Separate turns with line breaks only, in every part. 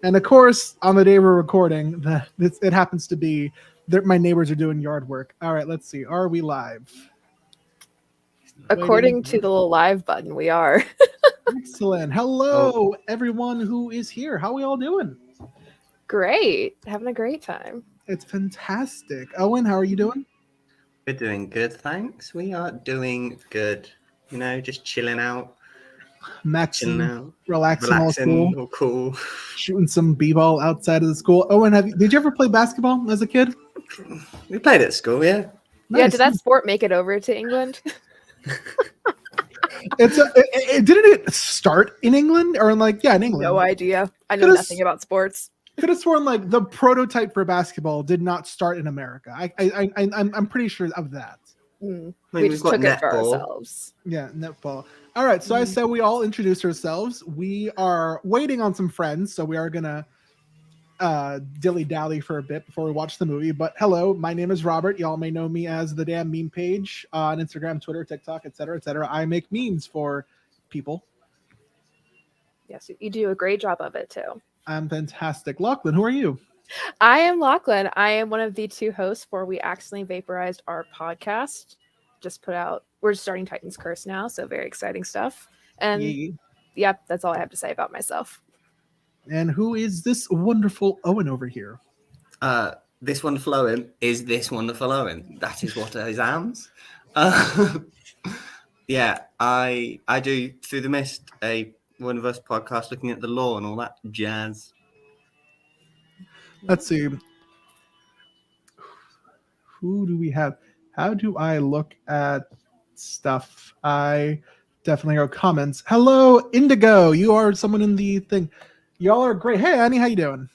And of course, on the day we're recording, it happens to be that my neighbors are doing yard work. All right, let's see. Are we live?
According to the little live button, we are.
Excellent. Hello, everyone who is here. How are we all doing?
Great. Having a great time.
It's fantastic. Owen, how are you doing?
We're doing good, thanks. We are doing good. You know, just chilling out.
Relaxing,
all cool.
Shooting some b-ball outside of the school. Owen, did you ever play basketball as a kid?
We played at school, yeah.
Nice. Yeah, did that sport make it over to England?
Didn't it start in England or in England?
No idea. I know nothing about sports.
Could have sworn the prototype for basketball did not start in America. I'm pretty sure of that.
We just took it for ourselves.
Yeah, netball. All right, so I said we all introduce ourselves. We are waiting on some friends, so we are gonna dilly-dally for a bit before we watch the movie. But hello, my name is Robert. Y'all may know me as the Damn Meme Page on Instagram, Twitter, TikTok, etc., etc. I make memes for people.
Yes, you do a great job of it too.
I'm fantastic. Lachlan, who are you?
I am Lachlan. I am one of the two hosts for We Accidentally Vaporized, our podcast. We're starting Titan's Curse now, so very exciting stuff. And yep, that's all I have to say about myself.
And who is this wonderful Owen over here?
This wonderful Owen is this wonderful Owen. That is what his arms. Yeah, I do Through the Mist, a One of Us podcast looking at the law and all that jazz.
Let's see. Who do we have? How do I look at stuff? I definitely have comments. Hello, Indigo. You are someone in the thing. Y'all are great. Hey, Annie, how you doing?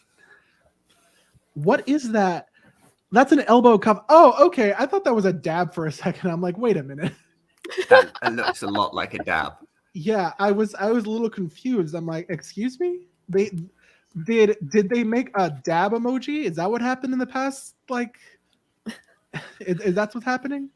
What is that? That's an elbow cup. Oh, okay. I thought that was a dab for a second. I'm like, wait a minute.
That looks a lot like a dab.
Yeah, I was a little confused. I'm like, excuse me? Did they make a dab emoji? Is that what happened in the past? Is that what's happening?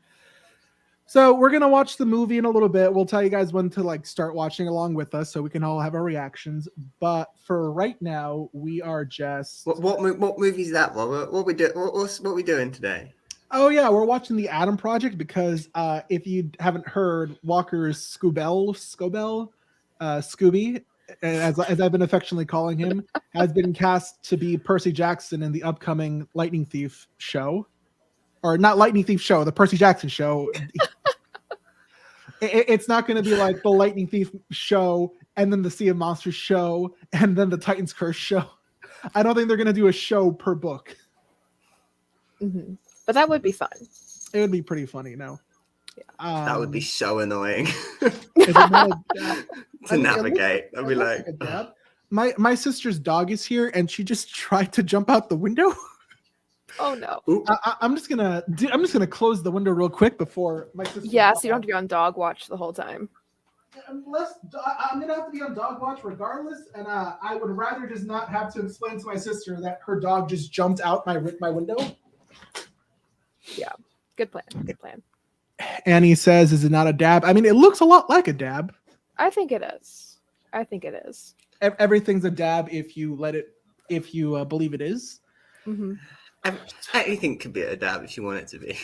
So we're gonna watch the movie in a little bit. We'll tell you guys when to start watching along with us, so we can all have our reactions. But for right now, we are just
what movie is that? What we doing today?
Oh yeah, we're watching the Adam Project because if you haven't heard, Walker's Scobell, Scooby, as I've been affectionately calling him, has been cast to be Percy Jackson in the upcoming Lightning Thief show. Or not Lightning Thief show, the Percy Jackson show. It's not going to be like the Lightning Thief show and then the Sea of Monsters show and then the Titan's Curse show. I don't think they're going to do a show per book.
Mm-hmm. But that would be fun.
It would be pretty funny, no?
Yeah. That would be so annoying
to
navigate. I'd be like
my sister's dog is here and she just tried to jump out the window.
Oh no!
I'm just gonna close the window real quick before my sister.
Yeah, so you don't have to be on dog watch the whole time.
Unless I'm gonna have to be on dog watch regardless, and I would rather just not have to explain to my sister that her dog just jumped out my window.
Yeah, good plan. Good plan.
Annie says, "Is it not a dab?" I mean, it looks a lot like a dab.
I think it is.
Everything's a dab if you believe it is.
Mm-hmm.
Anything could be a dab if you want it to be.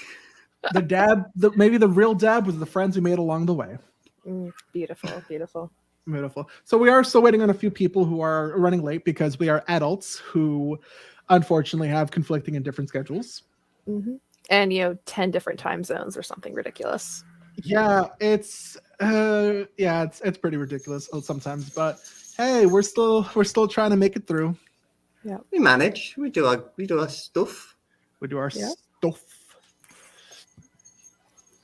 The dab, maybe the real dab was the friends we made along the way.
Beautiful.
So we are still waiting on a few people who are running late because we are adults who unfortunately have conflicting and different schedules.
Mm-hmm. And 10 different time zones or something ridiculous.
Yeah, it's pretty ridiculous sometimes, but hey, we're still trying to make it through.
Yeah,
we manage. We do our stuff.
We do our stuff.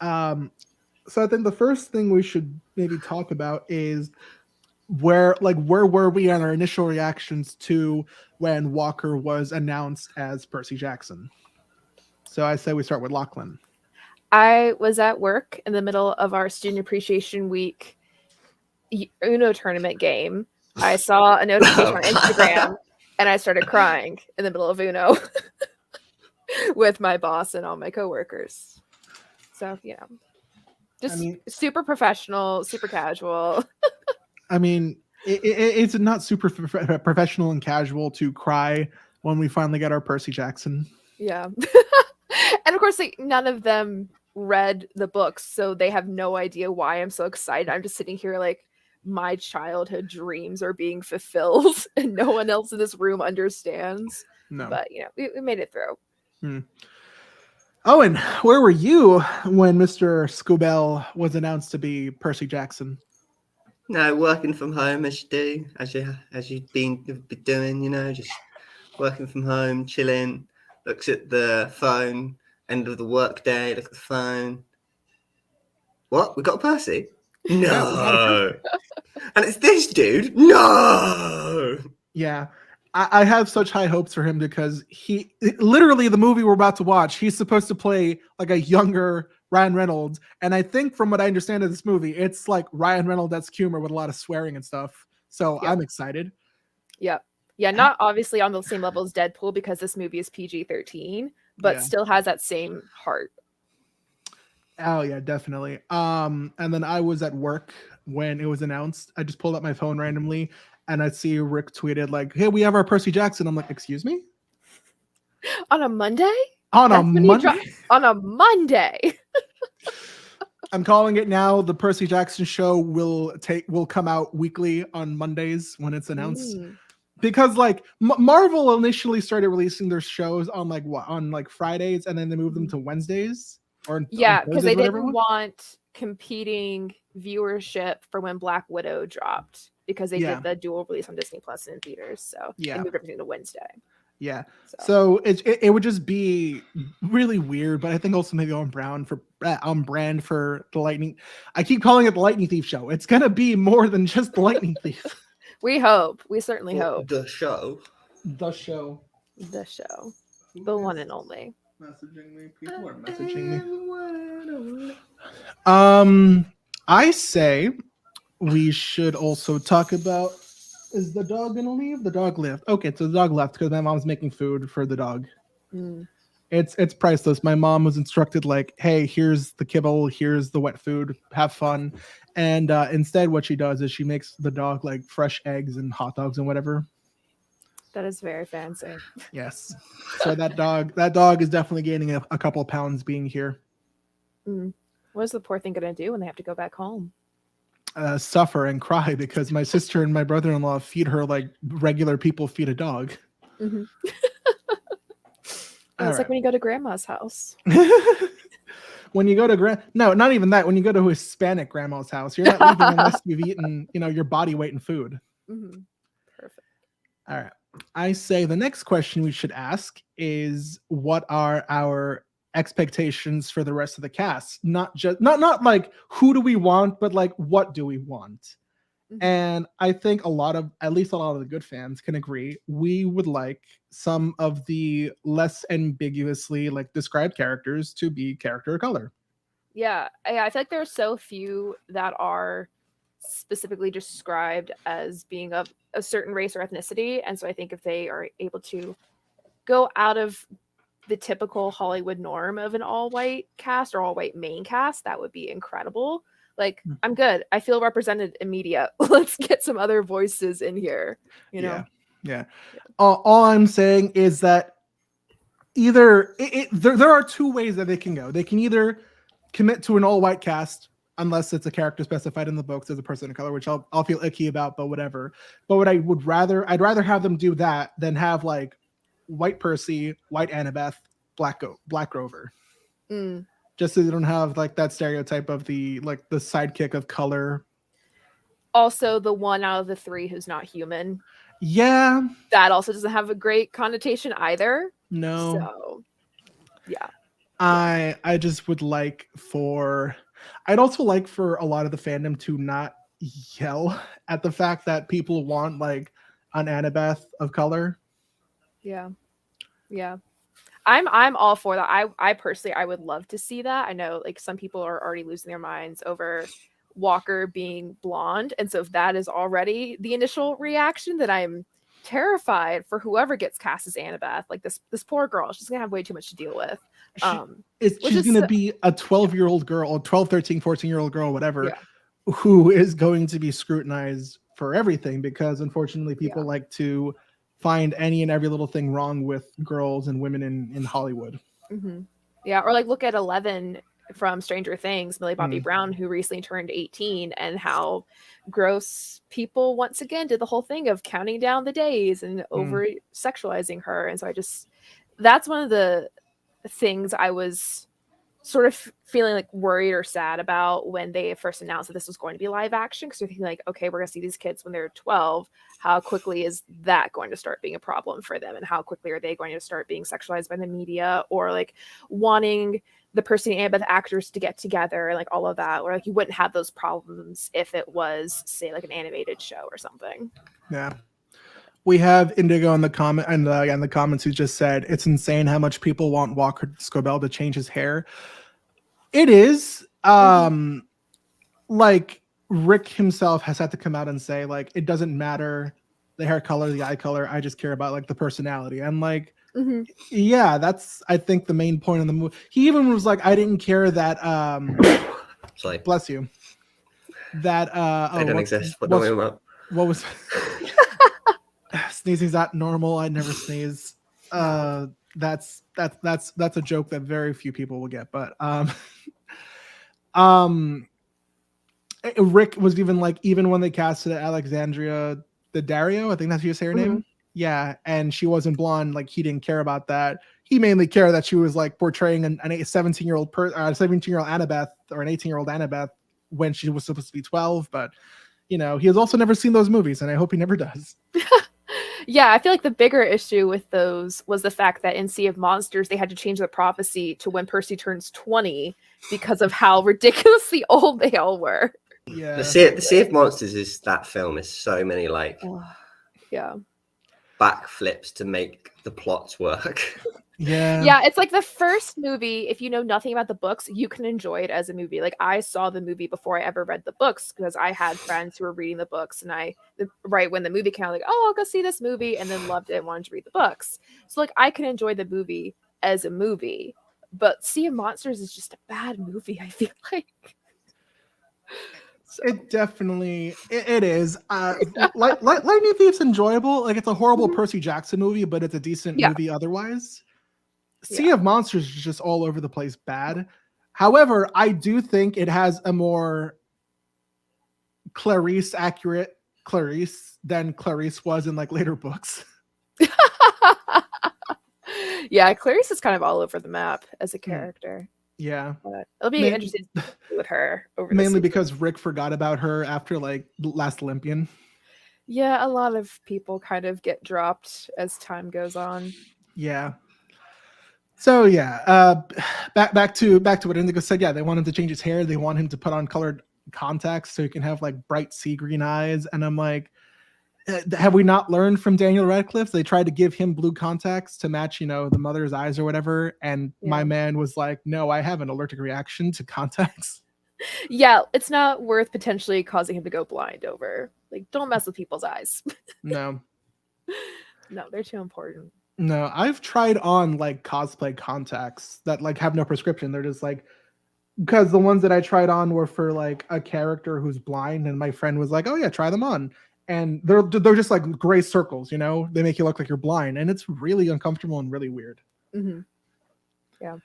So I think the first thing we should maybe talk about is where were we on our initial reactions to when Walker was announced as Percy Jackson. So I say we start with Lachlan.
I was at work in the middle of our Student Appreciation Week Uno tournament game. I saw a notification on Instagram. And I started crying in the middle of Uno with my boss and all my coworkers. So, super professional, super casual.
I mean, It's not super professional and casual to cry when we finally get our Percy Jackson.
Yeah. And of course, like, none of them read the books, so they have no idea why I'm so excited. I'm just sitting here like my childhood dreams are being fulfilled, and no one else in this room understands.
No.
But we made it through.
Owen, where were you when Mr. Scobell was announced to be Percy Jackson?
No, working from home as you do, as you've been doing, just working from home, chilling. Looks at the phone, end of the work day, look at the phone. What? We got Percy? No. And it's this dude? No.
Yeah. I have such high hopes for him because literally the movie we're about to watch, he's supposed to play like a younger Ryan Reynolds. And I think from what I understand of this movie, it's like Ryan Reynolds' humor with a lot of swearing and stuff. So I'm excited.
Yep. Yeah, not obviously on the same level as Deadpool because this movie is PG-13, but still has that same heart.
Oh yeah, definitely. And then I was at work when it was announced. I just pulled up my phone randomly and I see Rick tweeted like, "Hey, we have our Percy Jackson." I'm like, "Excuse me?"
On a Monday?
On a Monday?
On a Monday.
I'm calling it now. The Percy Jackson show will come out weekly on Mondays when it's announced. Because like Marvel initially started releasing their shows on like Fridays, and then they moved them to Wednesdays.
Because they didn't want competing viewership for when Black Widow dropped, because they did the dual release on Disney Plus and in theaters. So they moved everything to Wednesday.
Yeah. So it would just be really weird, but I think also maybe on brand for the Lightning. I keep calling it the Lightning Thief show. It's gonna be more than just the Lightning Thief.
We hope. We certainly hope.
The show.
The show.
The show. The one and only.
Messaging me. People are messaging me. I say we should also talk about, is the dog gonna leave? The dog left. Okay, so the dog left because my mom's making food for the dog. It's priceless. My mom was instructed like, hey, here's the kibble, here's the wet food, have fun. And instead what she does is she makes the dog like fresh eggs and hot dogs and whatever.
That is very fancy.
Yes. So that dog is definitely gaining a couple of pounds being here.
What is the poor thing gonna do when they have to go back home?
Suffer and cry because my sister and my brother-in-law feed her like regular people feed a dog.
It's like when you go to grandma's house.
When you go to no, not even that. When you go to a Hispanic grandma's house, you're not leaving unless you've eaten, your body weight in food.
Perfect.
All right. I say the next question we should ask is, what are our expectations for the rest of the cast? Not like who do we want, but like what do we want? And I think at least a lot of the good fans can agree, we would like some of the less ambiguously like described characters to be character of color.
Yeah, I feel like there are so few that are specifically described as being of a certain race or ethnicity, and so I think if they are able to go out of the typical Hollywood norm of an all-white cast or all-white main cast, that would be incredible. Like, I'm good. I feel represented in media. Let's get some other voices in here.
Yeah. All I'm saying is that either there are two ways that they can go. They can either commit to an all-white cast, unless it's a character specified in the books as a person of color, which I'll feel icky about, but whatever. But I'd rather have them do that than have like white Percy, white Annabeth, black Grover. Just so they don't have like that stereotype of the sidekick of color.
Also, the one out of the three who's not human.
Yeah.
That also doesn't have a great connotation either.
No.
So, yeah.
I just would I'd also like for a lot of the fandom to not yell at the fact that people want like an Annabeth of color.
Yeah. I'm all for that. I personally, I would love to see that. I know like some people are already losing their minds over Walker being blonde, and so if that is already the initial reaction, that I'm terrified for whoever gets cast as Annabeth. Like this poor girl, she's gonna have way too much to deal with.
She's gonna be a 12-year-old girl, 12, 13, 14-year-old girl, whatever, who is going to be scrutinized for everything, because unfortunately people like to find any and every little thing wrong with girls and women in Hollywood.
Mm-hmm. Yeah, or like look at 11 from Stranger Things, Millie Bobby Brown, who recently turned 18, and how gross people once again did the whole thing of counting down the days and over sexualizing her. And so that's one of the things I was sort of feeling like worried or sad about when they first announced that this was going to be live action, because you're thinking like, okay, we're gonna see these kids when they're 12. How quickly is that going to start being a problem for them, and how quickly are they going to start being sexualized by the media, or like wanting the Percy and Annabeth actors to get together and like all of that, or like you wouldn't have those problems if it was, say, like an animated show or something.
Yeah. We have Indigo in the comment and in the comments who just said it's insane how much people want Walker Scobell to change his hair. It is. Like Rick himself has had to come out and say like it doesn't matter the hair color, the eye color. I just care about like the personality. And like, yeah, that's I think the main point of the movie. He even was like, I didn't care that.
Sorry.
Bless you. That
they don't exist. What
was? Sneezing's not normal. I never sneeze. That's a joke that very few people will get. But Rick was even like, even when they casted Alexandria Daddario, I think that's how you say her name. Yeah, and she wasn't blonde. Like he didn't care about that. He mainly cared that she was like portraying a 17-year-old 17-year-old Annabeth or an 18-year-old Annabeth when she was supposed to be 12. But he has also never seen those movies, and I hope he never does.
Yeah, I feel like the bigger issue with those was the fact that in Sea of Monsters, they had to change the prophecy to when Percy turns 20 because of how ridiculously old they all were.
Yeah.
The Sea of Monsters is that film is so many like backflips to make the plots work.
Yeah, it's like the first movie, if you know nothing about the books, you can enjoy it as a movie. Like I saw the movie before I ever read the books because I had friends who were reading the books, and right when the movie came out, like, oh, I'll go see this movie, and then loved it and wanted to read the books. So like I can enjoy the movie as a movie, but Sea of Monsters is just a bad movie, I feel like. So.
It definitely it is. Lightning Thief's enjoyable. Like it's a horrible Percy Jackson movie, but it's a decent movie otherwise. Sea of Monsters is just all over the place bad. However, I do think it has a more Clarice accurate Clarice than Clarice was in like later books.
Yeah, Clarice is kind of all over the map as a character.
Yeah,
but it'll be interesting to see with her over
mainly because Rick forgot about her after like Last Olympian.
Yeah, a lot of people kind of get dropped as time goes on.
Yeah. So yeah, back to what Indigo said. Yeah, they want him to change his hair. They want him to put on colored contacts so he can have like bright sea green eyes. And I'm like, have we not learned from Daniel Radcliffe? They tried to give him blue contacts to match, the mother's eyes or whatever. And my man was like, no, I have an allergic reaction to contacts.
Yeah, it's not worth potentially causing him to go blind over. Like, don't mess with people's eyes.
No.
No, they're too important.
No, I've tried on like cosplay contacts that like have no prescription. They're just like, because the ones that I tried on were for like a character who's blind, and my friend was like, oh yeah, try them on. And they're just like gray circles, they make you look like you're blind, and it's really uncomfortable and really weird.
Mm-hmm. Yeah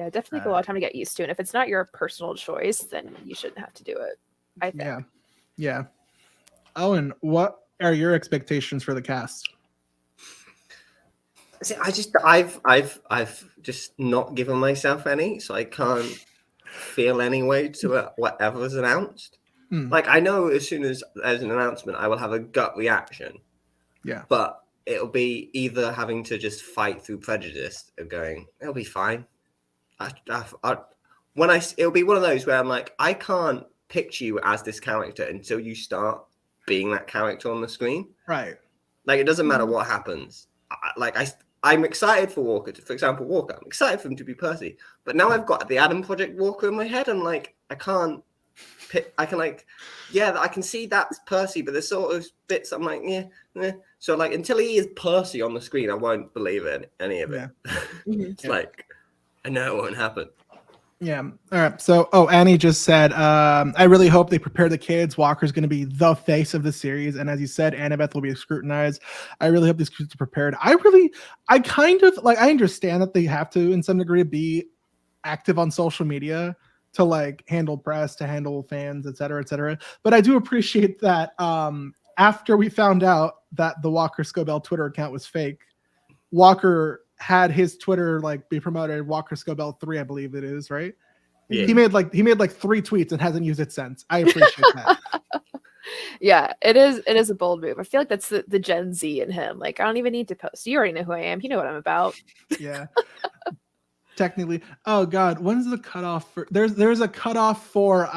definitely take a lot of time to get used to, and if it's not your personal choice, then you shouldn't have to do it, I think.
Yeah Owen, what are your expectations for the cast?
See, I've just not given myself any, so I can't feel any way to whatever's announced. Like I know as soon as there's an announcement, I will have a gut reaction.
Yeah,
but it'll be either having to just fight through prejudice or going, it'll be fine. It'll be one of those where I'm like, I can't picture you as this character until you start being that character on the screen.
Right.
Like it doesn't matter what happens. I'm excited for Walker. For example, Walker. I'm excited for him to be Percy. But now I've got the Adam Project Walker in my head, and like I can see that's Percy, but there's sort of bits I'm like, yeah. So like until he is Percy on the screen, I won't believe any of it.
Yeah.
It's like I know it won't happen.
Yeah. All right. So, Annie just said, I really hope they prepare the kids. Walker's going to be the face of the series. And as you said, Annabeth will be scrutinized. I really hope these kids are prepared. I kind of like, I understand that they have to, in some degree, be active on social media to like handle press, to handle fans, et cetera, et cetera. But I do appreciate that after we found out that the Walker Scobell Twitter account was fake, Walker had his Twitter like be promoted. Walker Scobell 3, I believe it is, right?
Yeah.
He made like 3 tweets and hasn't used it since. I appreciate that.
Yeah, it is a bold move. I feel like that's the Gen Z in him. Like, I don't even need to post. You already know who I am. You know what I'm about.
Yeah. Technically. Oh God, when's the cutoff for there's a cutoff for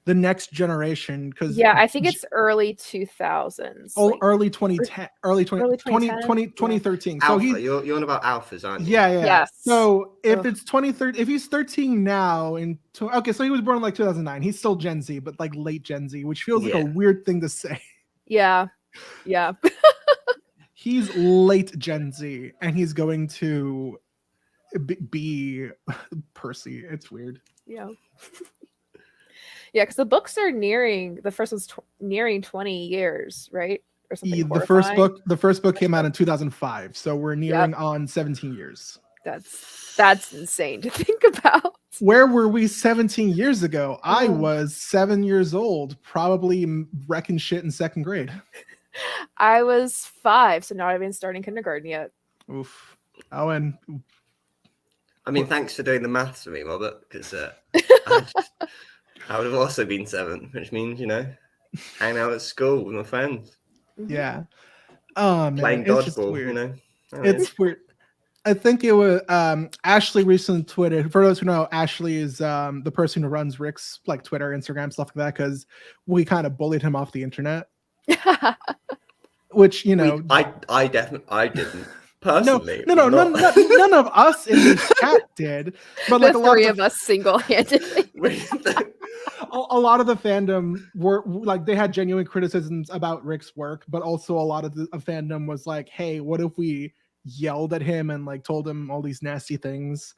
the next generation, because
Yeah, I think it's early 2000s. Like,
early 2010, early 2013. So
Alpha. You're on about alphas, aren't you?
Yeah.
Yes.
So if
Ugh.
it's 2013, if he's 13 now okay, so he was born in like 2009. He's still Gen Z, but like late Gen Z, which feels like a weird thing to say.
Yeah.
He's late Gen Z, and he's going to be Percy. It's weird.
Yeah. Yeah, because the books are the first one's nearing 20 years, right? Or something.
The first book came out in 2005, so we're nearing on 17 years.
That's insane to think about.
Where were we 17 years ago? I was 7 years old, probably wrecking shit in second grade.
I was 5, so not even starting kindergarten yet.
Oof. Oh, and
I mean, thanks for doing the maths for me, Robert, because I would have also been 7, which means, hanging out at school with my friends.
Yeah. Oh, man.
Playing dodgeball,
It's weird. I think it was Ashley recently tweeted. For those who know, Ashley is the person who runs Rick's like Twitter, Instagram, stuff like that, because we kind of bullied him off the internet. Which,
I didn't. Personally,
none of us in this chat did, but like
the three of us single-handedly.
A lot of the fandom were like, they had genuine criticisms about Rick's work, but also a lot of the fandom was like, hey, what if we yelled at him and like told him all these nasty things?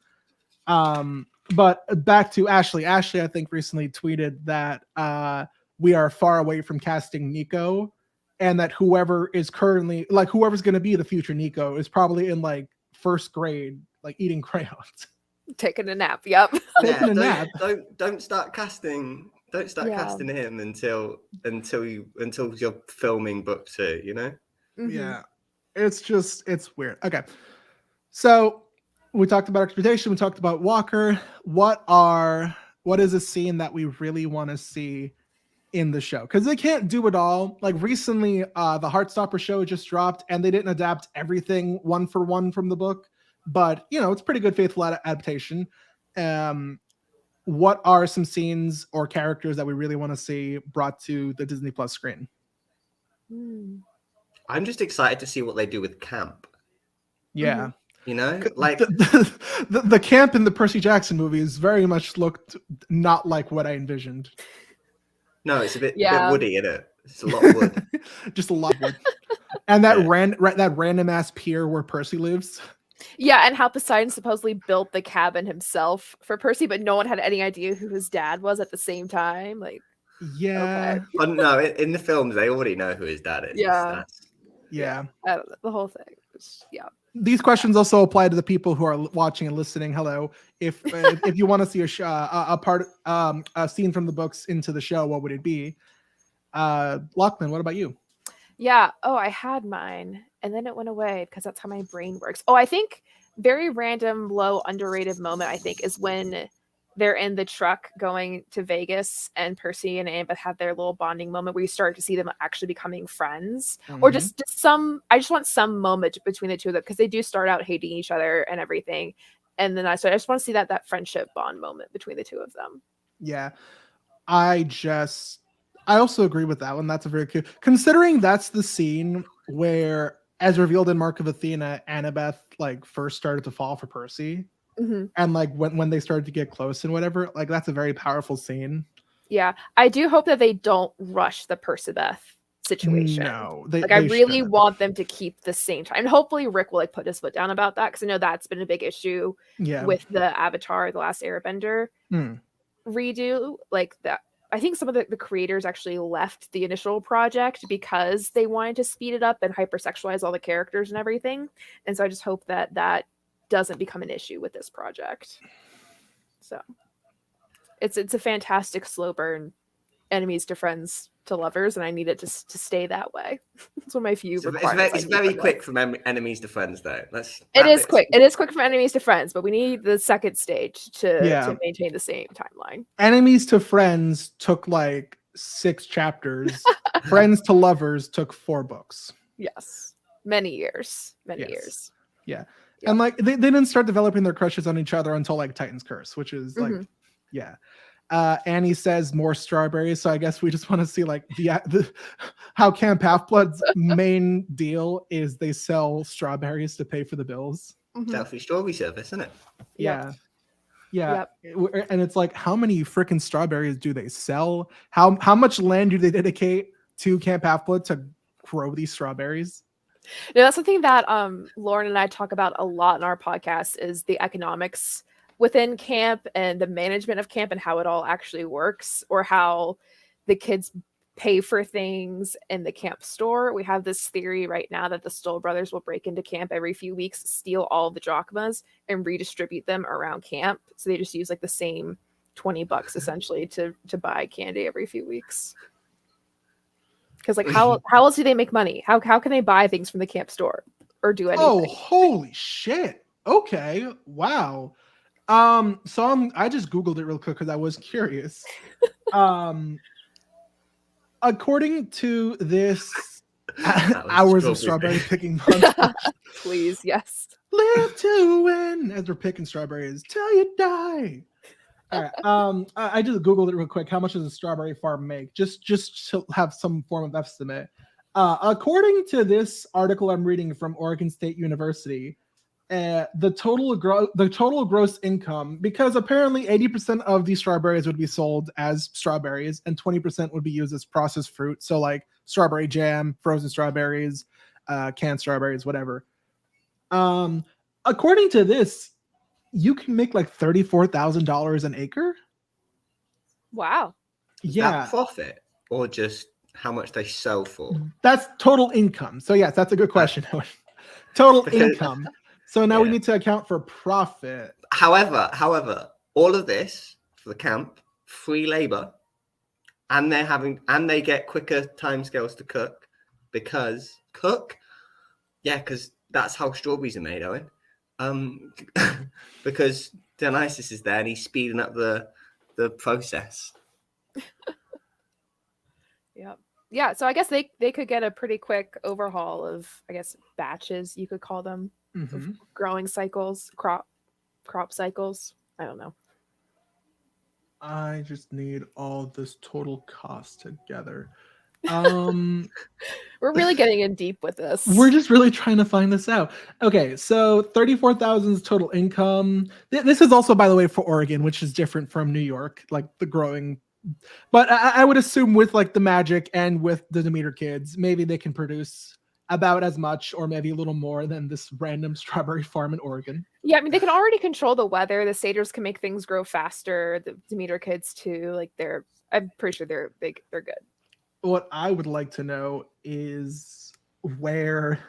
But back to Ashley. Ashley, I think, recently tweeted that we are far away from casting Nico, and that whoever's going to be the future Nico is probably in like first grade, like eating crayons.
Taking a nap. Yep.
Taking a nap.
Don't start casting. Don't start casting him until you're filming book 2.
Mm-hmm.
Yeah, it's weird. Okay, so we talked about expectation. We talked about Walker. What is a scene that we really want to see in the show? Because they can't do it all. Like recently, the Heartstopper show just dropped, and they didn't adapt everything one for one from the book, but it's pretty good, faithful adaptation. What are some scenes or characters that we really want to see brought to the Disney Plus screen?
I'm just excited to see what they do with camp.
Yeah.
Like
the camp in the Percy Jackson movies very much looked not like what I envisioned.
No, it's a bit woody, isn't it? It's a lot of wood.
Just a lot of wood. And that random ass pier where Percy lives.
Yeah, and how Poseidon supposedly built the cabin himself for Percy, but no one had any idea who his dad was at the same time. Like,
yeah.
Okay.
But no, in the films they already know who his dad is.
Yeah.
Yeah.
The whole thing. Yeah.
These questions also apply to the people who are watching and listening. Hello. If you want to see a scene from the books into the show, what would it be? Lachlan, what about you?
Yeah. Oh, I had mine, and then it went away because that's how my brain works. Oh, I think very random, low, underrated moment, I think, is when they're in the truck going to Vegas, and Percy and Annabeth have their little bonding moment where you start to see them actually becoming friends.
Mm-hmm.
Or just I just want some moment between the two of them, because they do start out hating each other and everything. And then I just want to see that friendship bond moment between the two of them.
Yeah. I also agree with that one. That's a very good, considering that's the scene where, as revealed in Mark of Athena, Annabeth like first started to fall for Percy.
Mm-hmm.
And like when they started to get close and whatever, like that's a very powerful scene.
Yeah. I do hope that they don't rush the Percibeth situation.
No,
I really want them to keep the same time. And hopefully Rick will like put his foot down about that, because I know that's been a big issue with the Avatar: The Last Airbender redo. Like that, I think some of the creators actually left the initial project because they wanted to speed it up and hypersexualize all the characters and everything. And so I just hope that that doesn't become an issue with this project. So it's a fantastic slow burn, enemies to friends to lovers, and I need it to stay that way. It's one of my few requirements.
It's very quick from enemies to friends, though.
It is quick. It is quick from enemies to friends, but we need the second stage to maintain the same timeline.
Enemies to friends took like 6 chapters. Friends to lovers took 4 books.
Yes, many years.
Yeah, and like they didn't start developing their crushes on each other until like Titan's Curse, which is like, Annie says more strawberries, so I guess we just want to see like the how Camp Half-Blood's main deal is they sell strawberries to pay for the bills.
Selfie strawberry service, isn't it?
Yeah. And it's like, how many freaking strawberries do they sell? How much land do they dedicate to Camp Half-Blood to grow these strawberries?
No, that's something that Lauren and I talk about a lot in our podcast, is the economics within camp and the management of camp and how it all actually works, or how the kids pay for things in the camp store. We have this theory right now that the Stoll brothers will break into camp every few weeks, steal all the drachmas and redistribute them around camp. So they just use like the same $20 essentially to buy candy every few weeks. Because like how else do they make money? How can they buy things from the camp store or do anything?
Oh, holy shit. Okay. Wow. So I just Googled it real quick because I was curious. According to this hours of strawberry picking month.
Please, yes.
Live to win as we're picking strawberries till you die. All right. I just Googled it real quick. How much does a strawberry farm make? Just to have some form of estimate. According to this article I'm reading from Oregon State University, the total gross income, because apparently 80% of these strawberries would be sold as strawberries and 20% would be used as processed fruit. So like strawberry jam, frozen strawberries, canned strawberries, whatever. According to this, you can make like $34,000 an acre.
Wow.
Is that profit or just how much they sell for?
That's total income. So yes, that's a good question. Total income. So now we need to account for profit.
However, all of this for the camp, free labor, and they get quicker timescales to cook because that's how strawberries are made, Owen. Because Dionysus is there and he's speeding up the process.
Yeah. So I guess they could get a pretty quick overhaul of, I guess, batches, you could call them. Growing cycles, crop cycles. I don't know.
I just need all this total cost together.
We're really getting in deep with this.
We're just really trying to find this out. Okay, so 34,000 is total income. This is also, by the way, for Oregon, which is different from New York, like the growing. But I would assume with like the magic and with the Demeter kids, maybe they can produce about as much or maybe a little more than this random strawberry farm in Oregon.
Yeah, I mean, they can already control the weather. The satyrs can make things grow faster. The Demeter kids too. Like I'm pretty sure they're good.
What I would like to know is where,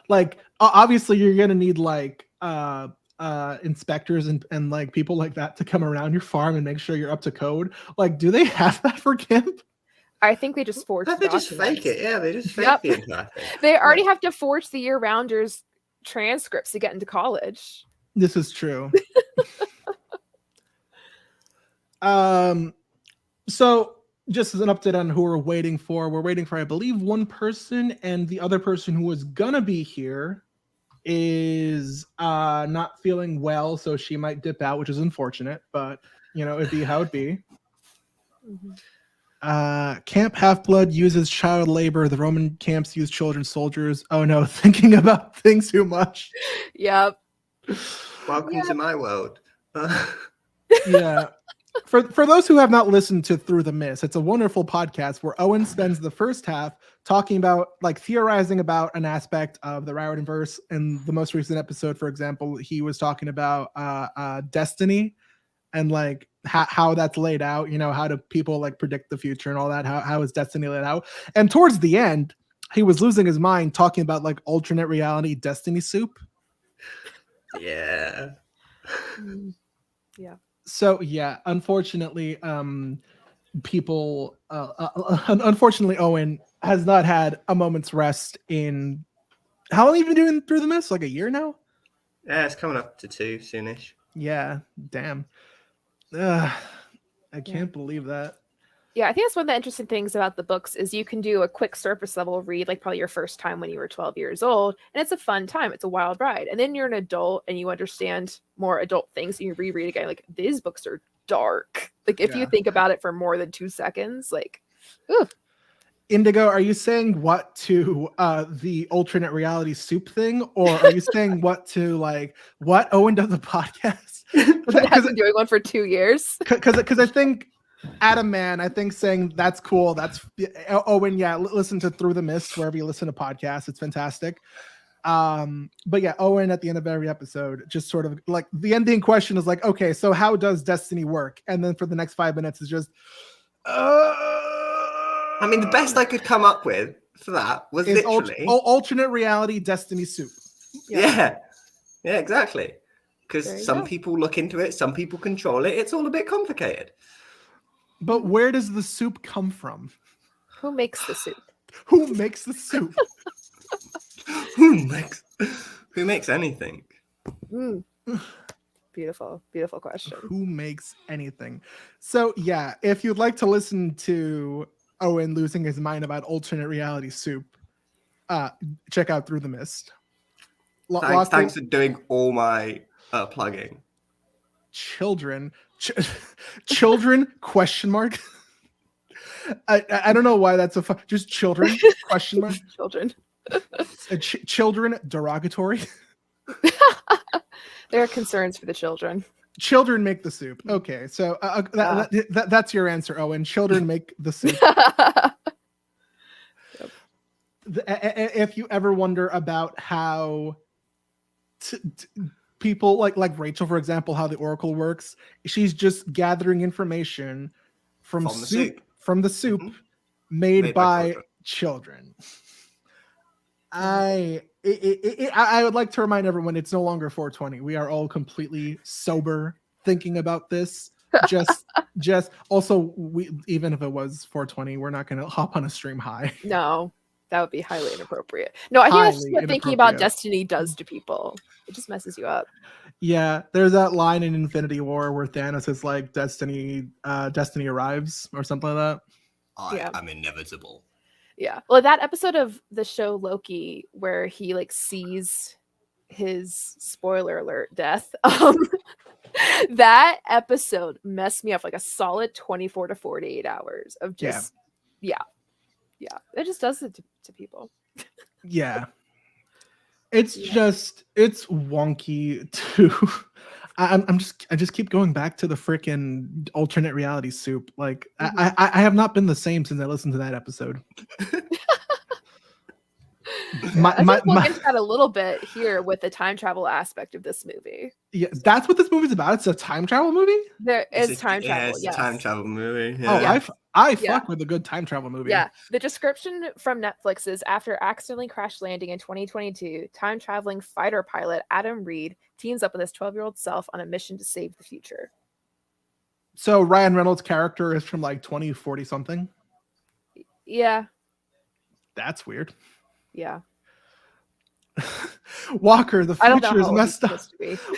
like, obviously you're gonna need like inspectors and like people like that to come around your farm and make sure you're up to code. Like, do they have that for camp?
I think they just forge.
They just fake it. Yeah, they just fake the entire thing.
They already have to forge the year-rounders transcripts to get into college.
This is true. So just as an update on who we're waiting for, I believe one person, and the other person who was gonna be here is not feeling well, so she might dip out, which is unfortunate, but you know, it'd be how it be. Camp Half-Blood uses child labor. The Roman camps use children soldiers. Oh no, thinking about things too much.
Yep.
Welcome to my world.
Yeah. For those who have not listened to Through the Mist, it's a wonderful podcast where Owen spends the first half talking about, like, theorizing about an aspect of the Rowdiverse. In the most recent episode, for example, he was talking about destiny and like how that's laid out. You know, how do people like predict the future and all that? How is destiny laid out? And towards the end, he was losing his mind talking about like alternate reality destiny soup.
Yeah.
Yeah.
So yeah, unfortunately, people unfortunately Owen has not had a moment's rest in how long have you been doing Through the Mist? Like a year now?
Yeah, it's coming up to 2 soonish.
Yeah, damn. I can't believe that.
Yeah, I think that's one of the interesting things about the books is you can do a quick surface level read, like probably your first time when you were 12 years old, and it's a fun time. It's a wild ride. And then you're an adult and you understand more adult things and you reread again. Like, these books are dark. Like, if you think about it for more than 2 seconds, like, ooh.
Indigo, are you saying what to the alternate reality soup thing, or are you saying what to like what Owen does a podcast?
I've been doing one for 2 years.
Because I think Adam Man, I think saying that's cool. That's Owen. Yeah, listen to Through the Mist wherever you listen to podcasts. It's fantastic. But yeah, Owen at the end of every episode, just sort of like the ending question is like, okay, so how does destiny work? And then for the next 5 minutes is just.
I mean, the best I could come up with for that was literally
alternate reality destiny soup.
Yeah, exactly. Because some people look into it, some people control it. It's all a bit complicated.
But where does the soup come from?
Who makes the soup?
Who makes the soup?
Who makes anything?
Beautiful question.
Who makes anything? So yeah, if you'd like to listen to Owen losing his mind about alternate reality soup, check out Through the Mist.
Thanks for doing all my plugging.
Children question mark. I don't know why that's just children question mark.
Children.
Children derogatory.
There are concerns for the children.
Children make the soup. Okay, so that's your answer, Owen. Children make the soup. If you ever wonder about how people like Rachel, for example, how the Oracle works, she's just gathering information from the soup made by children. I would like to remind everyone it's no longer 420. We are all completely sober thinking about this. Just also, even if it was 420, we're not going to hop on a stream high.
No, that would be highly inappropriate. No, I think that's just what thinking about destiny does to people. It just messes you up. Yeah,
there's that line in Infinity War where Thanos is like, "Destiny arrives" or something like that.
I'm inevitable.
Yeah. Well, that episode of the show Loki where he like sees his, spoiler alert, death. That episode messed me up like a solid 24 to 48 hours of just yeah. It just does it to people.
Yeah. It's just it's wonky too. I just keep going back to the freaking alternate reality soup. Like I have not been the same since I listened to that episode.
We'll get that a little bit here with the time travel aspect of this movie.
Yeah, that's what this movie's about. It's a time travel movie.
There is time travel.
It's a time travel movie.
Yeah. Oh, I fuck with a good time travel movie.
Yeah, the description from Netflix is: after accidentally crash landing in 2022, time traveling fighter pilot Adam Reed teams up with his 12-year-old self on a mission to save the future.
So Ryan Reynolds' character is from like 2040 something.
Yeah,
that's weird.
Yeah.
Walker, the future is messed up.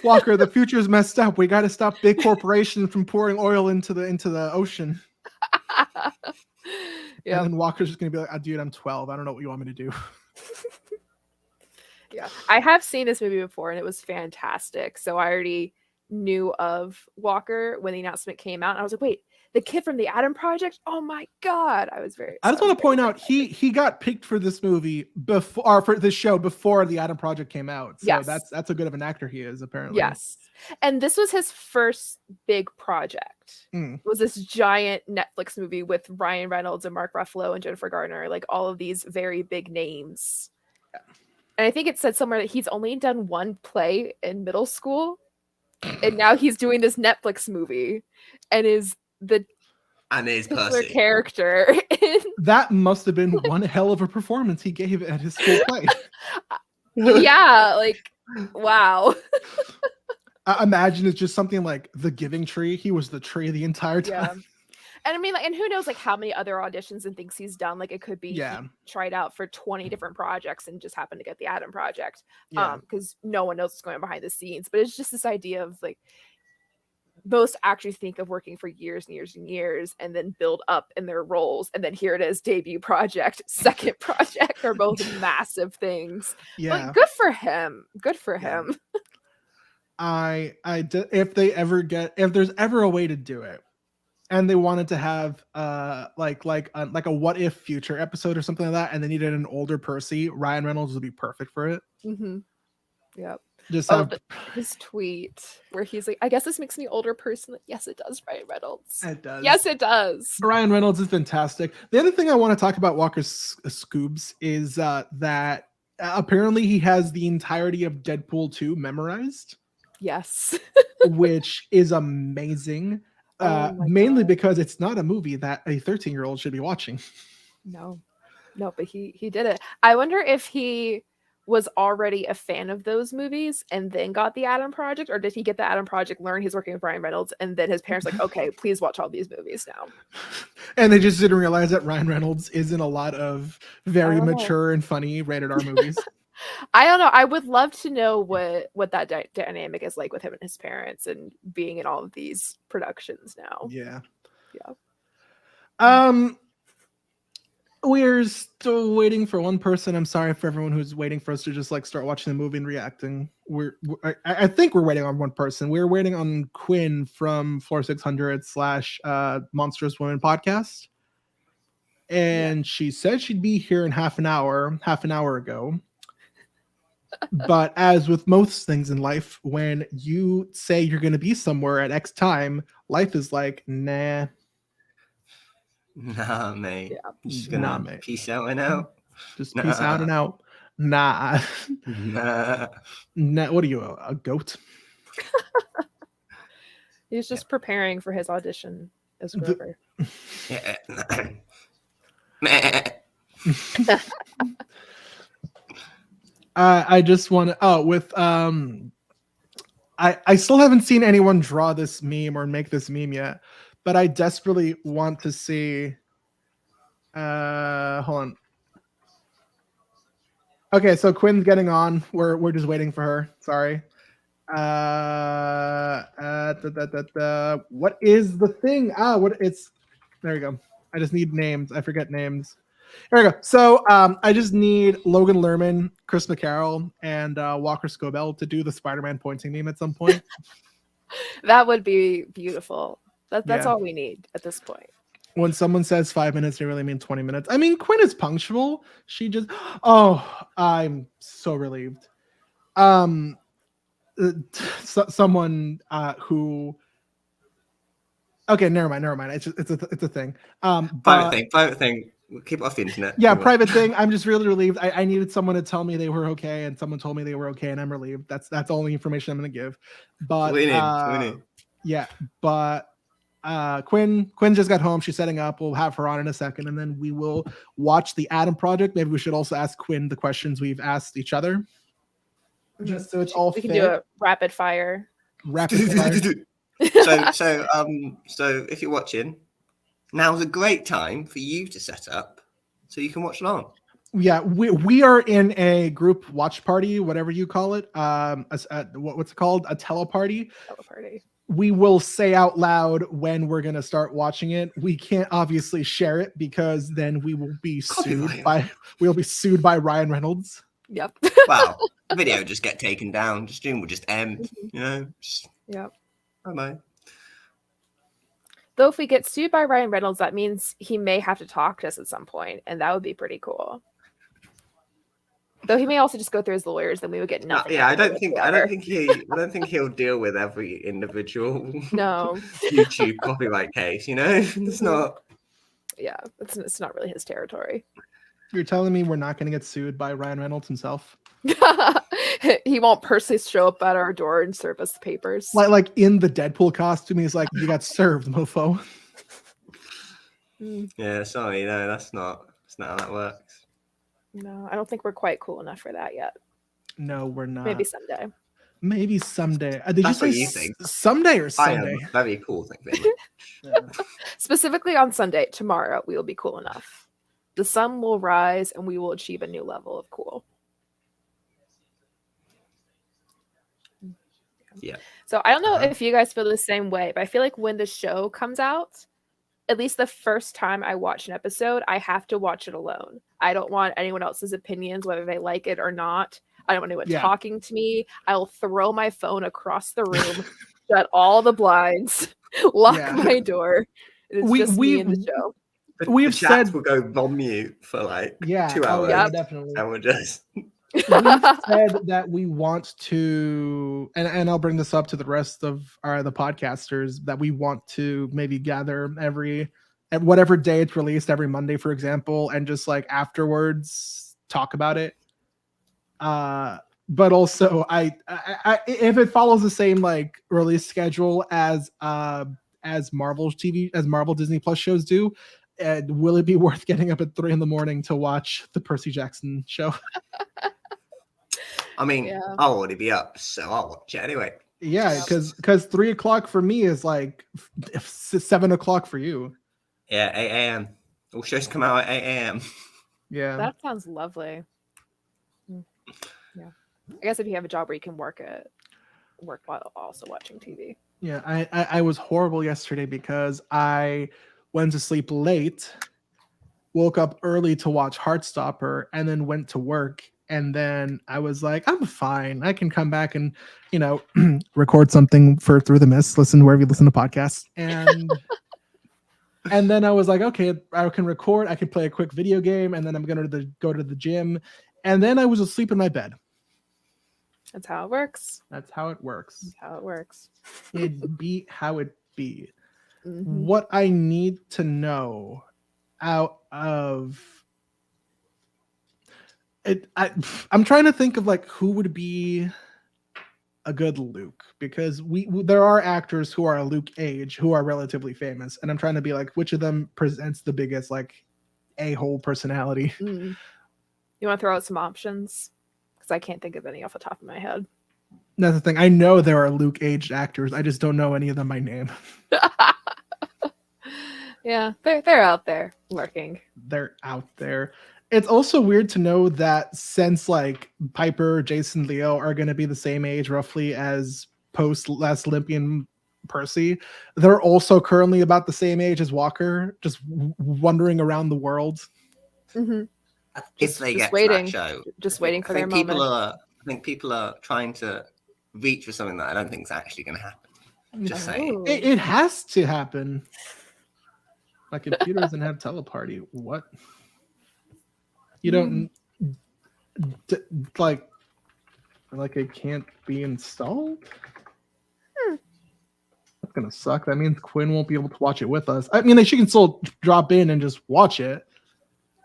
Walker, the future is messed up. We got to stop big corporations from pouring oil into the ocean. Yeah. And then Walker's just gonna be like, oh, "Dude, I'm 12. I don't know what you want me to do."
Yeah, I have seen this movie before, and it was fantastic. So I already knew of Walker when the announcement came out, and I was like, "Wait, the kid from the Adam Project. Oh my god, I was very.
I just want to point out he got picked for this movie before, or for this show before the Adam Project came out. So
Yes.
that's how good of an actor he is, apparently.
Yes, and this was his first big project.
Mm.
It was this giant Netflix movie with Ryan Reynolds and Mark Ruffalo and Jennifer Garner, like all of these very big names.
Yeah.
And I think it said somewhere that he's only done one play in middle school, and now he's doing this Netflix movie, and is the
Percy
character.
That must have been one hell of a performance he gave at his school play.
Yeah, like wow.
Imagine it's just something like The Giving Tree. He was the tree the entire time.
Yeah. And I mean, like, and who knows, like, how many other auditions and things he's done? Like, it could be he tried out for 20 different projects and just happened to get the Adam Project. Because no one knows what's going on behind the scenes. But it's just this idea of like, most actors think of working for years and years and years and then build up in their roles, and then here it is, debut project, second project, are both massive things.
Yeah,
but good for him. Good for him.
If there's ever a way to do it, and they wanted to have like a what if future episode or something like that, and they needed an older Percy, Ryan Reynolds would be perfect for it.
Mm-hmm. Yep.
Just
his tweet where he's like, I guess this makes me older person. Yes, it does, Ryan Reynolds.
It does.
Yes, it does.
Ryan Reynolds is fantastic. The other thing I want to talk about Walker Scoobs is that apparently he has the entirety of Deadpool 2 memorized.
Yes.
Which is amazing. Mainly because it's not a movie that a 13-year-old should be watching.
No, but he did it. I wonder if he was already a fan of those movies and then got the Adam Project, or did he get the Adam Project, learn he's working with Ryan Reynolds, and then his parents like, okay, please watch all these movies now.
And they just didn't realize that Ryan Reynolds is in a lot of very mature and funny rated R movies.
I don't know. I would love to know what that dynamic is like with him and his parents and being in all of these productions now.
Yeah.
Yeah.
We're still waiting for one person. I'm sorry for everyone who's waiting for us to just like start watching the movie and reacting. I think we're waiting on one person. We're waiting on Quinn from 4600 / Monstrous Women podcast. And she said she'd be here in half an hour ago. But as with most things in life, when you say you're going to be somewhere at X time, life is like, nah.
Nah, mate.
Yeah.
I'm just gonna peace out and out.
Just peace out and out. Nah. Nah. What are you, a goat?
He's just preparing for his audition as Grover.
I just want to. I still haven't seen anyone draw this meme or make this meme yet, but I desperately want to see. Hold on. Okay, so Quinn's getting on. We're just waiting for her. Sorry. What is the thing? There we go. I just need names. I forget names. Here we go. So I just need Logan Lerman, Chris McCarroll, and Walker Scobell to do the Spider-Man pointing meme at some point.
That would be beautiful. That's all we need at this point.
When someone says 5 minutes, they really mean 20 minutes. I mean, Quinn is punctual. She just, I'm so relieved. Someone who, okay, never mind. It's a thing.
Private thing. Keep it off the internet.
Yeah, private thing. I'm just really relieved. I needed someone to tell me they were okay, and someone told me they were okay, and I'm relieved. That's all the information I'm going to give. But yeah, but Quinn just got home. She's setting up. We'll have her on in a second, and then we will watch the Adam Project. Maybe we should also ask Quinn the questions we've asked each other, just so it's all
we
fair.
can do a rapid fire.
So if you're watching, now's a great time for you to set up so you can watch along.
Yeah, we are in a group watch party, whatever you call it. What's it called? A teleparty. We will say out loud when we're going to start watching it. We can't obviously share it because then we will be sued by Ryan Reynolds.
Yep.
Wow. The video just get taken down. The stream will just end. You know.
Yep.
Bye.
Though if we get sued by Ryan Reynolds, that means he may have to talk to us at some point, and that would be pretty cool. Though he may also just go through his lawyers, then we would get nothing.
Yeah, I don't think he'll deal with every individual
No.
YouTube copyright case. It's not.
Yeah, it's not really his territory.
You're telling me we're not going to get sued by Ryan Reynolds himself?
He won't personally show up at our door and serve us the papers.
Like in the Deadpool costume, he's like, "You got served, mofo."
Yeah, sorry, no, that's not how that works.
No, I don't think we're quite cool enough for that yet.
No, we're not.
Maybe someday.
Maybe someday. Did
That's
you
what
say
you think.
someday or Sunday?
I am very cool, thank you.
Yeah.
Specifically on Sunday, tomorrow, we will be cool enough. The sun will rise and we will achieve a new level of cool.
Yeah.
So I don't know if you guys feel the same way, but I feel like when the show comes out, at least the first time I watch an episode, I have to watch it alone. I don't want anyone else's opinions, whether they like it or not. I don't want anyone talking to me. I'll throw my phone across the room, shut all the blinds, lock my door. It's just me in the show.
We've said
we'll go on mute for like 2 hours.
Yeah, definitely.
And we'll just.
We've said that we want to, and I'll bring this up to the rest of the podcasters, that we want to maybe gather at whatever day it's released, every Monday, for example, and just like afterwards talk about it. But also, I if it follows the same like release schedule as Marvel Disney Plus shows do, will it be worth getting up at 3 a.m. to watch the Percy Jackson show?
I mean, I'll already be up, so I'll watch it anyway.
Yeah, because 3 o'clock for me is like 7 o'clock for you.
Yeah, 8 a.m. All shows come out at 8 a.m.
Yeah,
that sounds lovely. Yeah, I guess if you have a job where you can work while also watching TV.
Yeah, I was horrible yesterday because I went to sleep late, woke up early to watch Heartstopper, and then went to work. And then I was like, I'm fine. I can come back and, record something for Through the Mist, listen wherever you listen to podcasts. And and then I was like, okay, I can record. I can play a quick video game. And then I'm going to go to the gym. And then I was asleep in my bed.
That's how it works.
It be how it be.
Mm-hmm.
What I need to know out of it, I'm trying to think of like who would be a good Luke, because there are actors who are Luke age who are relatively famous, and I'm trying to be like, which of them presents the biggest like a-hole personality?
You want to throw out some options? Because I can't think of any off the top of my head.
That's the thing. I know there are Luke aged actors. I just don't know any of them by name.
Yeah, they're out there lurking.
They're out there. It's also weird to know that since like Piper, Jason, Leo are going to be the same age roughly as post Last Olympian Percy, they're also currently about the same age as Walker, just wandering around the world.
Mm-hmm.
If they get
waiting,
to that show,
just waiting for their moment.
I think people are trying to reach for something that I don't think is actually going to happen. Just saying.
It has to happen. My computer doesn't have teleparty. What? You don't like it can't be installed? That's gonna suck. That means Quinn won't be able to watch it with us. I mean, she can still drop in and just watch it,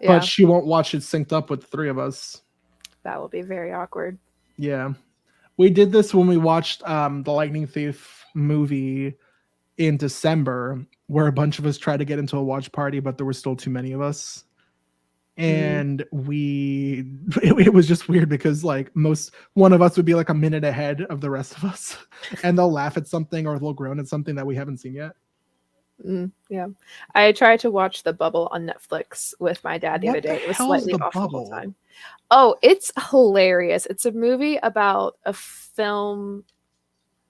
but she won't watch it synced up with the three of us.
That will be very awkward.
Yeah. We did this when we watched the Lightning Thief movie in December, where a bunch of us tried to get into a watch party, but there were still too many of us. And it was just weird because like one of us would be like a minute ahead of the rest of us, and they'll laugh at something or they'll groan at something that we haven't seen yet.
Yeah, I tried to watch The Bubble on Netflix with my dad the other day. It was slightly off the whole time. Oh, it's hilarious. It's a movie about a film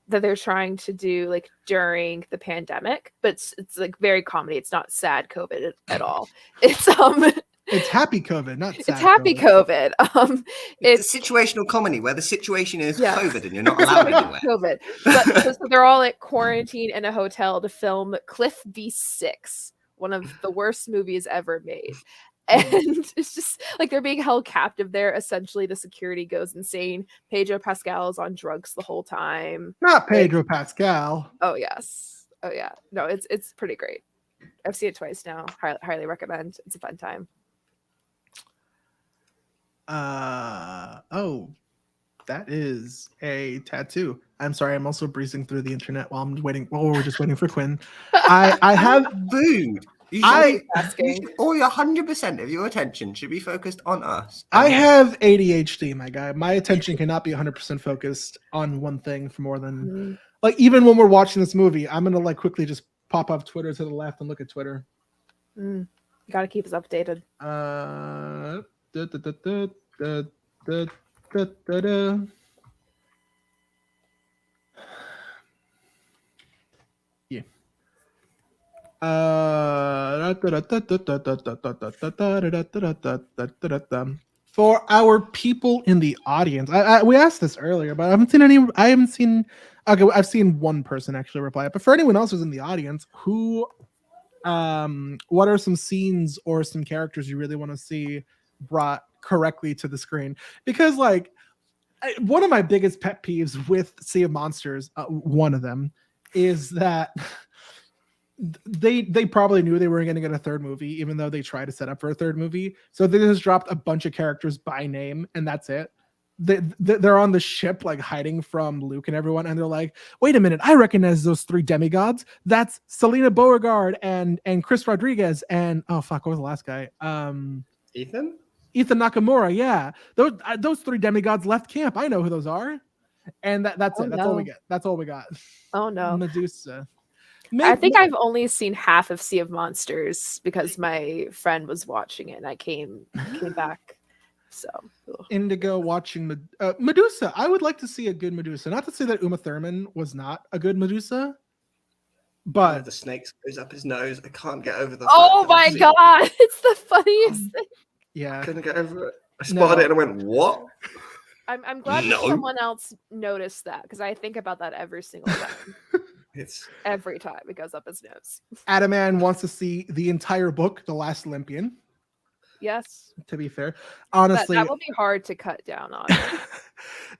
that they're trying to do like during the pandemic, but it's like very comedy. It's not sad COVID at all. It's
It's happy COVID, not sad.
It's happy COVID.
It's a situational comedy where the situation is
Yeah.
COVID and you're not allowed anywhere.
COVID. But so they're all like quarantined in a hotel to film Cliff V6, one of the worst movies ever made. And it's just like they're being held captive there. Essentially, the security goes insane. Pedro Pascal is on drugs the whole time.
Not Pedro Pascal.
Oh yes. Oh yeah. No, it's pretty great. I've seen it twice now. Highly recommend. It's a fun time.
Oh, that is a tattoo. I'm sorry, I'm also breezing through the internet while we're just waiting for Quinn. I have
Rude. You
asking.
All your 100% of your attention should be focused on us.
I have ADHD, my guy. My attention cannot be 100% focused on one thing for more than like even when we're watching this movie, I'm gonna like quickly just pop up Twitter to the left and look at Twitter.
You gotta keep us updated.
Yeah. For our people in the audience, we asked this earlier, but I haven't seen. Okay, I've seen one person actually reply. But for anyone else who's in the audience, what are some scenes or some characters you really want to see brought correctly to the screen? Because like one of my biggest pet peeves with Sea of Monsters, one of them, is that they probably knew they weren't going to get a third movie, even though they tried to set up for a third movie. So they just dropped a bunch of characters by name, and that's it. They're on the ship, like hiding from Luke and everyone, and they're like, "Wait a minute, I recognize those three demigods. That's Selena Beauregard and Chris Rodriguez and oh fuck, what was the last guy?
Ethan
Nakamura. Yeah, those three demigods left camp. I know who those are." And that's it. That's all we get. That's all we got.
Oh no,
Medusa.
I think I've only seen half of Sea of Monsters because my friend was watching it and I came back. So
Indigo watching Medusa. I would like to see a good Medusa. Not to say that Uma Thurman was not a good Medusa, but
the snake goes up his nose. I can't get over the.
Oh my god, it's the funniest thing.
Yeah,
I couldn't get over it. I spotted it and I went, "What?"
I'm glad that someone else noticed that because I think about that every single time. Every time it goes up his nose.
Adaman wants to see the entire book, The Last Olympian.
Yes.
To be fair, honestly,
that will be hard to cut down on.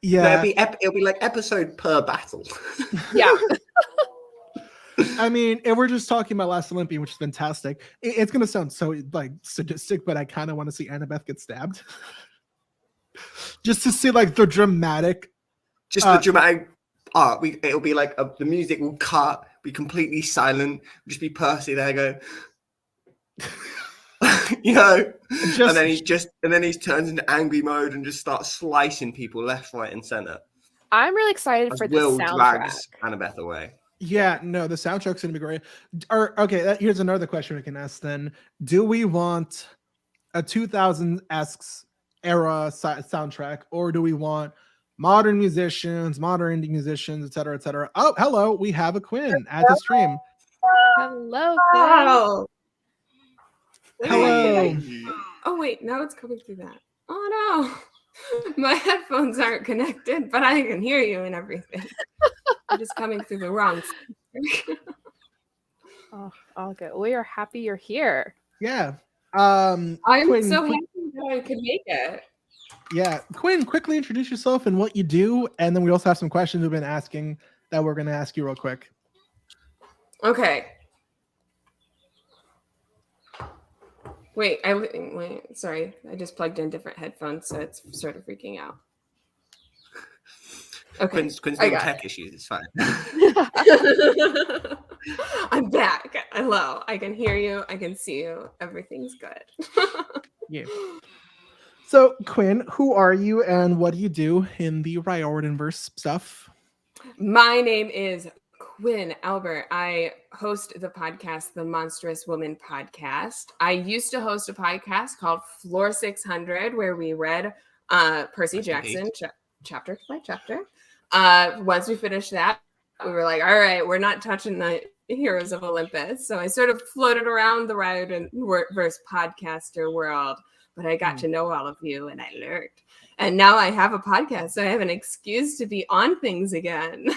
Yeah,
it'll be like episode per battle.
Yeah.
I mean, if we're just talking about Last Olympian, which is fantastic, it's gonna sound so like sadistic, but I kind of want to see Annabeth get stabbed, just to see like the dramatic.
The dramatic. It'll be like the music will cut, be completely silent, just be Percy there, go, and then he turns into angry mode and just starts slicing people left, right, and center.
I'm really excited for the soundtrack.
Drags Annabeth away.
Yeah, no, the soundtrack's gonna be great. Here's another question we can ask then: do we want a 2000s era soundtrack, or do we want modern musicians, modern indie musicians, etc., etc.? Oh, hello, we have a Quinn at the stream.
Hello, Quinn.
Hello.
Oh wait, now it's coming through that. Oh no, my headphones aren't connected, but I can hear you and everything. I'm just coming through the wrong.
Oh, all good. We are happy you're here.
Yeah.
I'm so happy that I could make it.
Yeah, Quinn, quickly introduce yourself and what you do, and then we also have some questions we've been asking that we're going to ask you real quick.
Okay. Wait, sorry. I just plugged in different headphones, so it's sort of freaking out. Okay.
Quinn's doing tech issues. It's fine.
I'm back. Hello. I can hear you. I can see you. Everything's good.
Yeah. So, Quinn, who are you and what do you do in the Riordanverse stuff?
My name is Quinn Albert. I host the podcast, The Monstrous Woman Podcast. I used to host a podcast called Floor 600, where we read Percy Jackson chapter by chapter. Once we finished that, we were like, all right, we're not touching the Heroes of Olympus. So I sort of floated around the Riot and Verse podcaster world, but I got to know all of you and I learned. And now I have a podcast, so I have an excuse to be on things again.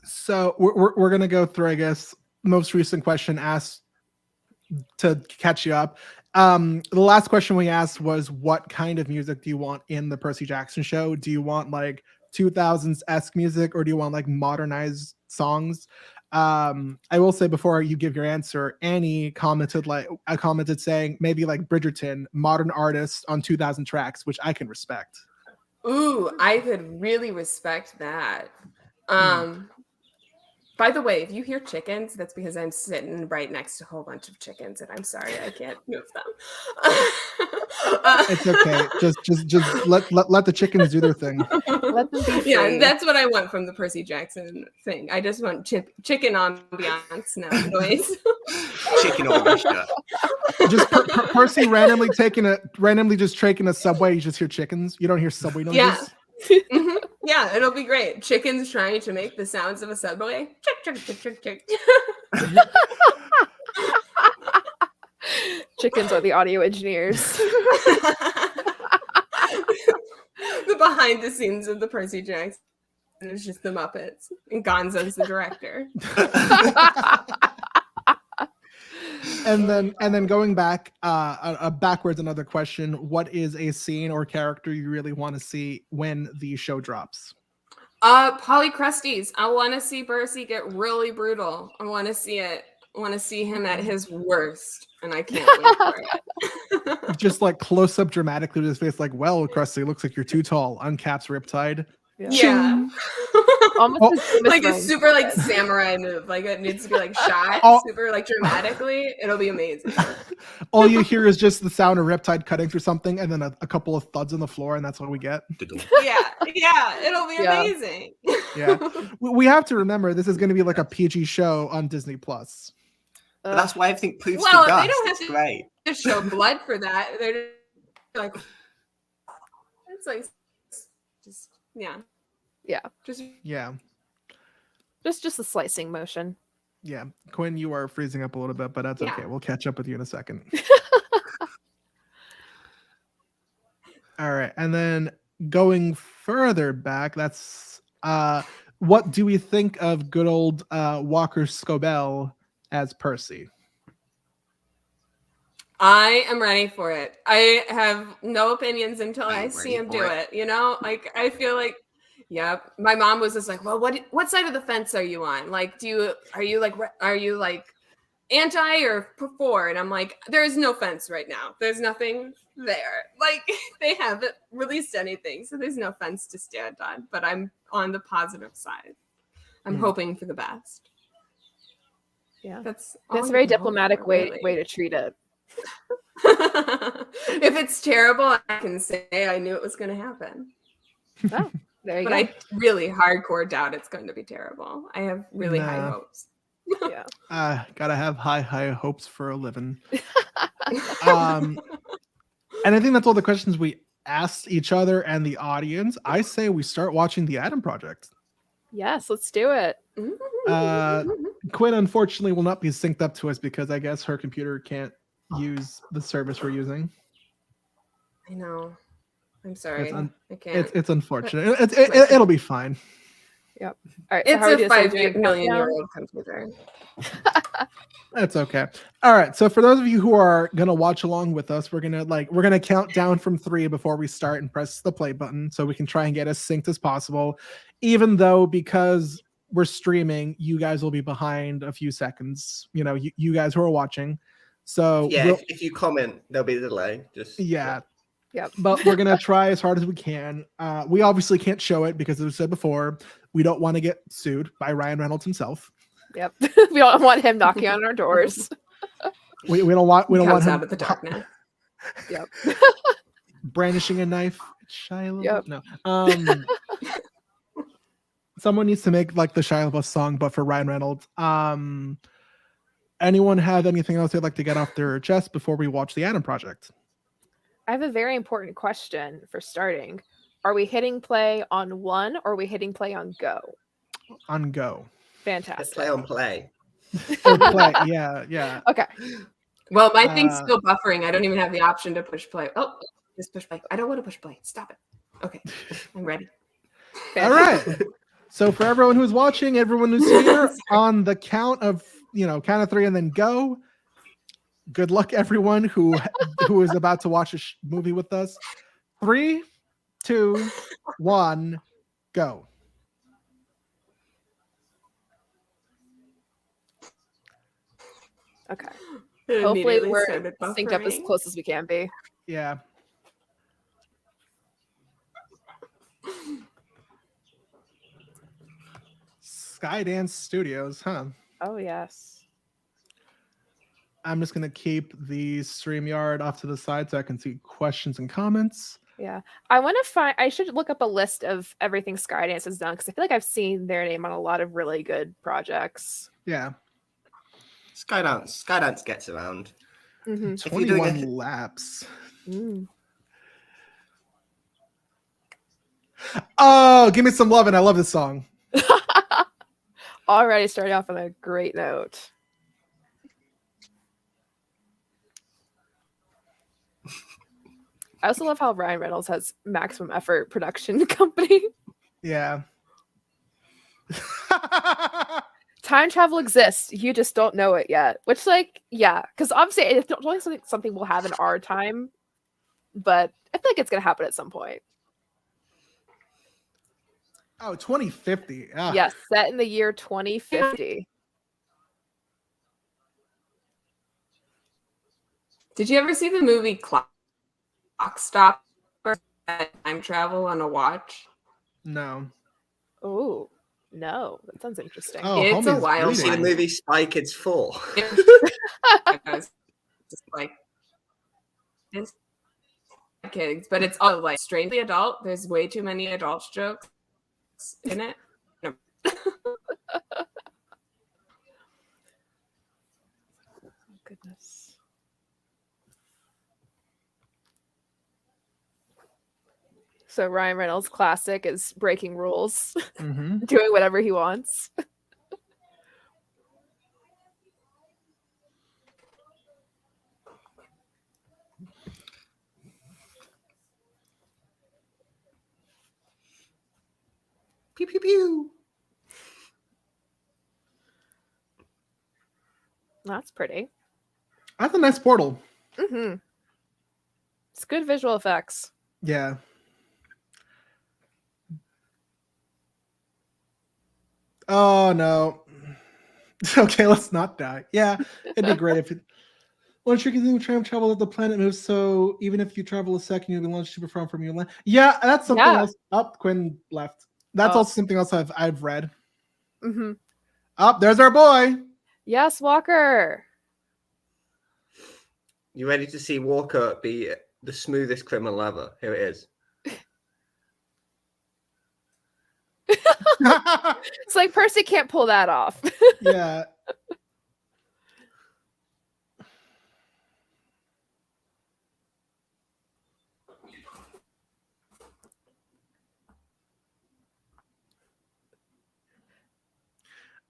So we're gonna go through, I guess, most recent question asked to catch you up. The last question we asked was, what kind of music do you want in the Percy Jackson show? Do you want like 2000s-esque music, or do you want like modernized songs? I will say before you give your answer, Annie commented saying maybe like Bridgerton, modern artist on 2000 tracks, which I can respect.
Ooh, I could really respect that. By the way, if you hear chickens, that's because I'm sitting right next to a whole bunch of chickens, and I'm sorry I can't move them.
It's okay. Just let the chickens do their thing.
Let them be free.
Yeah, that's what I want from the Percy Jackson thing. I just want chicken ambiance now noise.
Chicken orchestra.
Just Percy randomly just taking a subway. You just hear chickens. You don't hear subway noises.
Yeah. Mm-hmm. Yeah, it'll be great. Chickens trying to make the sounds of a subway. Chick, chick, chick, chick, chick.
Chickens are the audio engineers.
The behind the scenes of the Percy Jackson is just the Muppets, and Gonzo's the director.
And then going back, backwards, another question: what is a scene or character you really want to see when the show drops?
Polycrusties. I want to see Percy get really brutal. I want to see it. I want to see him at his worst, and I can't wait for it.
Just like close up dramatically with his face, like, well, Krusty, looks like you're too tall. Uncaps Riptide.
Yeah.
Almost
like a super like samurai move. Like it needs to be like shot super like dramatically. It'll be amazing.
All you hear is just the sound of Riptide cutting through something, and then a couple of thuds on the floor, and that's what we get.
Yeah, it'll be amazing.
Yeah, we have to remember this is going to be like a PG show on Disney Plus.
But that's why everything proves
well,
to dust.
they don't have to
great.
Just show blood for that. They're like, it's like, just
just a slicing motion.
Yeah, Quinn, you are freezing up a little bit, but that's okay. We'll catch up with you in a second. All right, and then going further back, that's what do we think of good old Walker Scobell as Percy?
I am ready for it. I have no opinions until I see him do it. You know, like I feel like, yeah. My mom was just like, "Well, what side of the fence are you on? Like, are you like anti or for?" And I'm like, there is no fence right now. There's nothing there. Like they haven't released anything, so there's no fence to stand on. But I'm on the positive side. I'm hoping for the best.
Yeah,
that's
a very diplomatic way to treat it.
If it's terrible, I can say I knew it was going to happen.
Oh, there you
but
go.
I really hardcore doubt it's going to be terrible. I have really high hopes.
Yeah.
Gotta have high hopes for a living. And I think that's all the questions we asked each other and the audience. I say we start watching the Adam Project.
Yes, let's do it.
Quinn unfortunately will not be synced up to us because I guess her computer can't use the service we're using.
I know. I'm sorry. I
can't. It's unfortunate. It'll be fine.
Yep. All right.
It's a 5 million-year-old computer.
That's okay. All right. So for those of you who are gonna watch along with us, we're gonna count down from 3 before we start and press the play button so we can try and get as synced as possible. Even though because we're streaming, you guys will be behind a few seconds. You know, you guys who are watching. So
yeah, if you comment, there'll be a delay.
Yep. But we're gonna try as hard as we can. We obviously can't show it because, as I said before, we don't want to get sued by Ryan Reynolds himself.
Yep. We don't want him knocking on our doors.
we don't want him
out of the darkness.
Yep.
Brandishing a knife. Shia LaBeouf?
Yep.
No. Someone needs to make like the Shia LaBeouf song, but for Ryan Reynolds. Anyone have anything else they'd like to get off their chest before we watch the Adam Project?
I have a very important question for starting. Are we hitting play on 1 or are we hitting play on go?
on go.
Fantastic.
Play on play.
Or play. Yeah.
Okay.
Well, my thing's still buffering. I don't even have the option to push play. Oh, just push play. I don't want to push play. Stop it. Okay, I'm ready.
All right. So for everyone who's watching, everyone who's here, on the count of count of 3 and then go. Good luck, everyone who is about to watch a movie with us. 3, 2, 1, go.
Okay.
It
Hopefully
immediately
we're
started
synced up as
buffering.
close as we can be.
Yeah. Skydance Studios, huh?
Oh yes.
I'm just gonna keep the StreamYard off to the side so I can see questions and comments.
Yeah. I should look up a list of everything Skydance has done because I feel like I've seen their name on a lot of really good projects.
Yeah.
Skydance gets around.
Mm-hmm.
21 laps.
Mm.
Oh, give me some love, and I love this song.
Already starting off on a great note. I also love how Ryan Reynolds has Maximum Effort production company.
Yeah.
Time travel exists. You just don't know it yet. Which, because obviously it's only something we'll have in our time, but I feel like it's going to happen at some point.
Oh, 2050.
Yes, set in the year 2050.
Did you ever see the movie Clock Stopper? Time travel on a watch?
No.
Oh, no. That sounds interesting.
Oh,
It's a
homie's
wild
You see the
one.
movie Spy Kids 4?
I was just like, it's kids, but it's all like strangely adult. There's way too many adult jokes in it. No.
Goodness. So Ryan Reynolds' classic is breaking rules,
Mm-hmm.
doing whatever he wants.
Pew pew pew.
That's pretty.
That's a nice portal.
Mm-hmm. It's good visual effects.
Yeah. Oh no. Okay, let's not die. Yeah, it'd be great if it. One tricky thing with time travel that the planet moves, so even if you travel a second, you'll be launched super far from your land. Yeah, that's something
Yeah.
else. Up, Quinn left. That's
Oh.
also something else I've read.
Mm-hmm.
Up, there's our boy.
Yes, Walker.
You ready to see Walker be the smoothest criminal ever? Here it is.
It's like Percy can't pull that off.
Yeah.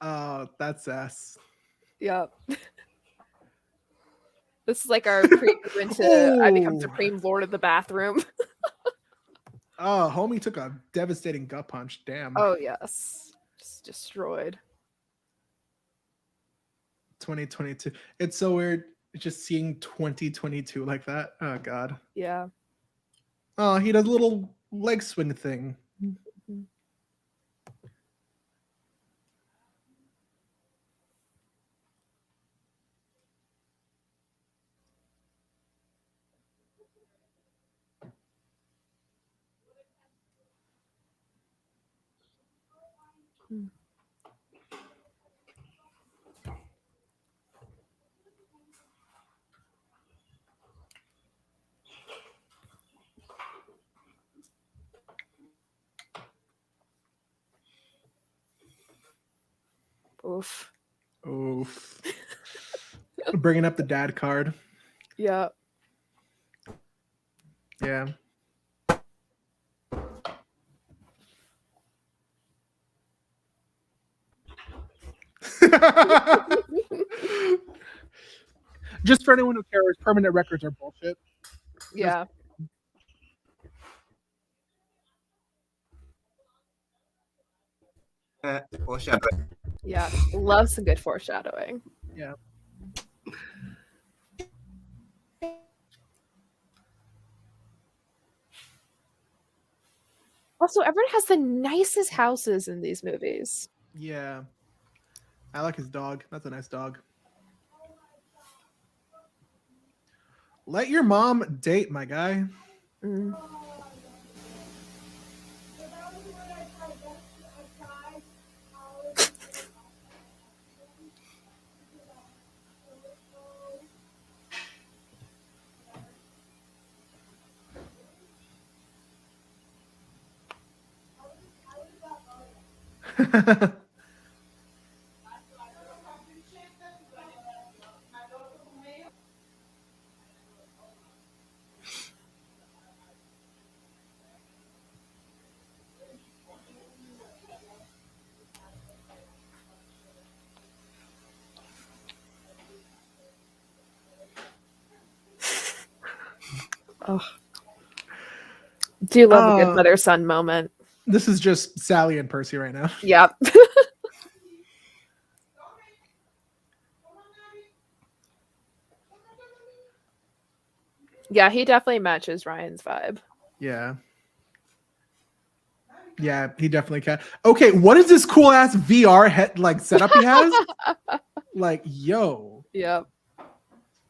Oh, that's ass.
Yep. This is like our preview into I Become
Ooh.
Supreme Lord of the Bathroom.
Oh, homie took a devastating gut punch. Damn.
Oh, yes. Just destroyed.
2022. It's so weird just seeing 2022 like that. Oh god.
Yeah.
Oh, he does a little leg swing thing.
Oof.
Oof. Bringing up the dad card.
Yeah.
Yeah. Just for anyone who cares, permanent records are bullshit.
Yeah.
Foreshadowing.
Yeah. Love some good foreshadowing.
Yeah.
Also, everyone has the nicest houses in these movies.
Yeah. I like his dog. That's a nice dog. Let your mom date, my guy.
Mm. Oh. Do love a good mother-son moment.
This is just Sally and Percy right now.
Yep. Yeah, he definitely matches Ryan's vibe.
Yeah. Yeah, he definitely can. Okay, what is this cool ass VR head like setup he has? Like, yo.
Yep.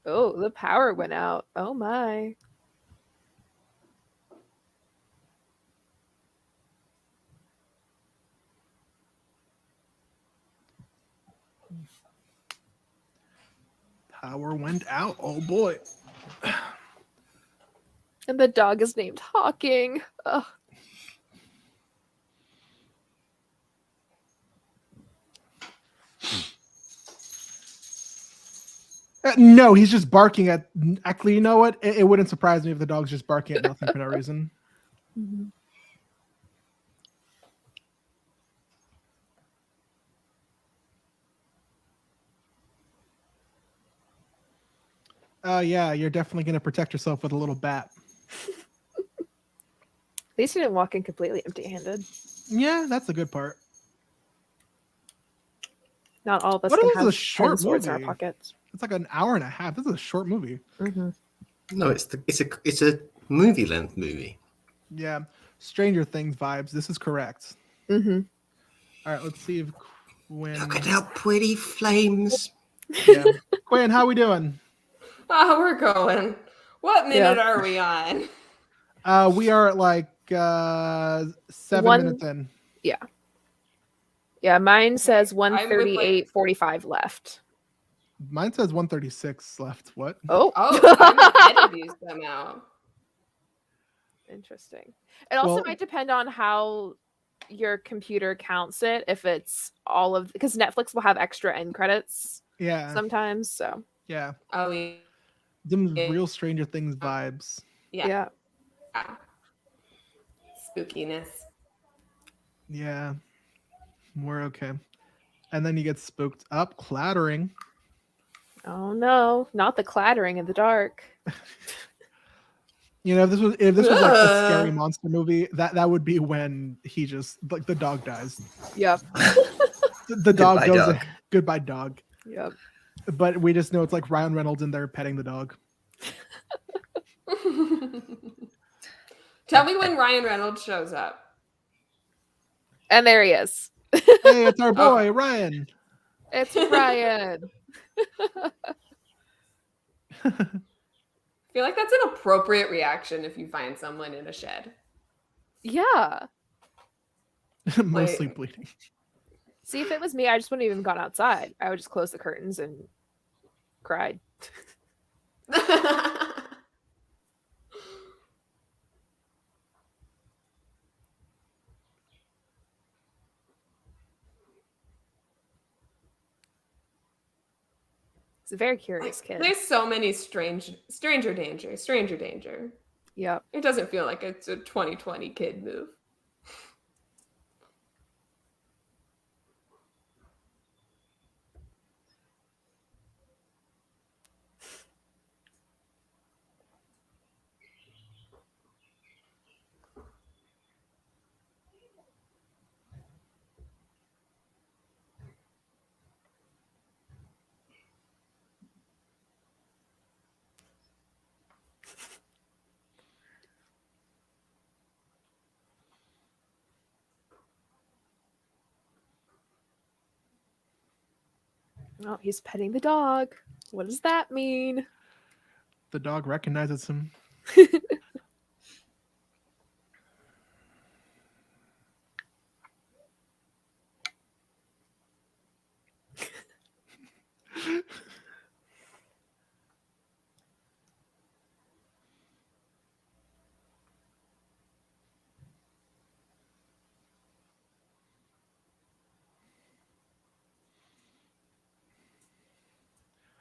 Oh, the power went out. Oh my.
Power went out. Oh boy.
And the dog is named Hawking. Ugh.
No, he's just barking at. Actually, you know what? It wouldn't surprise me if the dog's just barking at nothing for no reason.
Mm-hmm.
Yeah, you're definitely gonna protect yourself with a little bat.
At least he didn't walk in completely empty-handed.
Yeah, that's the good part.
Not all of us
What
can
is
have
a short
10 swords in our
movie?
pockets.
It's like an hour and a half. This is a short movie.
Mm-hmm.
No, it's a movie length movie.
Yeah, Stranger Things vibes. This is correct.
Mm-hmm.
All right, let's see if Quinn.
Look at how pretty flames.
Yeah, Quinn, how we doing?
Oh, we're going. What minute are we on?
We are at like 7 minutes in.
Yeah. Yeah, mine says
I'm with,
138:45 left.
Mine says 136 left. What?
Oh.
Oh, I'm ahead of you somehow.
Interesting. It also
Well-
might depend on how your computer counts it. If it's all of, because Netflix will have extra end credits
Yeah,
sometimes. So
yeah.
Oh, yeah.
Them real Stranger Things vibes.
yeah.
Spookiness.
Yeah, we're okay. And then you get spooked up, clattering.
Oh no, not the clattering in the dark.
You know, if this was like a scary monster movie, that would be when he just like the dog dies.
Yep.
The dog
Goodbye,
goes.
dog.
Goodbye, dog.
Yep.
But we just know it's like Ryan Reynolds in there petting the dog.
Tell me when Ryan Reynolds shows up.
And there he is.
Hey, it's our boy Ryan.
It's Ryan.
I feel like that's an appropriate reaction if you find someone in a shed.
Yeah.
Mostly bleeding.
See, if it was me, I just wouldn't even gone outside. I would just close the curtains and cried. He's a very curious kid.
There's so many stranger danger.
Yep.
It doesn't feel like it's a 2020 kid move.
Oh, he's petting the dog. What does that mean?
The dog recognizes him.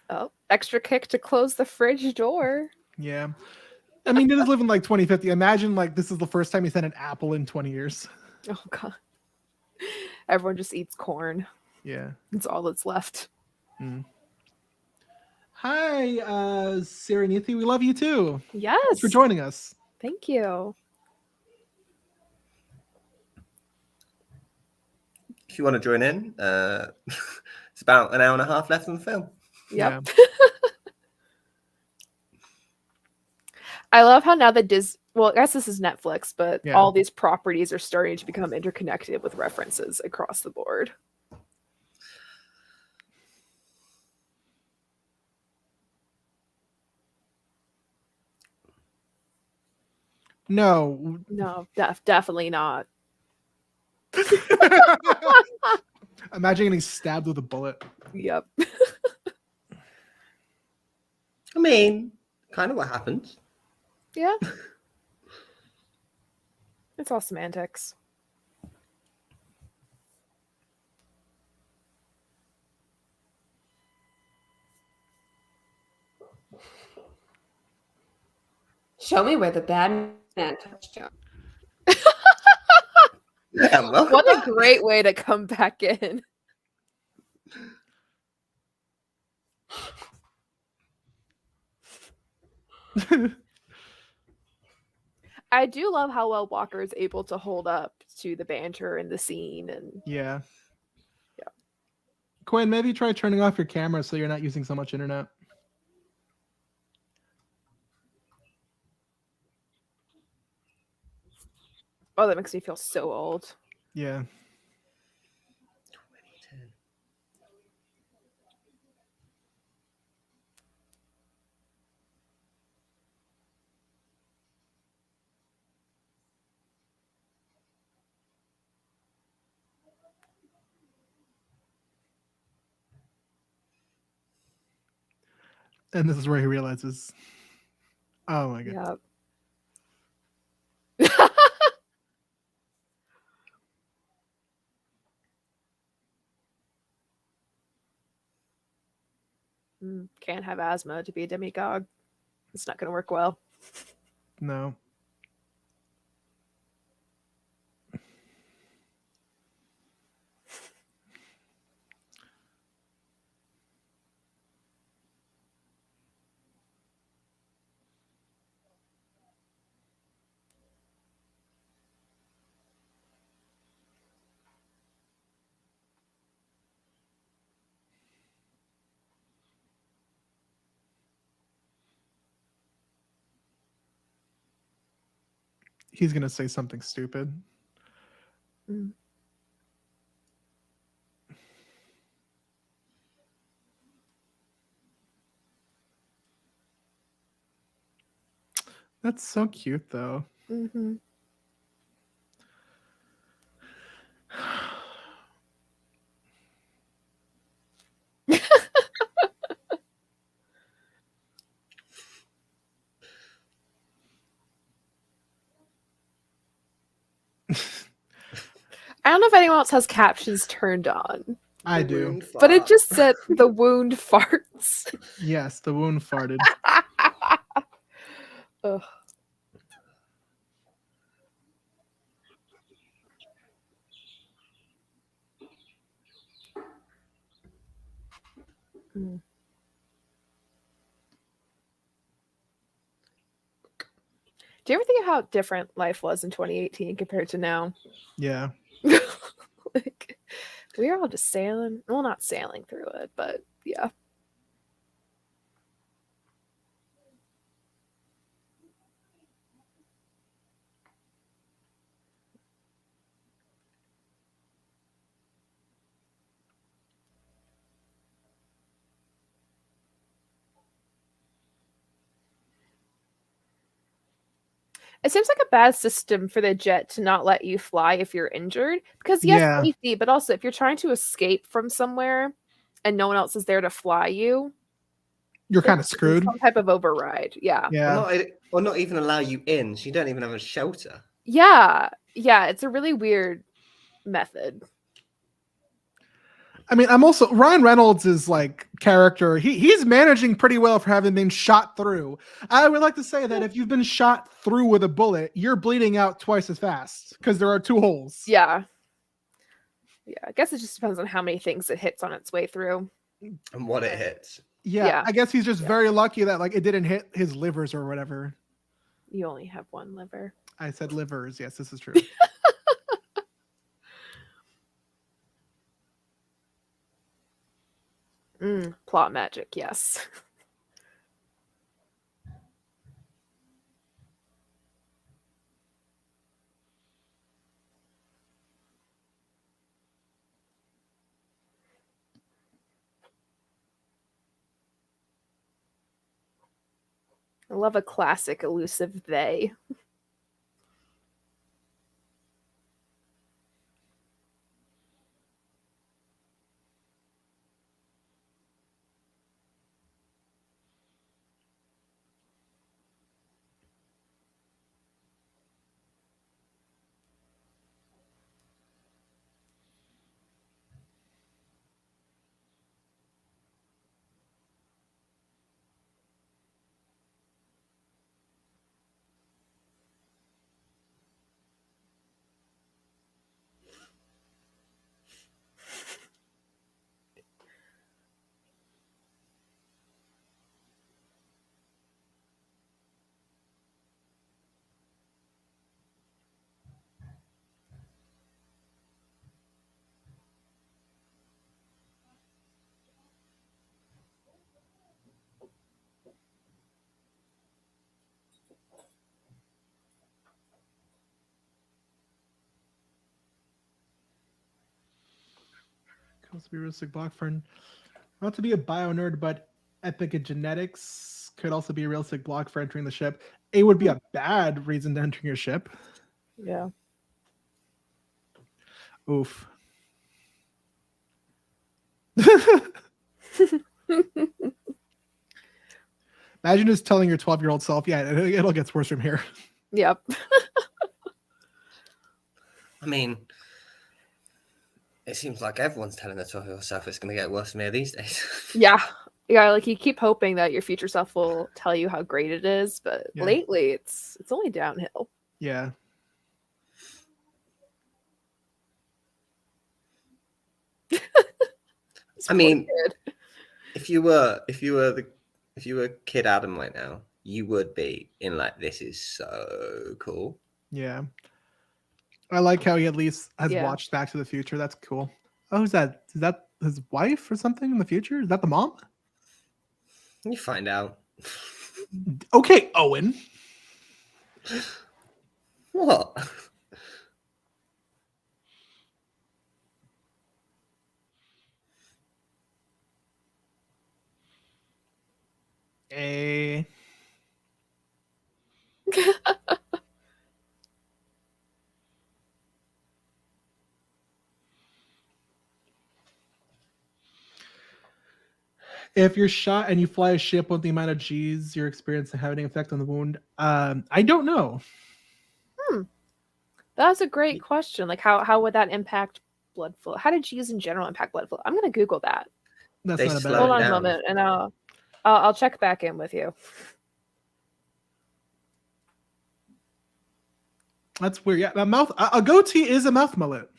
Oh, extra kick to close the fridge door.
Yeah. I mean, it is living like 2050. Imagine like this is the first time he's had an apple in 20 years.
Oh god. Everyone just eats corn.
Yeah.
It's all that's left.
Mm. Hi, Serenithi. We love you too.
Yes.
Thanks for joining us.
Thank you.
If you want to join in, it's about an hour and a half left on the film.
Yep. Yeah. I love how now that well, I guess this is Netflix, but all these properties are starting to become interconnected with references across the board.
No.
No, definitely not.
Imagine getting stabbed with a bullet.
Yep.
I mean, kind of what happens.
Yeah. It's all semantics.
Show me where the bad man touched you.
Yeah, well,
what a great way to come back in. I do love how well Walker is able to hold up to the banter and the scene. And
yeah. Quinn, maybe try turning off your camera so you're not using so much internet.
Oh, that makes me feel so old.
Yeah.
2010.
And this is where he realizes, oh my god.
Yep. Can't have asthma to be a demigod. It's not going to work well.
No. He's going to say something stupid. That's so cute, though.
Mm-hmm. I don't know if anyone else has captions turned on.
I do.
But it just said the wound farts.
Yes, the wound farted.
Ugh. Mm. Do you ever think of how different life was in 2018 compared to now?
Yeah.
Like, we were all just sailing. Well, not sailing through it, but yeah. It seems like a bad system for the jet to not let you fly if you're injured. Because yes,
Yeah.
safety, but also if you're trying to escape from somewhere and no one else is there to fly you,
You're kind of
there's
screwed.
some type of override. Yeah.
Yeah.
Or not even allow you in, so you don't even have a shelter.
Yeah. Yeah. It's a really weird method.
I mean, I'm also Ryan Reynolds' is like character. He's managing pretty well for having been shot through. I would like to say that if you've been shot through with a bullet, you're bleeding out twice as fast because there are 2 holes.
Yeah. Yeah. I guess it just depends on how many things it hits on its way through.
And what it hits.
Yeah. I guess he's just very lucky that like it didn't hit his livers or whatever.
You only have one liver.
I said livers. Yes, this is true.
Plot magic, yes. I love a classic elusive they.
Could be a realistic block for not to be a bio nerd, but epigenetics could also be a realistic block for entering the ship. It would be a bad reason to enter your ship.
Yeah.
Oof. Imagine just telling your 12-year-old self, yeah, it'll get worse from here.
Yep.
I mean, it seems like everyone's telling their 12-year-old self it's going to get worse from here these days.
Yeah. Yeah, like you keep hoping that your future self will tell you how great it is, but lately it's only downhill.
Yeah.
I mean, if you were Kid Adam right now, you would be in like, this is so cool.
Yeah. I like how he at least has watched Back to the Future. That's cool. Oh, who's that? Is that his wife or something in the future? Is that the mom?
You find out.
Okay, Owen.
What?
Hey. If you're shot and you fly a ship with the amount of G's you're experiencing having an effect on the wound, I don't know.
That's a great question. Like, how would that impact blood flow? How did G's in general impact blood flow? I'm gonna Google that.
That's
They
not a
slow
bad.
Hold on
down.
a moment, and I'll check back in with you.
That's weird. Yeah, a goatee is a mouth mullet.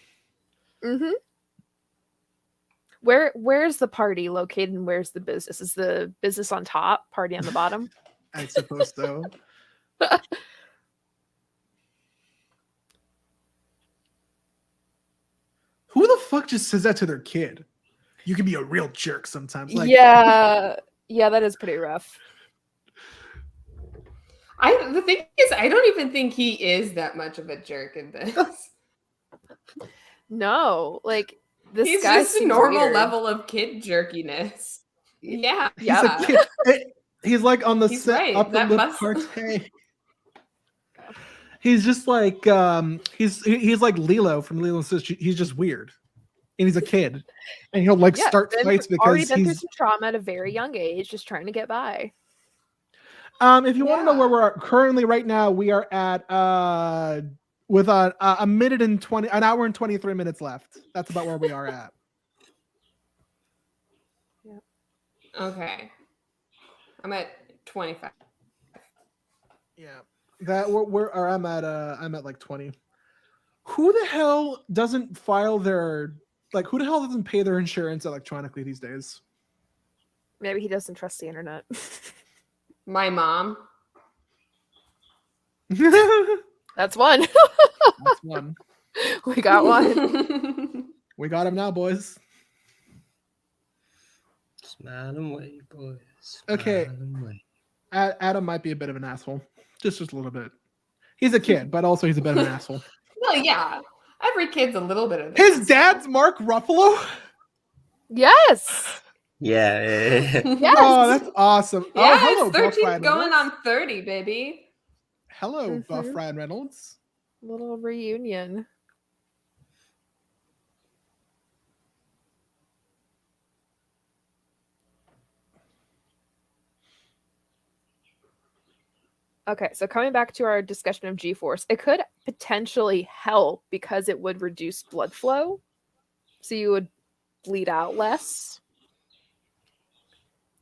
Mm-hmm. Where's the party located and where's the business? Is the business on top, party on the bottom?
I suppose so. Who the fuck just says that to their kid? You can be a real jerk sometimes. Like,
yeah, that is pretty rough.
The thing is, I don't even think he is that much of a jerk in this.
No, like this
He's
guy
just a
seems
normal
weird.
level of kid jerkiness. Yeah,
he's a kid. He's like on the
He's
set
right.
up
That
in the
must-
party. He's just like he's like Lilo from Lilo and Stitch. He's just weird, and he's a kid, and he'll like start fights
already
because
been through
he's.
some trauma at a very young age, just trying to get by.
If you want to know where we're at currently right now, we are at with a minute and 20, an hour and 23 minutes left. That's about where we are at.
Okay. I'm at 25.
Yeah, that or I'm at like 20. Who the hell doesn't file their who the hell doesn't pay their insurance electronically these days?
Maybe he doesn't trust the internet.
My mom.
That's one.
That's one.
We got one.
We got him now, boys.
Smile and wave, boys.
Okay. Adam might be a bit of an asshole. Just a little bit. He's a kid, but also he's a bit of an asshole.
Well, yeah. Every kid's a little bit of
His dad's Mark Ruffalo?
Yes.
Yeah.
Yes.
Oh, that's awesome.
Yeah,
hello,
it's
Buff
13
Ryan
going
Reynolds.
on 30, baby.
Hello, Buff Ryan Reynolds.
Little reunion. Okay, so coming back to our discussion of G-force, it could potentially help because it would reduce blood flow, so you would bleed out less.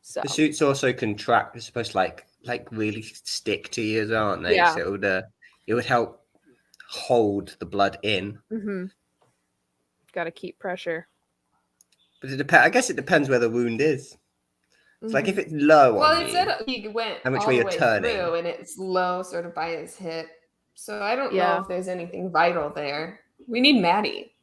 So
The suits also contract. They're supposed to like really stick to you, aren't they?
Yeah.
So it would help hold the blood in.
got to keep pressure.
But I guess it depends where the wound is. It's like if it's low
Well,
on
it
you,
said he went
and which
all
way
the
you're
way
turning.
through, and it's low sort of by his hip. So I don't know if there's anything vital there. We need Maddie.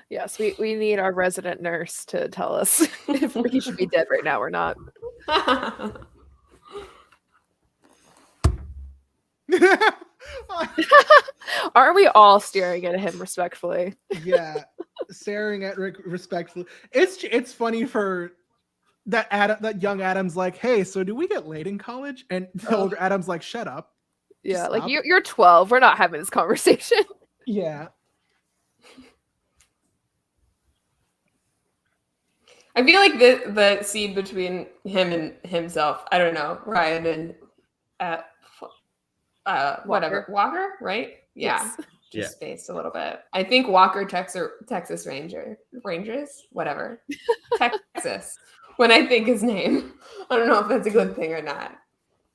Yes, we need our resident nurse to tell us if he should be dead right now or not. Aren't we all staring at him respectfully?
Yeah, staring at Rick respectfully. It's funny for that young Adam's like, hey, so do we get laid in college? And the older Adam's like, shut up.
Yeah,
Stop.
like you're 12. We're not having this conversation.
Yeah.
I feel like the scene between him and himself, I don't know, Ryan and whatever, Walker, right? Yeah.
Yes.
Just spaced a little bit. I think Walker, Texas Rangers, whatever. Texas. When I think his name. I don't know if that's a good thing or not.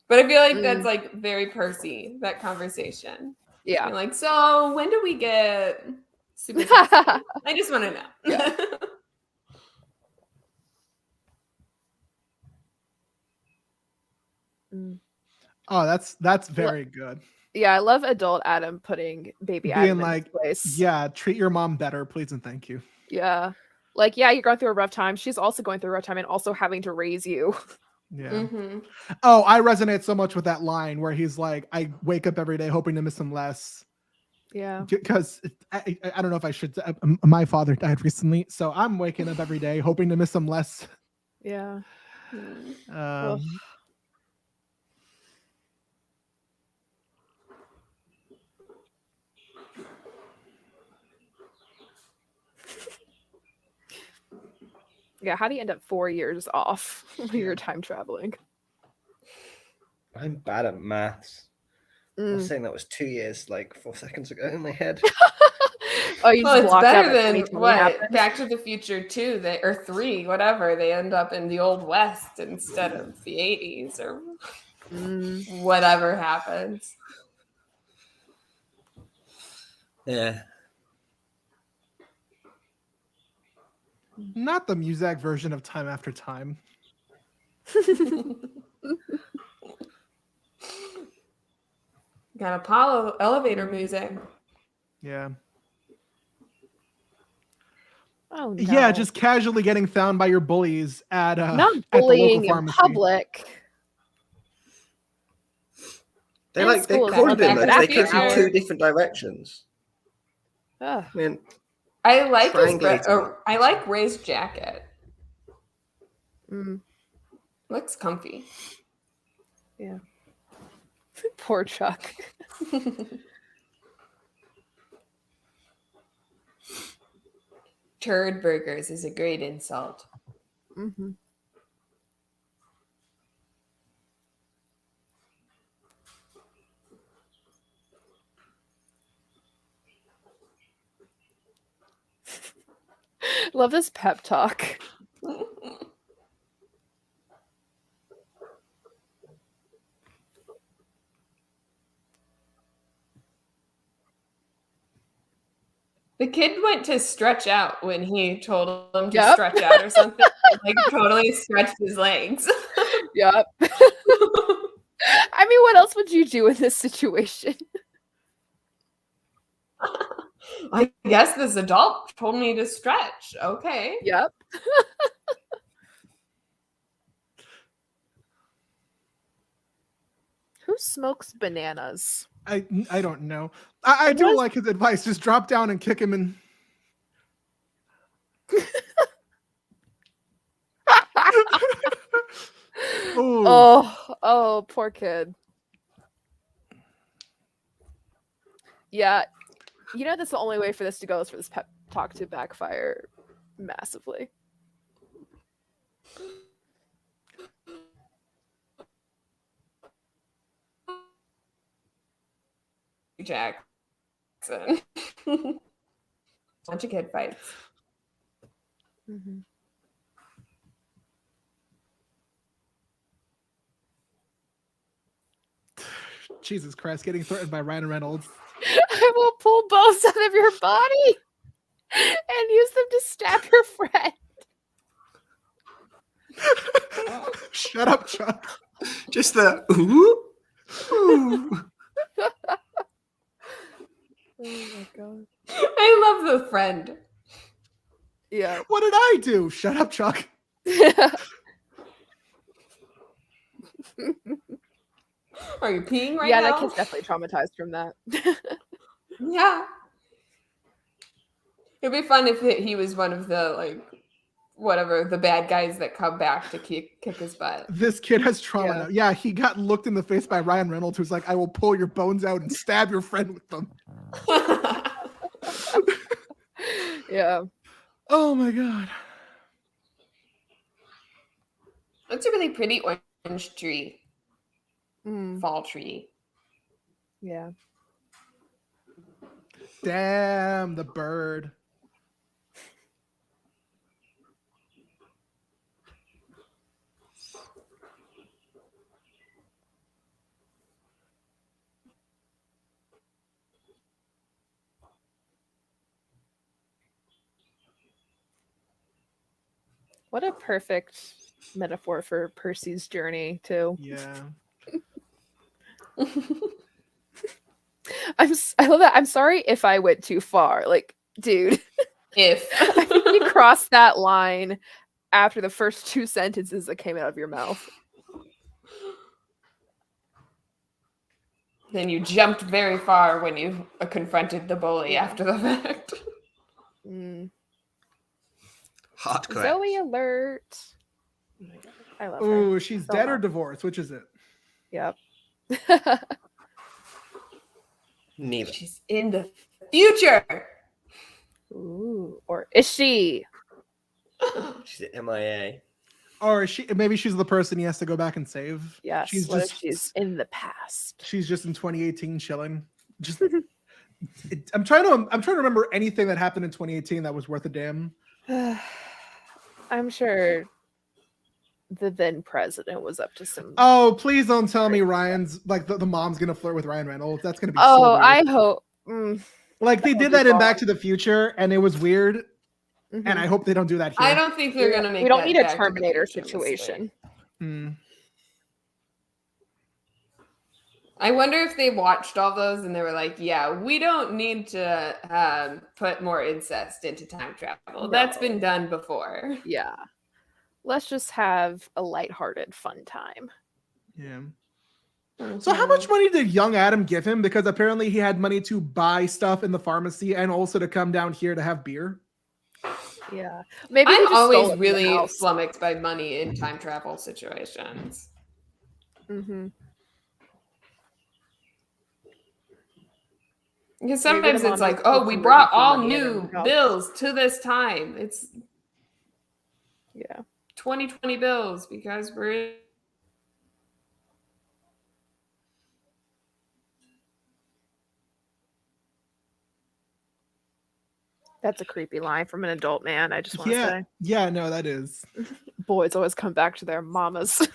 But I feel like that's like very Percy, that conversation.
Yeah.
You're like, so when do we get super sexy? I just want to know.
Yeah.
Oh, that's very good.
Yeah, I love adult Adam putting baby Adam in his place.
Yeah, treat your mom better, please and thank you.
Yeah. Like, yeah, you're going through a rough time. She's also going through a rough time and also having to raise you.
Yeah. Oh, I resonate so much with that line where he's like, I wake up every day hoping to miss him less.
Yeah.
Because I don't know if I should. My father died recently, so I'm waking up every day hoping to miss him less.
Yeah. Yeah, how do you end up 4 years off when you're time traveling?
I'm bad at maths. I was saying that was 2 years, like 4 seconds ago in my head.
Oh, you just
it's
blocked out
better
that
than
2020
what?
happened?
Back to the Future 2, or 3, whatever. They end up in the Old West instead of the 80s or whatever happens.
Yeah.
Not the Muzak version of Time After Time.
Got Apollo elevator music.
Yeah.
Oh, no.
Yeah, just casually getting found by your bullies at
not
at the
bullying
local
in
pharmacy.
public.
They
In
they
school,
called
back
him
to
though. They
the
could
future.
in 2 different directions.
Ugh.
I mean,
I like
Triangulating.
I like Ray's jacket.
Mm.
Looks comfy.
Yeah. Poor Chuck.
Turd burgers is a great insult.
Mm-hmm. Love this pep talk.
The kid went to stretch out when he told him to
Yep.
stretch out or something. Like totally stretched his legs.
Yep. I mean, what else would you do in this situation?
I guess this adult told me to stretch. Okay.
Yep. Who smokes bananas?
I don't know. I do like his advice. Just drop down and kick him in.
Oh, poor kid. Yeah. You know, that's the only way for this to go is for this pep talk to backfire massively.
Jackson. Bunch of kid fights.
Mm-hmm.
Jesus Christ, getting threatened by Ryan Reynolds.
I will pull bows out of your body and use them to stab your friend.
Shut up, Chuck.
Just the ooh. Ooh.
Oh my god.
I love the friend.
Yeah.
What did I do? Shut up, Chuck.
Are you peeing right
yeah,
now?
that kid's definitely traumatized from that.
Yeah. It'd be fun if he was one of the, like, whatever, the bad guys that come back to kick his butt.
This kid has trauma now. Yeah, he got looked in the face by Ryan Reynolds, who's like, I will pull your bones out and stab your friend with them.
Yeah.
Oh my god.
It's a really pretty orange tree.
Mm,
Fall tree.
yeah.
Damn, the bird.
What a perfect metaphor for Percy's journey, too.
Yeah.
I love that. I'm sorry if I went too far. Like, dude,
If.
I think you crossed that line after the first two sentences that came out of your mouth.
Then you jumped very far when you confronted the bully after the fact.
Mm.
Hot correct.
Zoe alert. Oh my God. I love her.
Ooh, she's
So
dead or
much.
divorced? Which is it?
Yep.
Neither.
She's in the future.
Ooh. Or is she?
She's at MIA.
Or is she? Maybe she's the person he has to go back and save.
Yes.
She's
What
just.
if she's in the past?
She's just in 2018 chilling. Just. I'm trying to remember anything that happened in 2018 that was worth a damn.
I'm sure the then president was up to some.
Oh, please don't tell me Ryan's like the mom's gonna flirt with Ryan Reynolds. That's gonna be so
Oh,
weird.
I hope.
Like they did that in Back to the Future, and it was weird.
Mhm.
And I hope they don't do that here.
I don't think they're gonna make.
We don't
that
need a
Back to the
Terminator
Future
situation.
Hmm.
I wonder if they watched all those and they were like, yeah, we don't need to put more incest into time travel.
No.
That's been done before.
Yeah. Let's just have a lighthearted fun time.
Yeah. So how much money did young Adam give him? Because apparently he had money to buy stuff in the pharmacy and also to come down here to have beer.
Yeah. Maybe he
I'm
just stole it
always
from the
really
house.
flummoxed by money in time travel situations.
Mm-hmm.
Because
Maybe the
sometimes
mom
it's like,
just
oh,
puts
we
some
brought
emergency
all
money in
new
and helps.
bills to this time. It's
Yeah.
2020 bills because we're
That's a creepy line from an adult man, I just want to
Yeah,
say.
yeah, no, that is.
Boys always come back to their mamas.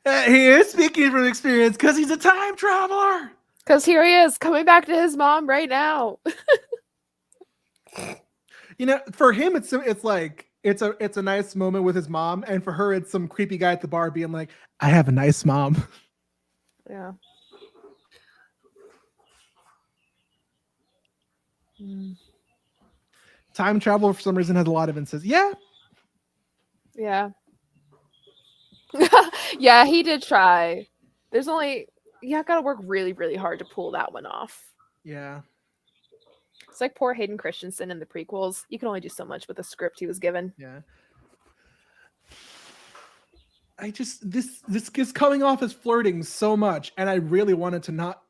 He is speaking from experience because he's a time traveler.
Because here he is, coming back to his mom right now.
You know, for him, it's like it's a nice moment with his mom, and for her, it's some creepy guy at the bar being like, "I have a nice mom."
Yeah. Mm.
Time travel for some reason has a lot of instances. Yeah,
Yeah. Yeah, he did try. There's only, yeah, gotta work really, really hard to pull that one off.
yeah.
It's like poor Hayden Christensen in the prequels. You can only do so much with the script he was given.
Yeah. I just this is coming off as flirting so much, and I really wanted to not.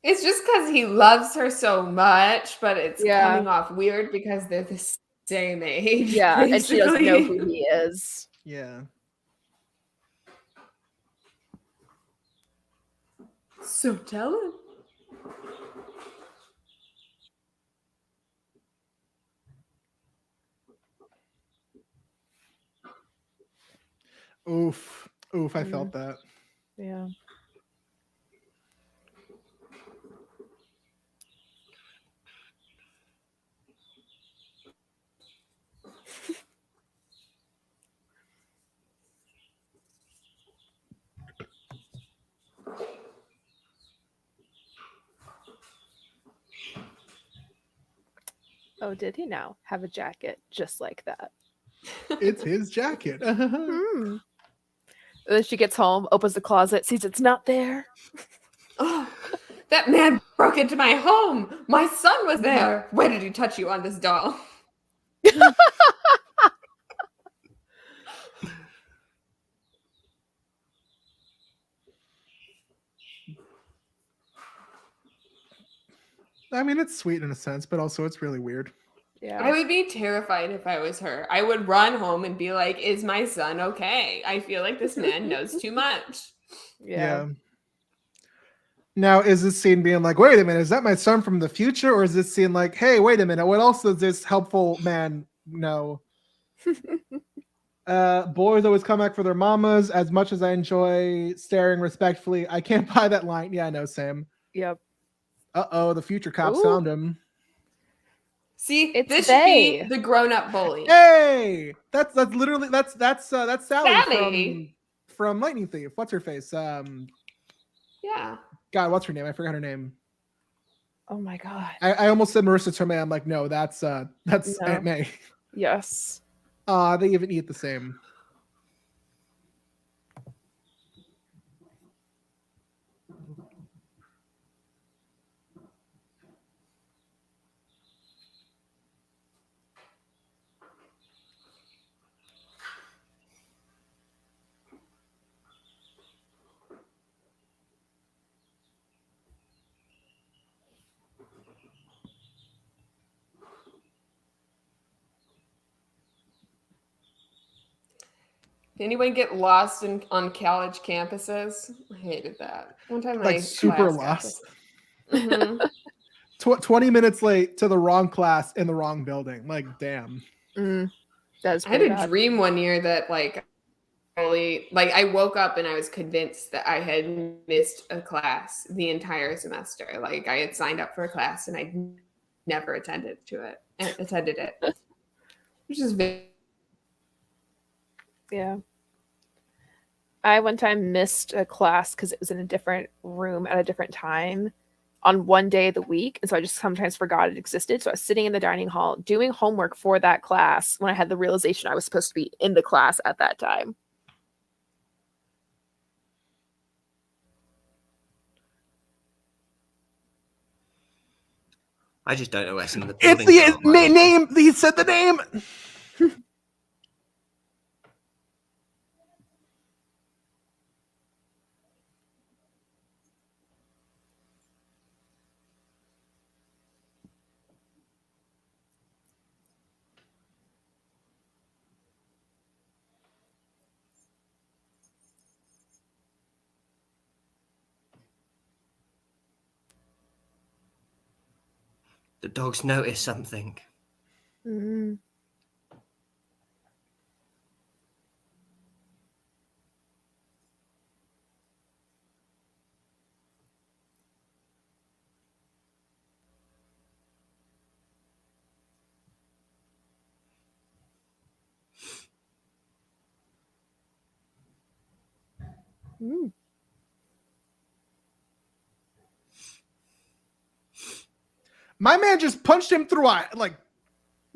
it's just because he loves her so much, but it's
Yeah.
coming off weird because they're the same age.
Yeah, and she doesn't know
basically.
who he is.
Yeah.
So tell him.
Oof. Oof. I felt that.
Yeah. Oh, did he now have a jacket just like that?
It's his jacket.
Hmm. And then she gets home, opens the closet, sees it's not there.
Oh, that man broke into my home. My son was there. Why did he touch you on this doll?
I mean, it's sweet in a sense, but also it's really weird.
Yeah.
I would be terrified if I was her. I would run home and be like, is my son okay? I feel like this man knows too much.
Yeah.
Now, is this scene being like, wait a minute, is that my son from the future? Or is this scene like, hey, wait a minute, what else does this helpful man know? Boys always come back for their mamas. As much as I enjoy staring respectfully, I can't buy that line. Yeah, no, Sam.
Yep.
Uh-oh, the future cops
Ooh.
found him.
See,
It's
this
they.
should be the grown-up bully.
Hey! That's literally that's Sally,
Sally.
from Lightning Thief. What's her face?
Yeah.
God, what's her name? I forgot her name.
Oh my god.
I almost said Marissa Tomei. I'm like, no, that's
No.
Aunt May.
Yes.
They even eat the same.
Did anyone get lost on college campuses? I hated that. One time
Like
my
super
class
lost.
Mhm.
20 minutes late to the wrong class in the wrong building. Like, damn.
That's
I had
pretty
a
bad.
dream one year that I woke up and I was convinced that I had missed a class the entire semester. Like I had signed up for a class and I'd never attended it. Which is
Yeah. I one time missed a class because it was in a different room at a different time on one day of the week. And so I just sometimes forgot it existed. So I was sitting in the dining hall doing homework for that class when I had the realization I was supposed to be in the class at that time.
I just don't know where some of the
It's
buildings
the
are.
name. He said the name.
The dogs notice something.
Mm. Mm.
My man just punched him through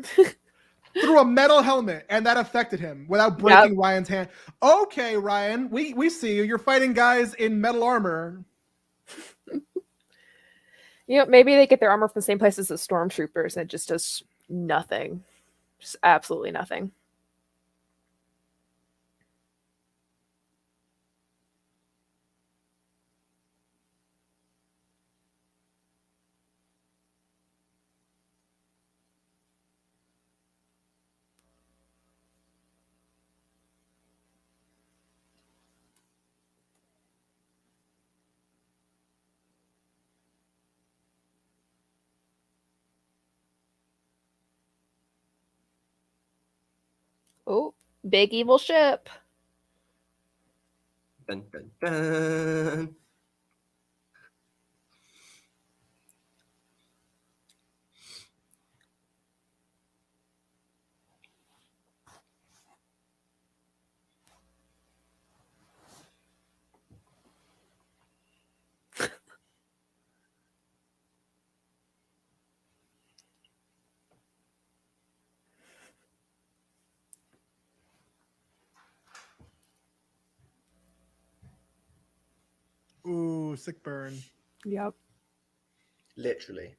through a metal helmet, and that affected him without breaking Ryan's hand. Okay, Ryan, we see you. You're fighting guys in metal armor.
Maybe they get their armor from the same place as the stormtroopers, and it just does nothing. Just absolutely nothing. Oh, big evil ship.
Dun, dun, dun.
Ooh, sick burn.
Yep.
Literally.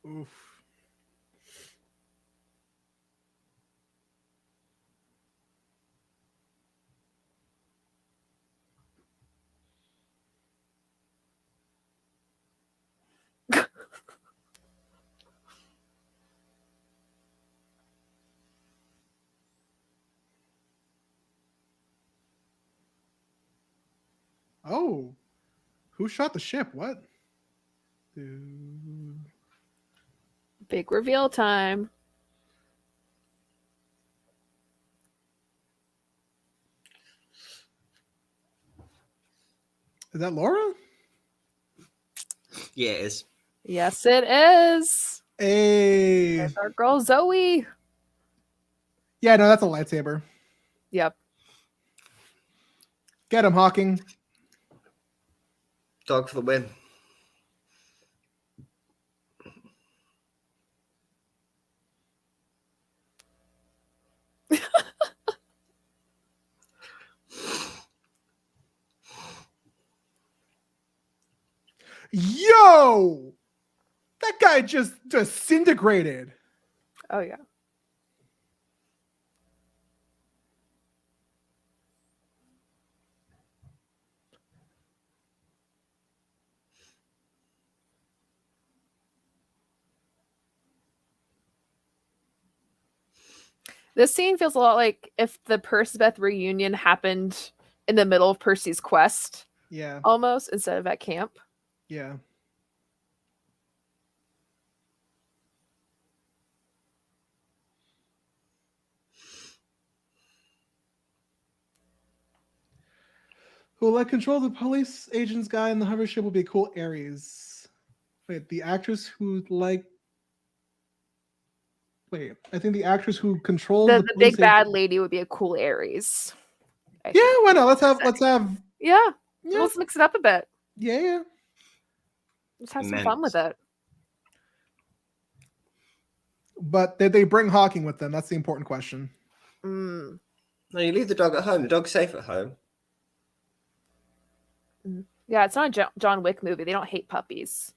Oof. Oh, who shot the ship? What?
Big reveal time.
Is that Laura?
Yeah, it is.
Yes, it is.
Hey.
There's our girl Zoe.
Yeah, no, that's a lightsaber.
Yep.
Get him, Hawking.
Dog for the win.
Yo! That guy just disintegrated.
Oh, yeah. This scene feels a lot like if the Percebeth reunion happened in the middle of Percy's quest,
Yeah,
almost, instead of at camp.
yeah. Who will let control the police agent's guy in the hover ship will be a cool Ares. Wait, the actress who Wait, I think the actress who controlled
The
police
big bad
agent...
lady would be a cool Ares.
Yeah, why not? Let's have.
Yeah.
Yeah,
Let's mix it up a bit.
yeah.
Let's have some fun with it.
But did they bring Hawking with them? That's the important question.
Mm.
No, you leave the dog at home. The dog's safe at home.
Yeah, it's not a John Wick movie. They don't hate puppies.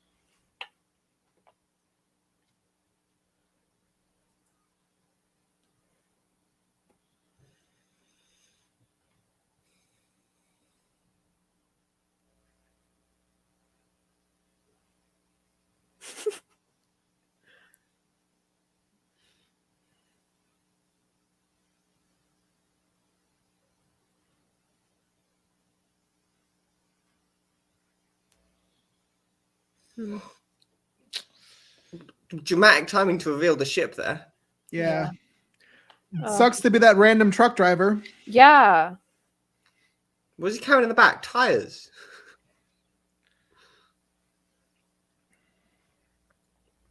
Hmm.
Dramatic timing to reveal the ship there.
Yeah.
Oh.
Sucks to be that random truck driver.
Yeah.
What was he carrying in the back? Tires.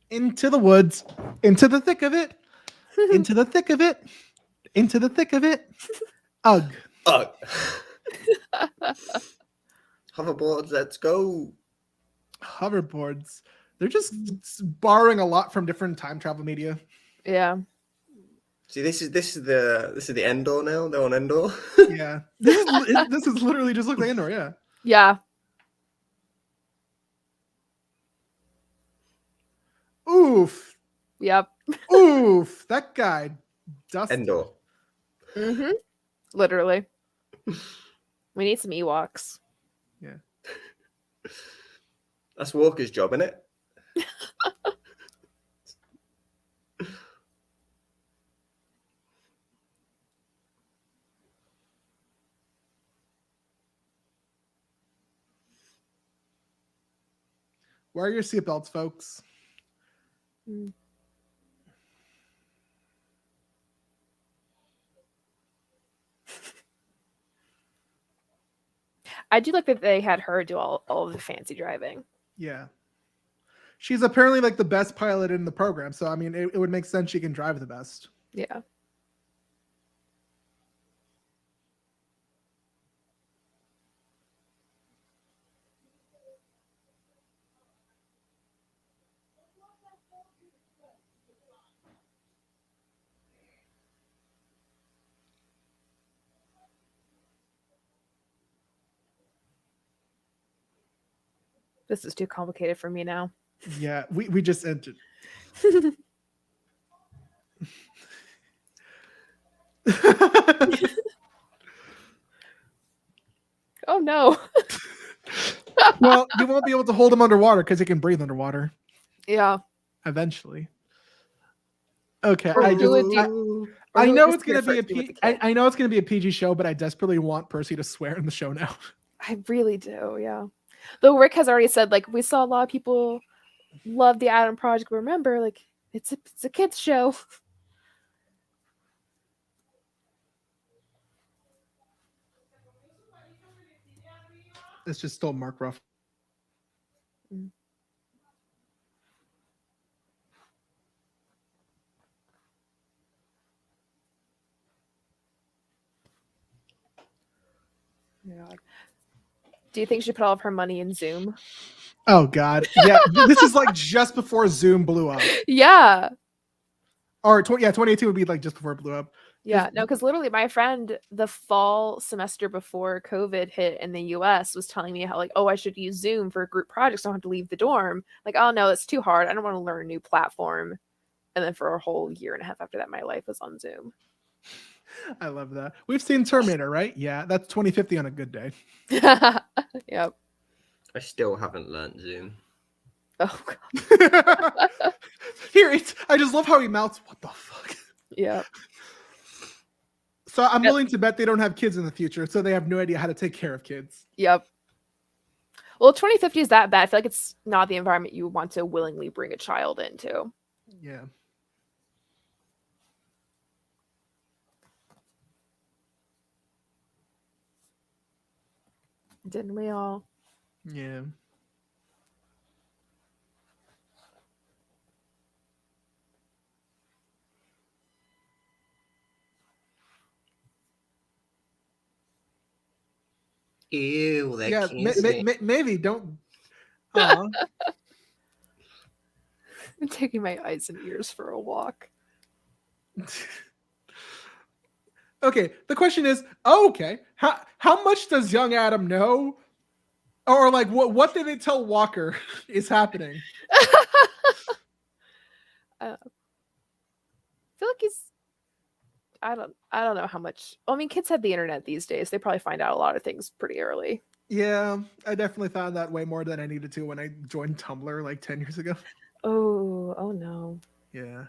Into the woods. Into the thick of it. Into the thick of it. Into the thick of it. Ugh.
Oh. Hoverboards, let's go.
Hoverboards. They're just borrowing a lot from different time travel media.
Yeah.
See, this is the Endor now. They're on Endor.
Yeah. This is literally just looks like Endor, yeah.
Yeah.
Oof.
Yep.
Oof. That guy. Dusted.
Endor.
Mm-hmm. Literally. We need some Ewoks.
Yeah.
That's Walker's job, isn't it?
Wear your seatbelts, folks.
Mm. I do like that they had her do all of the fancy driving.
Yeah. She's apparently like the best pilot in the program. So, I mean, it would make sense she can drive the best.
Yeah. This is too complicated for me now.
Yeah, we just entered.
Oh no.
Well, you won't be able to hold him underwater because he can breathe underwater
Yeah.
eventually. Okay,
Or
I
who would
just
do-
I
who would
know it's
disappear
gonna be a
first, me with the kid?
I know it's gonna be a PG show, but I desperately want Percy to swear in the show now.
I really do, yeah. Though Rick has already said, like, we saw a lot of people love the Adam Project. Remember, like, it's a kids show.
It's just still Mark Ruff.
Mm. God. Do you think she put all of her money in Zoom?
Oh God, yeah. This is like just before Zoom blew up,
Yeah.
or 2018 would be like just before it blew up.
Yeah, no, because literally my friend the fall semester before COVID hit in the US was telling me how, like, oh, I should use Zoom for group projects. I don't have to leave the dorm. Like, oh no, it's too hard. I don't want to learn a new platform. And then for a whole year and a half after that, my life was on Zoom.
I love that. We've seen Terminator, right? Yeah, that's 2050 on a good day.
Yep.
I still haven't learned Zoom.
Oh god.
Here, I just love how he mouths. What the fuck?
Yeah.
So I'm willing to bet they don't have kids in the future, so they have no idea how to take care of kids.
Yep. Well, 2050 is that bad. I feel like it's not the environment you want to willingly bring a child into.
Yeah.
Didn't we all?
Yeah.
Ew, they're
Yeah,
kissing.
maybe don't. Aw.
I'm taking my eyes and ears for a walk.
Okay, the question is, okay, how much does young Adam know, or like what did they tell Walker is happening?
I feel like he's. I don't know how much. I mean, kids have the internet these days. They probably find out a lot of things pretty early.
Yeah, I definitely found that way more than I needed to when I joined Tumblr like 10 years ago.
Oh no.
Yeah.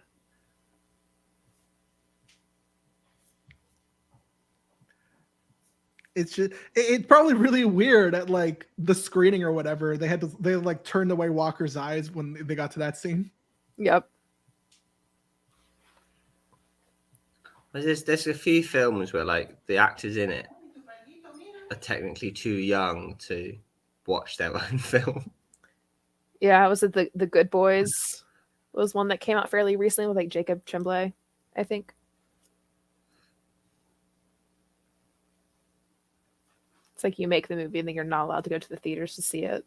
it's just it's probably really weird at like the screening or whatever. They like turned away Walker's eyes when they got to that scene.
Yep.
There's a few films where like the actors in it are technically too young to watch their own film.
Yeah, was it the Good Boys? Was one that came out fairly recently with like Jacob Tremblay, I think. It's like you make the movie and then you're not allowed to go to the theaters to see it.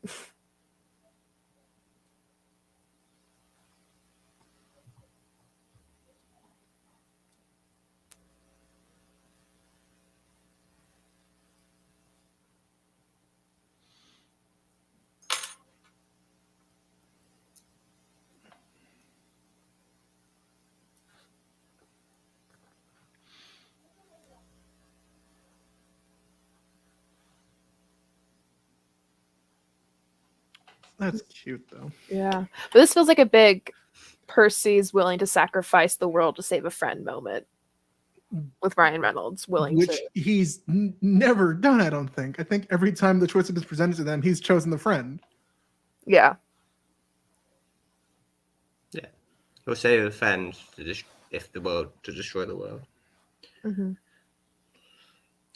That's cute though.
Yeah. But this feels like a big Percy's willing to sacrifice the world to save a friend moment with Ryan Reynolds willing
Which
to.
he's never done, I don't think. I think every time the choice has been presented to them, he's chosen the friend.
Yeah.
Yeah, he'll save a friend to destroy the world.
Mm-hmm.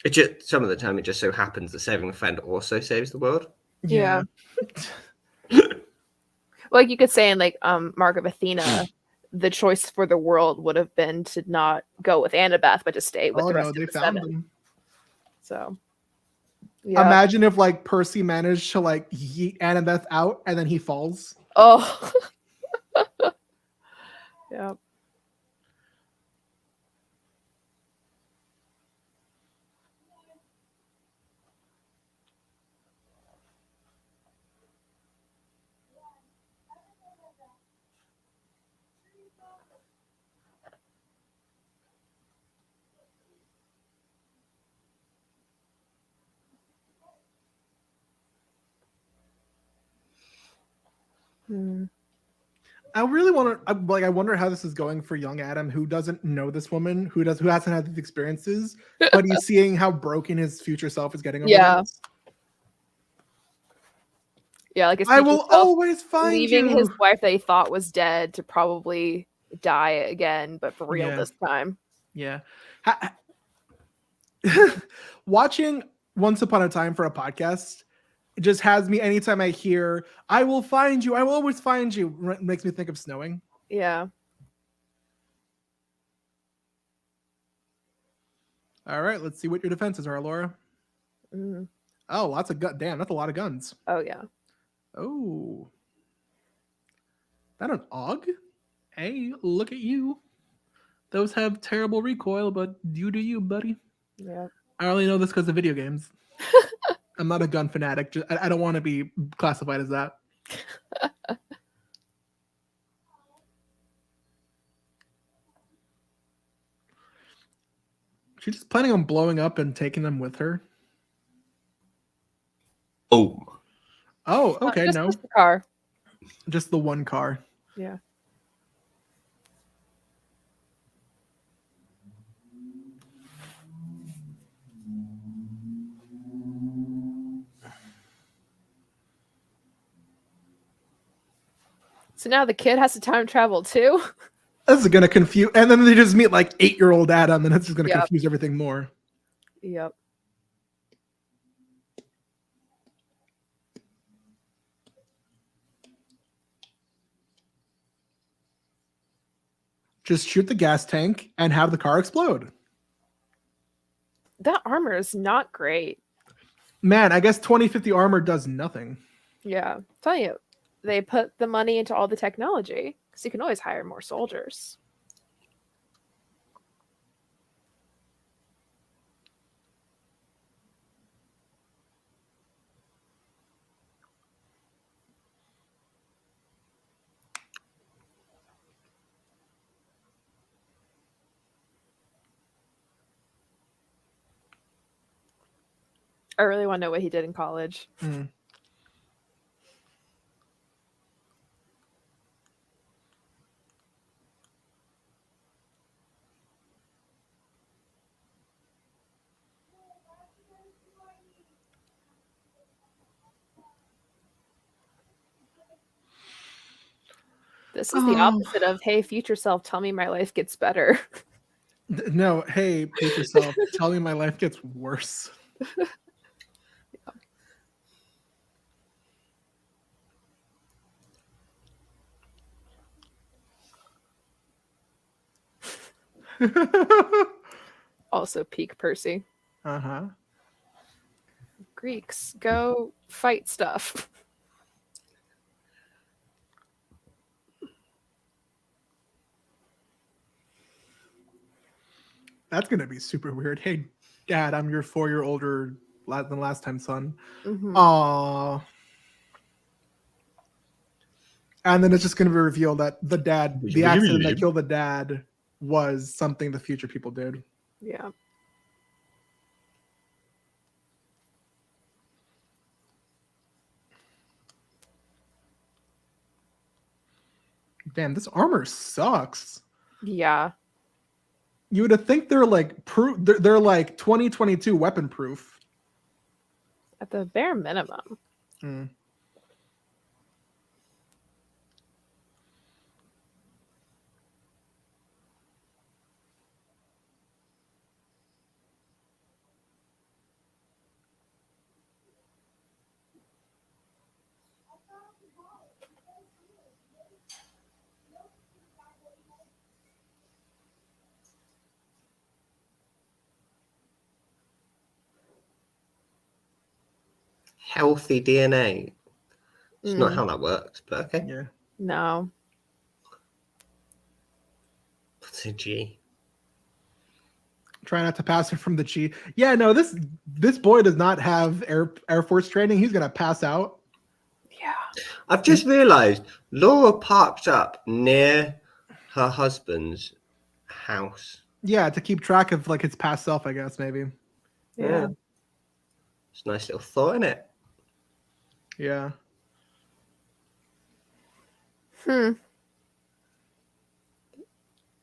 It just some of the time it just so happens that saving a friend also saves the world.
Yeah. Like you could say in like Mark of Athena, the choice for the world would have been to not go with Annabeth, but to stay with the rest of
They
the
found
seven.
them.
So yeah.
Imagine if like Percy managed to like yeet Annabeth out and then he falls.
Oh. Yeah.
I really want to I wonder how this is going for young Adam, who doesn't know this woman, who hasn't had these experiences, but he's seeing how broken his future self is getting over this.
Yeah, like his
I
future
will
self
always find
leaving
you.
his wife that he thought was dead to probably die again, but for real this time.
Yeah. Watching Once Upon a Time for a podcast, it just has me anytime I hear I will find you, I will always find you, makes me think of snowing.
Yeah.
All right, let's see what your defenses are, Laura. Oh, lots of gun. Damn, that's a lot of guns.
Oh yeah.
Oh. That an AUG? Hey, look at you. Those have terrible recoil, but you do you, buddy.
Yeah.
I only know this because of video games. I'm not a gun fanatic. I don't want to be classified as that. She's just planning on blowing up and taking them with her.
Oh.
Oh, okay,
Just
no.
the car.
Just the one car.
Yeah. So now the kid has to time travel too?
This is gonna confuse, and then they just meet like 8-year-old Adam, and it's just gonna confuse everything more.
Yep.
Just shoot the gas tank and have the car explode.
That armor is not great.
Man, I guess 2050 armor does nothing.
Yeah. I'll tell you, they put the money into all the technology because you can always hire more soldiers. I really want to know what he did in college. This is the opposite of, hey, future self, tell me my life gets better.
No, hey, future self, tell me my life gets worse.
Also peak Percy.
Uh-huh.
Greeks, go fight stuff.
That's gonna be super weird. Hey, Dad, I'm your 4-year older than last time son.
Mhm.
Aww. And then it's just gonna be revealed that the accident that killed the dad was something the future people did.
Yeah.
Damn, this armor sucks.
Yeah.
You would think they're like they're like 2022 weapon proof.
At the bare minimum.
Mm.
Healthy DNA. It's not how that works, but okay.
Yeah.
No.
What's a G?
Try not to pass it from the G. Yeah, no, this boy does not have Air Force training. He's gonna pass out.
Yeah.
I've just realised Laura parked up near her husband's house.
Yeah, to keep track of like his past self, I guess, maybe.
Yeah.
It's a nice little thought, isn't it?
Yeah.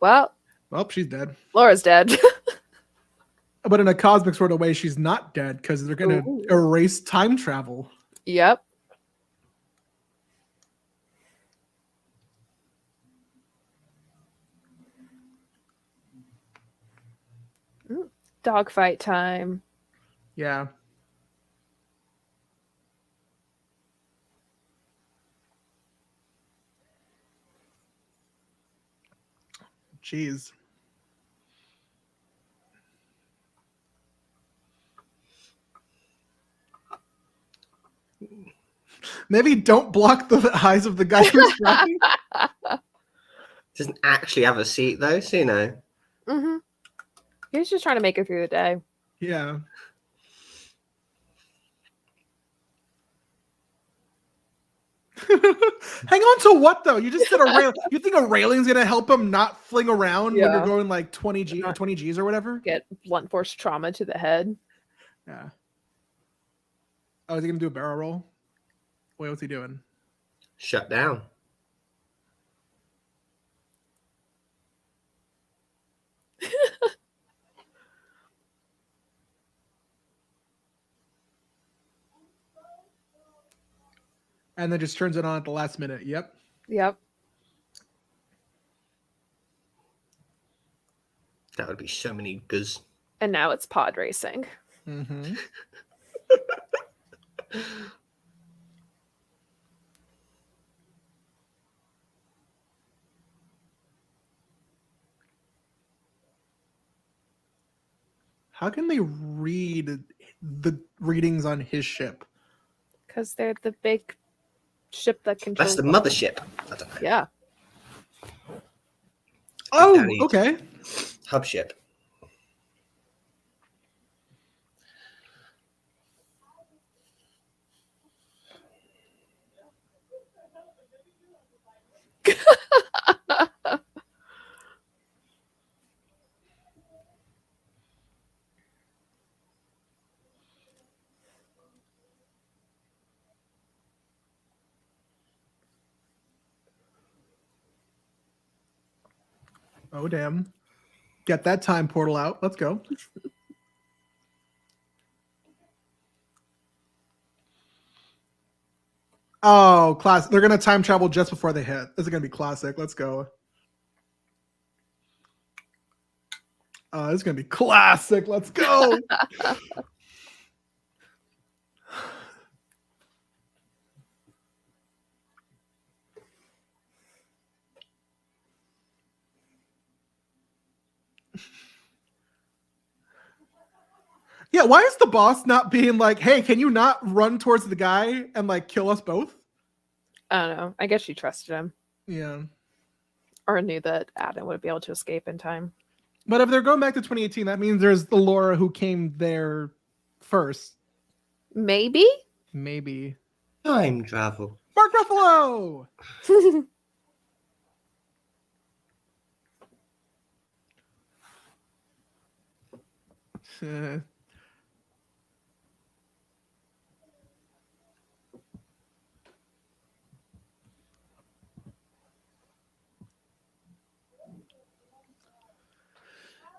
Well,
She's dead.
Laura's dead.
But in a cosmic sort of way, she's not dead because they're gonna erase time travel.
Yep. Dogfight time.
Yeah. Jeez. Maybe don't block the eyes of the guy who's driving.
Doesn't actually have a seat though, so you know.
Mm-hmm. He's just trying to make it through the day.
Yeah. Hang on to what though? You just said a rail. You think a railing's gonna help him not fling around when you're going like 20 Gs or whatever?
Get blunt force trauma to the head.
Yeah. Oh, is he gonna do a barrel roll? Wait, what's he doing?
Shut down.
And then just turns it on at the last minute. Yep.
Yep.
That would be so many goods.
And now it's pod racing.
Mm-hmm. How can they read the readings on his ship?
Because they're the big ship that controls.
That's the mothership. I don't know.
Yeah.
Oh, okay.
Hub ship.
Oh, damn. Get that time portal out. Let's go. Oh, class. They're going to time travel just before they hit. This is going to be classic. Let's go. Oh, this is going to be classic. Let's go. Yeah, why is the boss not being like, hey, can you not run towards the guy and like kill us both?
I don't know. I guess she trusted him
Yeah.
or knew that Adam would be able to escape in time.
But if they're going back to 2018, that means there's the Laura who came there first.
Maybe?
Maybe.
Time travel.
Mark Ruffalo!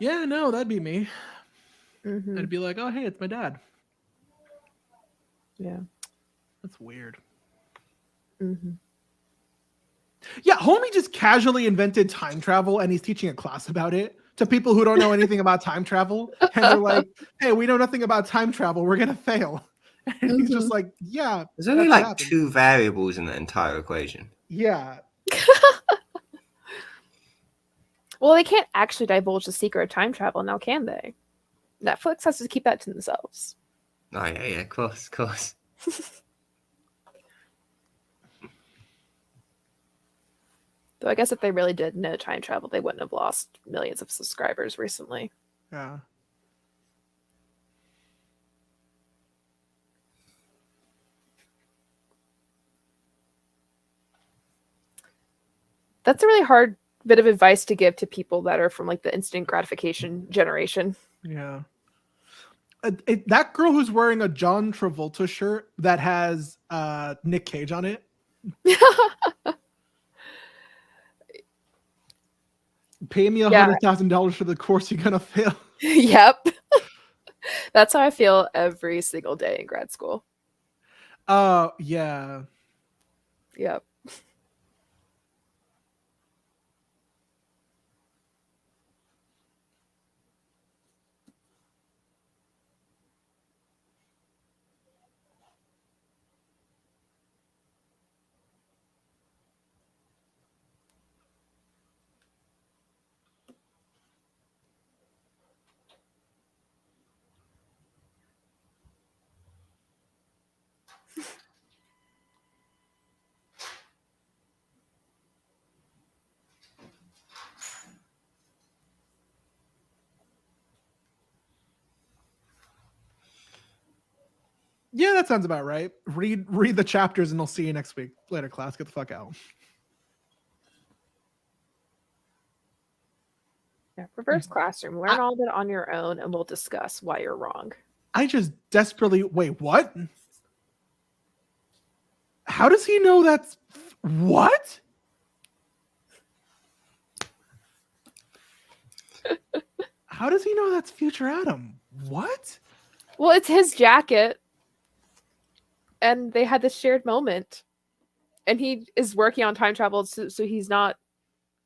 Yeah, no, that'd be me.
Mhm.
I'd be like, oh, hey, it's my dad.
Yeah.
That's weird.
Mhm.
Yeah, homie just casually invented time travel and he's teaching a class about it to people who don't know anything about time travel. And they're like, hey, we know nothing about time travel. We're going to fail. And he's just like, yeah.
There's only
that's what
like
happened.
2 variables in the entire equation.
Yeah.
Well, they can't actually divulge the secret of time travel now, can they? Netflix has to keep that to themselves.
Oh, yeah, of course, of course.
Though I guess if they really did know time travel, they wouldn't have lost millions of subscribers recently.
Yeah.
That's a really hard bit of advice to give to people that are from like the instant gratification generation.
Yeah. That girl who's wearing a John Travolta shirt that has Nick Cage on it. Pay me $100,000 for the course you're gonna fail.
Yep. That's how I feel every single day in grad school.
Yeah.
Yep.
Yeah, that sounds about right. Read the chapters and I'll see you next week. Later, class. Get the fuck out.
Yeah. Reverse classroom. Learn all of it on your own and we'll discuss why you're wrong.
I just desperately wait, what? How does he know that's what? How does he know that's future Adam? What?
Well, it's his jacket. And they had this shared moment. And he is working on time travel, so he's not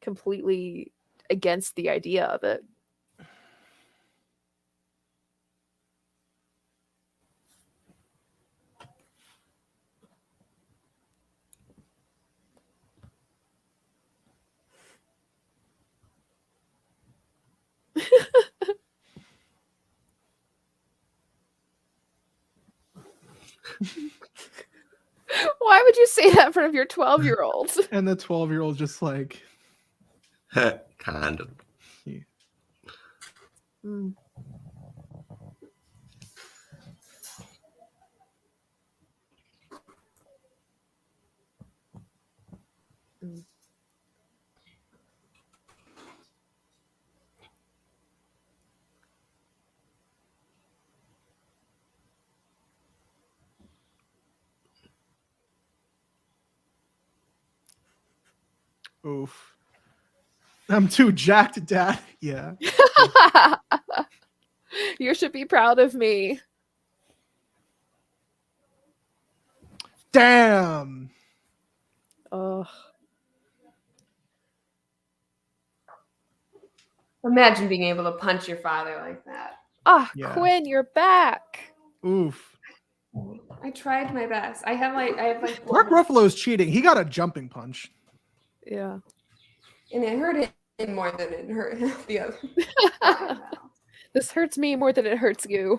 completely against the idea of it. Why would you say that in front of your 12-year-olds?
And the 12-year-old just like
Kind of.
Yeah.
Mm. Mm.
Oof. I'm too jacked, Dad. Yeah.
You should be proud of me.
Damn.
Oh,
Imagine being able to punch your father like that.
Yeah.
Quinn, you're back.
Oof.
I tried my best. I have like
Mark Ruffalo's cheating. He got a jumping punch.
Yeah.
and it hurt him more than it hurt the other.
This hurts me more than it hurts you.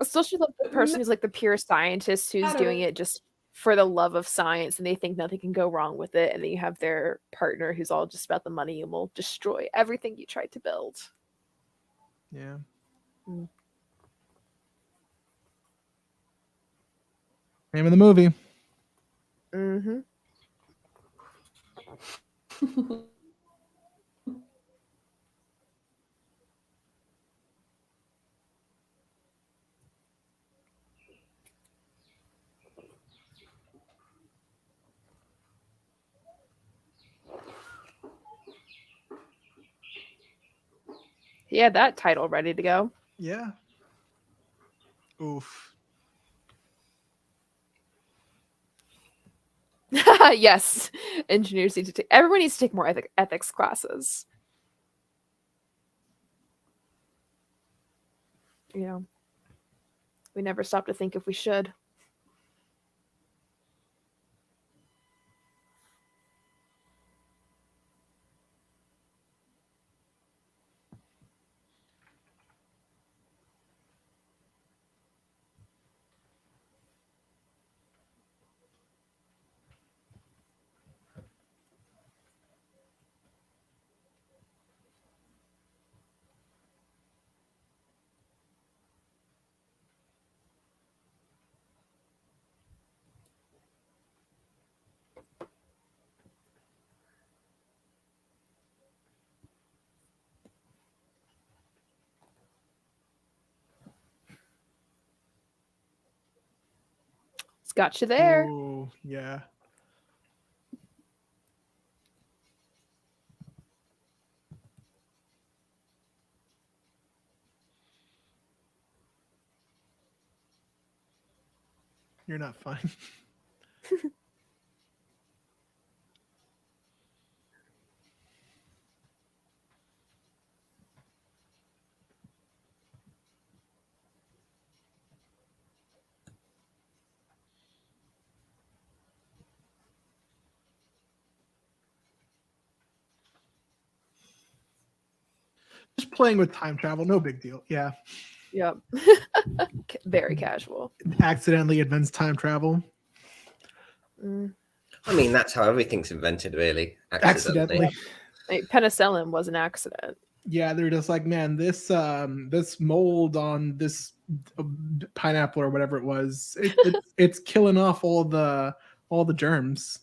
Especially the person who's like the pure scientist who's doing it just for the love of science and they think nothing can go wrong with it. And then you have their partner who's all just about the money and will destroy everything you tried to build.
Yeah.
Mm.
Name of the movie.
Mm-hmm. He had that title ready to go.
Yeah. Oof.
Yes. Engineers need to take everyone needs to take more ethics classes. You know. We never stop to think if we should. It's got you there.
Ooh, yeah. You're not fine. Just playing with time travel, no big deal. Yeah.
Yep. Very casual.
Accidentally invents time travel.
Mm.
I mean, that's how everything's invented, really.
Accidentally.
Penicillin was an accident.
Yeah, they're just like, man, this mold on this pineapple or whatever it was, it's killing off all the germs.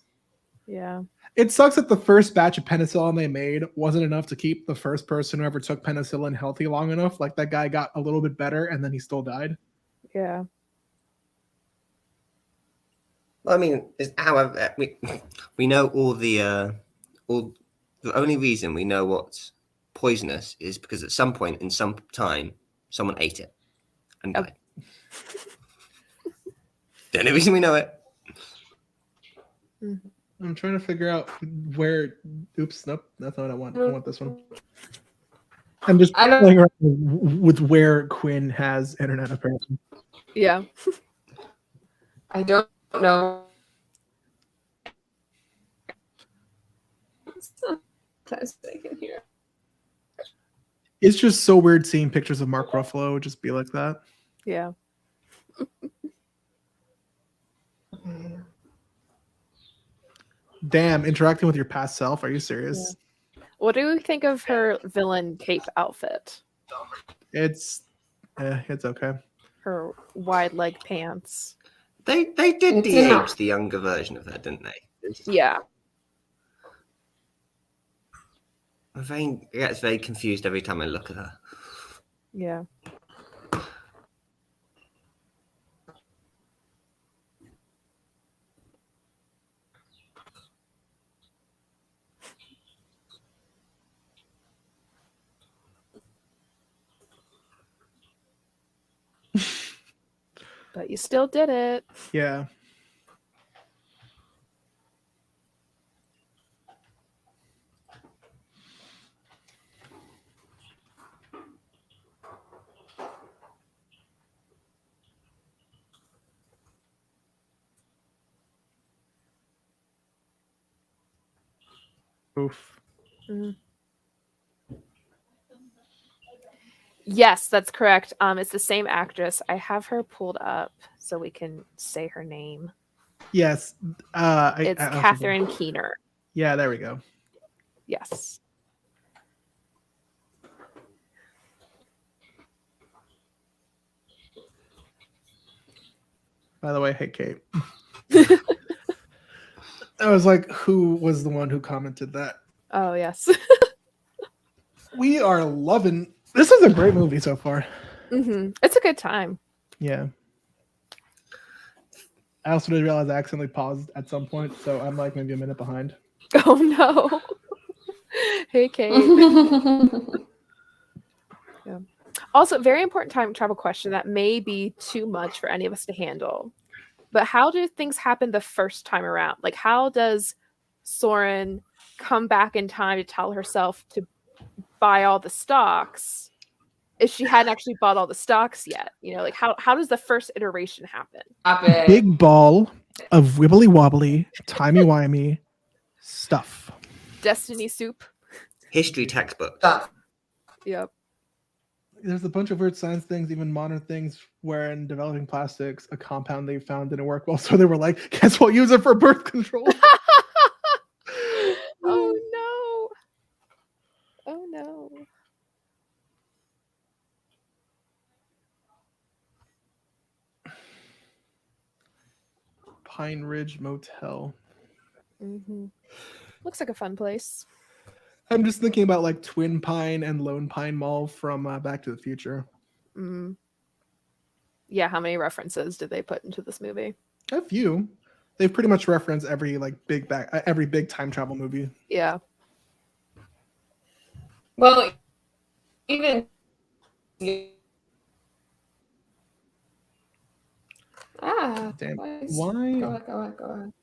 Yeah.
It sucks that the first batch of penicillin they made wasn't enough to keep the first person who ever took penicillin healthy long enough. Like that guy got a little bit better and then he still died.
Yeah.
Well, I mean, however, we know all the only reason we know what's poisonous is because at some point in some time someone ate it and died. The only reason we know it.
I'm trying to figure out where. Oops, nope, that's not what I want. I want this one. I'm just playing around with where Quinn has internet apparently.
Yeah.
I don't know. Sometimes I can hear.
It's just so weird seeing pictures of Mark Ruffalo just be like that.
Yeah.
Damn, interacting with your past self. Are you serious?
Yeah. What do we think of her villain cape outfit?
It's okay.
Her wide leg pants.
They did de-age the younger version of her, didn't they?
Yeah.
I get very confused every time I look at her.
Yeah. But you still did it.
Yeah. Oof.
Mm. Yes, that's correct. It's the same actress. I have her pulled up so we can say her name.
Yes.
It's Catherine Keener.
Yeah, there we go.
Yes.
By the way, hey Kate. I was like, who was the one who commented that?
Oh, yes.
We are loving. This is a great movie so far.
It's a good time.
Yeah. I also didn't realize I accidentally paused at some point, so I'm like maybe a minute behind.
Oh no. Hey Kate. Yeah. Also, very important time travel question that may be too much for any of us to handle. But how do things happen the first time around? Like, how does Soren come back in time to tell herself to buy all the stocks if she hadn't actually bought all the stocks yet? You know, like how does the first iteration happen?
Big ball of wibbly wobbly, timey wimey stuff.
Destiny soup.
History textbooks.
Stuff.
Yep.
There's a bunch of weird science things, even modern things, where in developing plastics, a compound they found didn't work well. So they were like, guess we'll use it for birth control.
Oh no. Oh no.
Pine Ridge Motel.
Looks like a fun place.
I'm just thinking about like Twin Pine and Lone Pine Mall from Back to the Future.
Yeah, how many references did they put into this movie?
A few. They've pretty much referenced every like every big time travel movie.
Yeah.
Well, even
Damn.
boys.
Why?
Go ahead.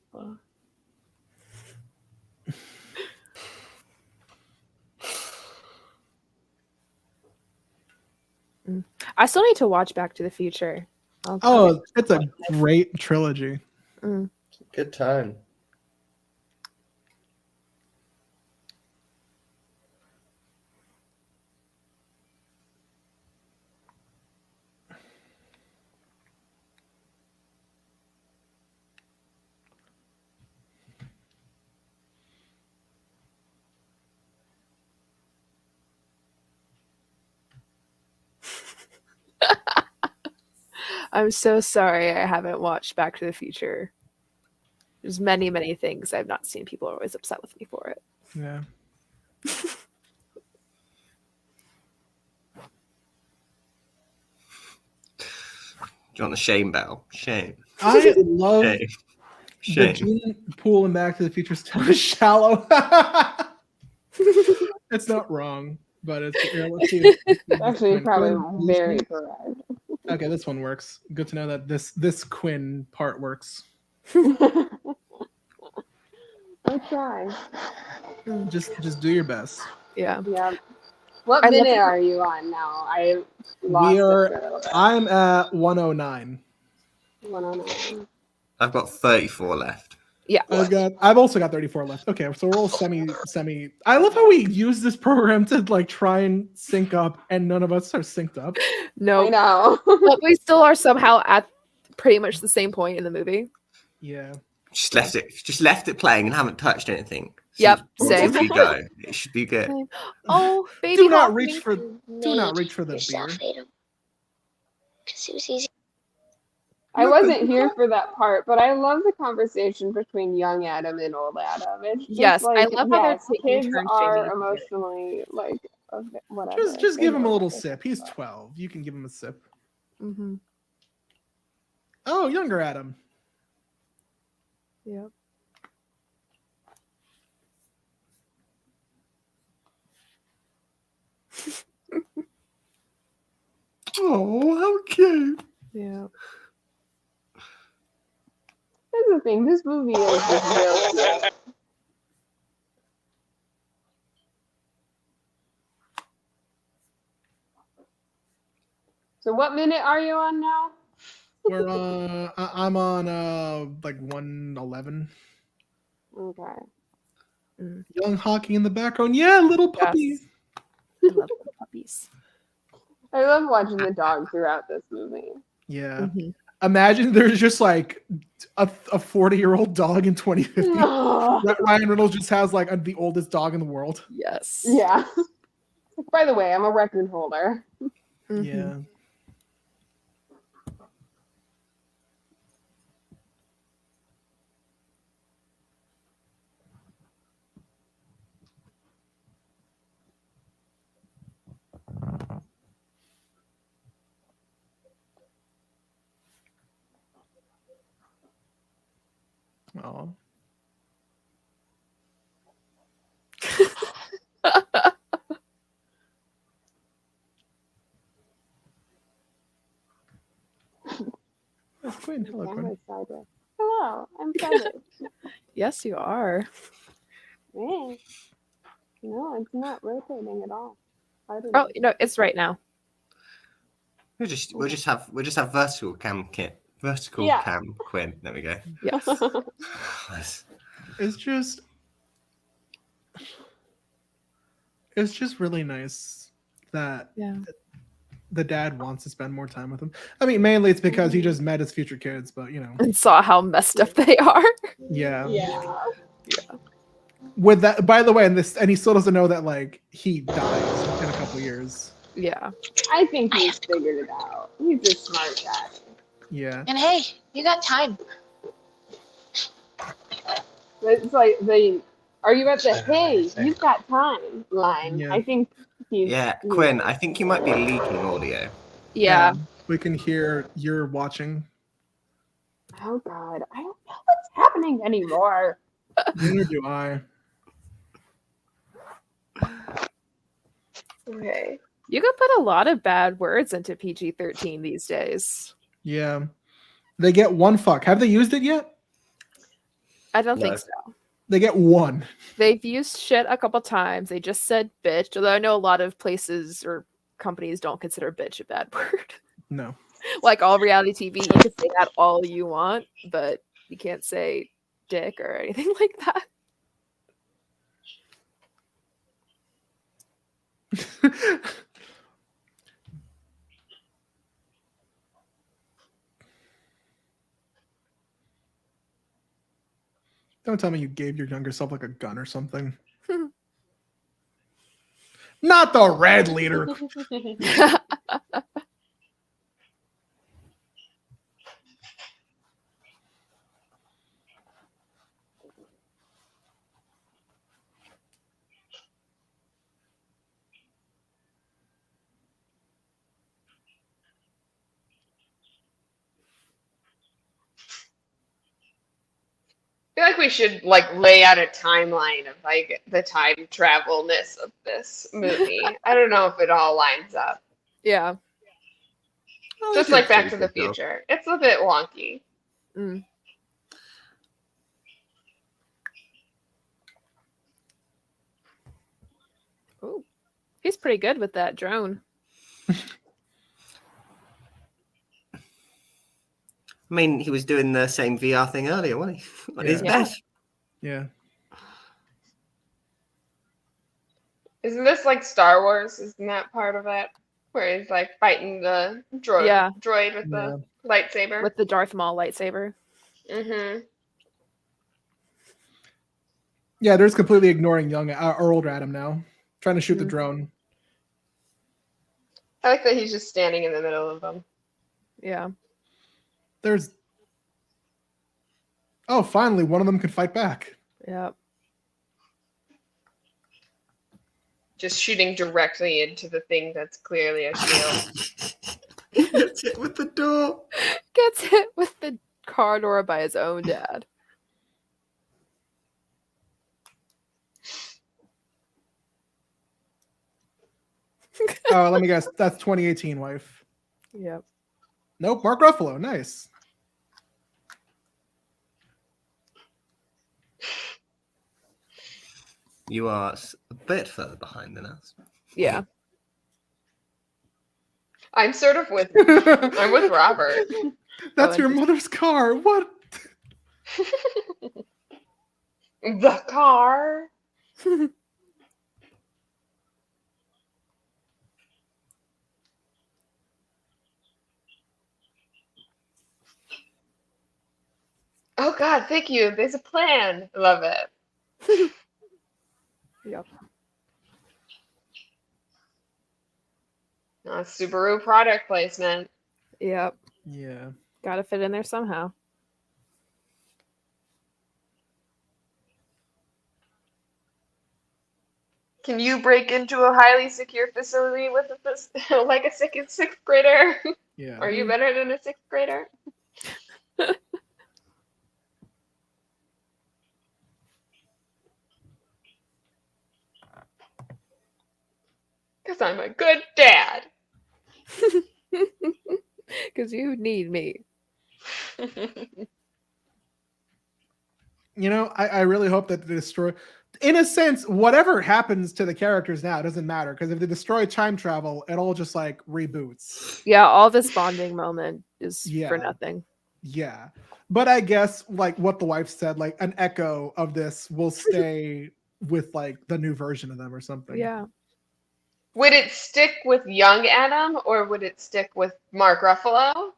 I still need to watch Back to the Future.
Oh, it's a great trilogy.
Good time.
I'm so sorry I haven't watched Back to the Future. There's many, many things I've not seen. People are always upset with me for it.
Yeah.
Do you want the shame bell? Shame.
I love
Shame.
the
Shame.
gene pool in Back to the Future is shallow. It's not wrong, but it's here, let's see.
Actually, probably very correct.
Okay, this one works. Good to know that this Quinn part works.
I'll try.
Just do your best.
Yeah.
Yeah. What
I love
minute
it.
are you on now? I lost
We
it
are.
for a little bit.
I'm at 109.
109.
I've got 34 left.
Yeah.
I've also got 34 left. Okay, so we're all semi. I love how we use this program to like try and sync up, and none of us are synced up.
I
No.
know.
But we still are somehow at pretty much the same point in the movie.
Yeah.
Just left it playing and haven't touched anything.
Yep,
Since
same.
we go. It should be good.
Oh, baby.
Do not
Hawkeye.
reach for. Do not reach for the beer.
Because it was easy.
I wasn't here for that part, but I love the conversation between young Adam and old Adam. It's just
Yes, I
like,
love how they're
yes,
taking
kids
turns
are
shaming each other.
emotionally like whatever.
Just
They
give him
know
a little
what they're
sip.
talking
He's
about.
12. You can give him a sip.
Mm-hmm.
Oh, younger Adam.
Yep.
Oh, how cute.
Yeah.
the thing. This movie is just really good. So what minute are you on now?
We're I'm on like 111.
Okay.
Young Hockey in the background. Yeah, little puppy.
Yes. I love the puppies.
I love watching the dog throughout this movie.
Yeah.
Mhm.
Imagine there's just like a 40-year-old dog in 2050. Ryan Reynolds just has like the oldest dog in the world.
Yes.
Yeah. By the way, I'm a record holder.
Mhm.
Yeah. Oh. That's Quinn. Hello, Quinn.
Camera's sideways. Hello, I'm sideways.
Yes, you are.
Hey. No, it's not rotating at all.
Oh, it's right now.
We'll just have vertical cam kit. Vertical
Yeah.
cam Quinn. There we go.
Yes.
It's just really nice that
Yeah.
the dad wants to spend more time with him. I mean, mainly it's because he just met his future kids, but
And saw how messed up they are.
yeah.
Yeah.
With that, by the way, and he still doesn't know that like he dies in a couple years.
Yeah.
I think he's figured it out. He's a smart guy.
Yeah.
And hey, you got time.
It's like are you at the hey, you've got time line.
Yeah.
I think he's
Quinn, I think you might be leaking audio.
Yeah.
We can hear you're watching.
Oh god, I don't know what's happening anymore.
Neither do I.
Okay. You could put a lot of bad words into PG-13 these days.
Yeah. They get one fuck. Have they used it yet?
I don't
No.
think so.
They get one.
They've used shit a couple times. They just said bitch, although I know a lot of places or companies don't consider bitch a bad word.
No.
Like all reality TV, you can say that all you want, but you can't say dick or anything like that.
Don't tell me you gave your younger self like a gun or something. Not the red leader.
I feel like we should lay out a timeline of the time travelness of this movie. I don't know if it all lines up.
Yeah.
Just like Back to the Future. It's a bit wonky.
Mm. Ooh. He's pretty good with that drone.
I mean, he was doing the same VR thing earlier, wasn't he? On his
Yeah.
bed.
Yeah.
Isn't this like Star Wars? Isn't that part of it? Where he's fighting the droid with the lightsaber.
With the Darth Maul lightsaber.
Mm-hmm.
Yeah, they're just completely ignoring young or older Adam now. Trying to shoot the drone.
I like that he's just standing in the middle of them.
Yeah.
There's finally one of them can fight back.
Yeah.
Just shooting directly into the thing that's clearly a shield.
Gets hit with the door.
Gets hit with the car door by his own dad.
Oh, let me guess. That's 2018 wife.
Yep.
Nope, Mark Ruffalo. Nice.
You are a bit further behind than us.
Yeah.
I'm sort of with I'm with Robert.
That's
Oh,
your mother's car. What?
The car. Oh God, thank you. There's a plan. Love it.
Yep.
Subaru product placement.
Yep.
Yeah.
Gotta fit in there somehow.
Can you break into a highly secure facility with like a sixth grader?
Yeah.
Are you better than a sixth grader? Because I'm a good dad.
Because you need me.
You know, I really hope that the destroy, in a sense, whatever happens to the characters now doesn't matter, because if they destroy time travel, it all just like reboots.
Yeah, all this bonding moment is
Yeah.
for nothing.
Yeah. But I guess like what the wife said, like an echo of this will stay with like the new version of them or something.
Yeah.
Would it stick with young Adam or would it stick with Mark Ruffalo?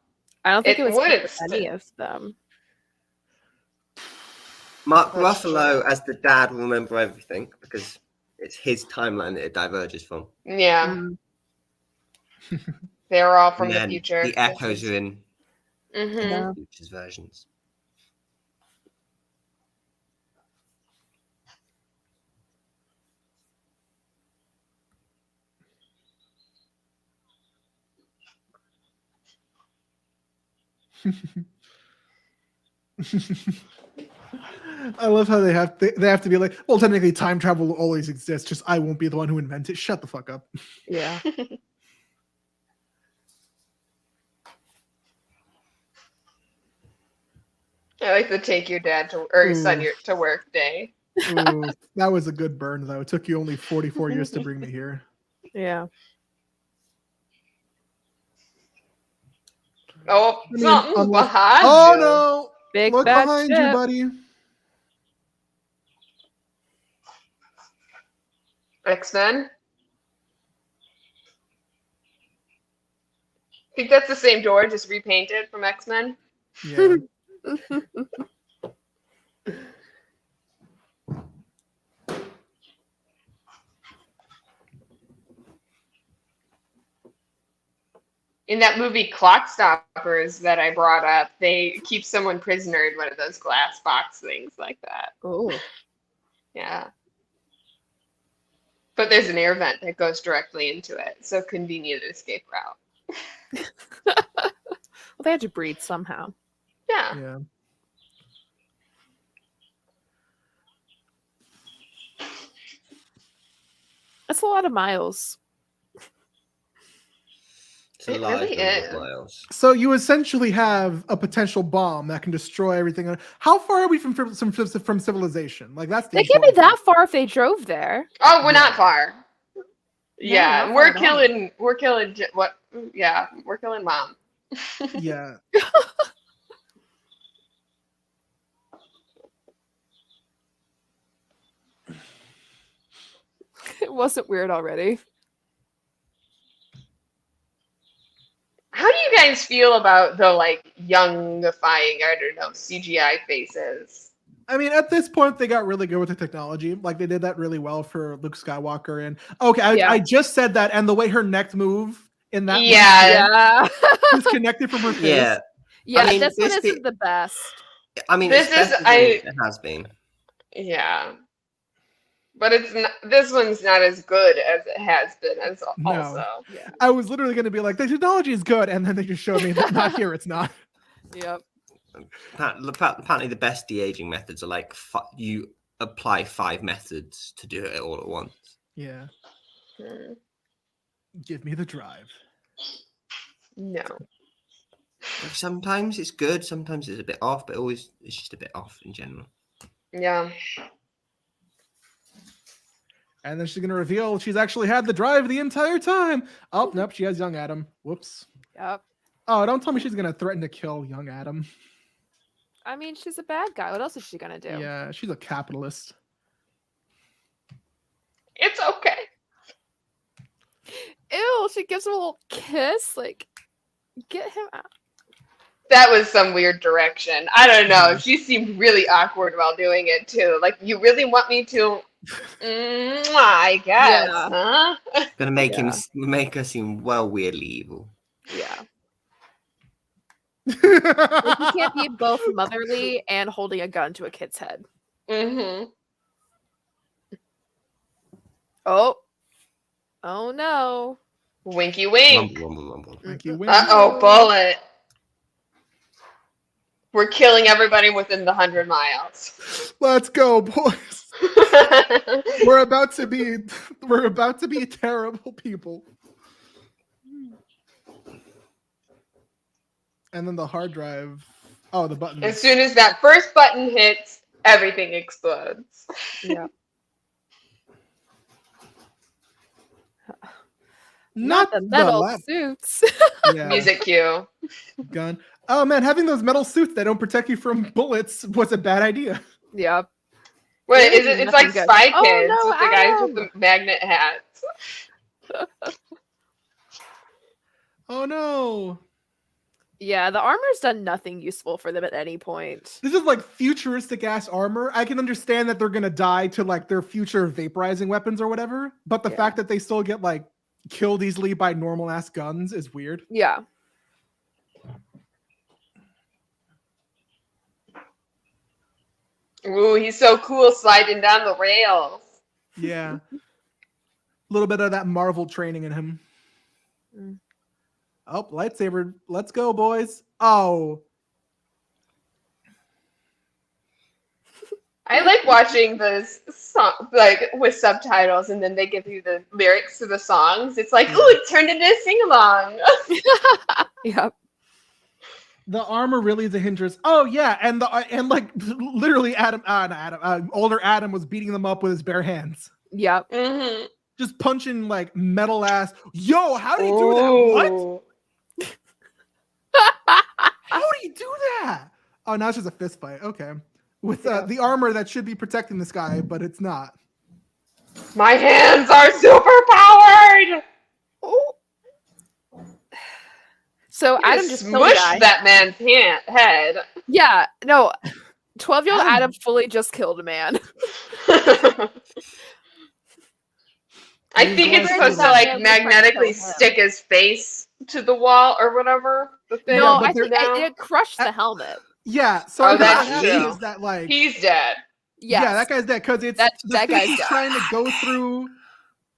I don't think
It
it was
wouldn't
with any
stick.
of them.
Mark
That's
Ruffalo
true.
as the dad will remember everything because it's his timeline that it diverges from.
Yeah,
Mm.
they were all from
And
the
then
future.
the echoes are in
Mm-hmm.
Yeah.
future's versions.
I love how they have to be like, well, technically time travel will always exist, just I won't be the one who invents it. Shut the fuck up.
Yeah.
I like the take your dad to or your son
Ooh.
to work day.
Ooh, that was a good burn though. It took you only 44 years to bring me here.
Yeah.
Oh,
I mean,
something's
unless-
behind
oh
you.
no!
Big
Look
bad
behind you,
ship.
buddy.
X-Men? I think that's the same door, just repainted from X-Men.
Yeah.
In that movie Clock Stoppers that I brought up, they keep someone prisoner in one of those glass box things like that.
Oh.
Yeah. But there's an air vent that goes directly into it, so convenient escape route.
Well, they had to breathe somehow.
Yeah.
Yeah.
That's a lot of miles.
It's a
It
large
really
number
is.
of miles.
So you essentially have a potential bomb that can destroy everything. How far are we from civilization? Like that's the
They can't be
important thing.
that far if they drove there.
Oh, we're
Yeah.
not far. Yeah,
not
we're
far at all.
killing. We're killing. What? Yeah, we're killing mom.
Yeah.
It wasn't weird already.
How do you guys feel about the like youngifying? I don't know, CGI faces.
I mean, at this point, they got really good with the technology. Like they did that really well for Luke Skywalker. And okay,
Yeah.
I just said that, and the way her neck move in that
Yeah.
was connected from her face.
Yeah,
Yeah,
I mean,
this one
this
isn't the best.
I mean,
This
it's
is-
better
I-
than it has been.
Yeah. But it's not, this one's not as good as it has been as
No.
also.
Yeah.
I was literally going to be like, the technology is good, and then they just showed me that not here. It's not.
Yep.
Apparently, the best de-aging methods are like you apply 5 methods to do it all at once.
Yeah.
Hmm.
Give me the drive.
No.
Sometimes it's good, sometimes it's a bit off, but always it's just a bit off in general.
Yeah.
And then she's going to reveal she's actually had the drive the entire time. Oh, nope, she has young Adam. Whoops.
Yep.
Oh, don't tell me she's going to threaten to kill young Adam.
I mean, she's a bad guy. What else is she gonna do?
Yeah, she's a capitalist.
It's okay.
Ew, she gives him a little kiss. Like, get him out.
That was some weird direction. I don't know. She seemed really awkward while doing it too. Like, you really want me to? I guess,
Yeah.
huh?
Gonna make her seem weirdly evil.
Yeah. Like, you can't be both motherly and holding a gun to a kid's head.
Mm-hmm.
Oh. Oh no.
Winky wink.
Rumble, rumble, rumble.
Winky wink.
Uh-oh, bullet. We're killing everybody within the 100 miles.
Let's go, boys. We're about to be terrible people. And then the hard drive. Oh, the button.
As soon as that first button hits, everything explodes.
Yeah.
Not
the metal
lap-
suits.
Yeah,
Music cue.
gun. Oh man, having those metal suits that don't protect you from bullets was a bad idea.
Yep.
Wait,
Really
is it? It's
nothing
like
good.
Spy
Oh,
Kids
no,
with the guys
Adam!
with the magnet hats.
Oh no.
Yeah, the armor's done nothing useful for them at any point.
This is like futuristic ass armor. I can understand that they're gonna die to like their future vaporizing weapons or whatever, but the
Yeah.
fact that they still get like killed easily by normal ass guns is weird.
Yeah.
Ooh, he's so cool sliding down the rails.
Yeah. A little bit of that Marvel training in him.
Mm.
Oh, lightsaber. Let's go, boys. Oh.
I like watching this song, like with subtitles, and then they give you the lyrics to the songs. It's like, ooh, it turned into a sing-along.
Yep.
The armor really is a hindrance. Oh yeah, and like literally older Adam was beating them up with his bare hands.
Yep.
Mm-hmm.
Just punching like metal ass. Yo, how do you do that? What? How do you do that? Oh, now it's just a fist fight. Okay. With the armor that should be protecting this guy, but it's not.
My hands are super powered.
Oh. So Adam just killed a
smushed
guy.
that man's head.
Yeah, no. 12-year-old
Adam-
Adam fully just killed a man.
I think it's supposed to like magnetically stick his face to the wall or whatever. The thing.
No,
but
I think it crushed the helmet.
Yeah. So
Oh,
what
that's
happens
true.
is that like
He's dead.
Yes.
yeah, that guy's dead because it's
That
the
guy's
fish is
dead.
trying to go through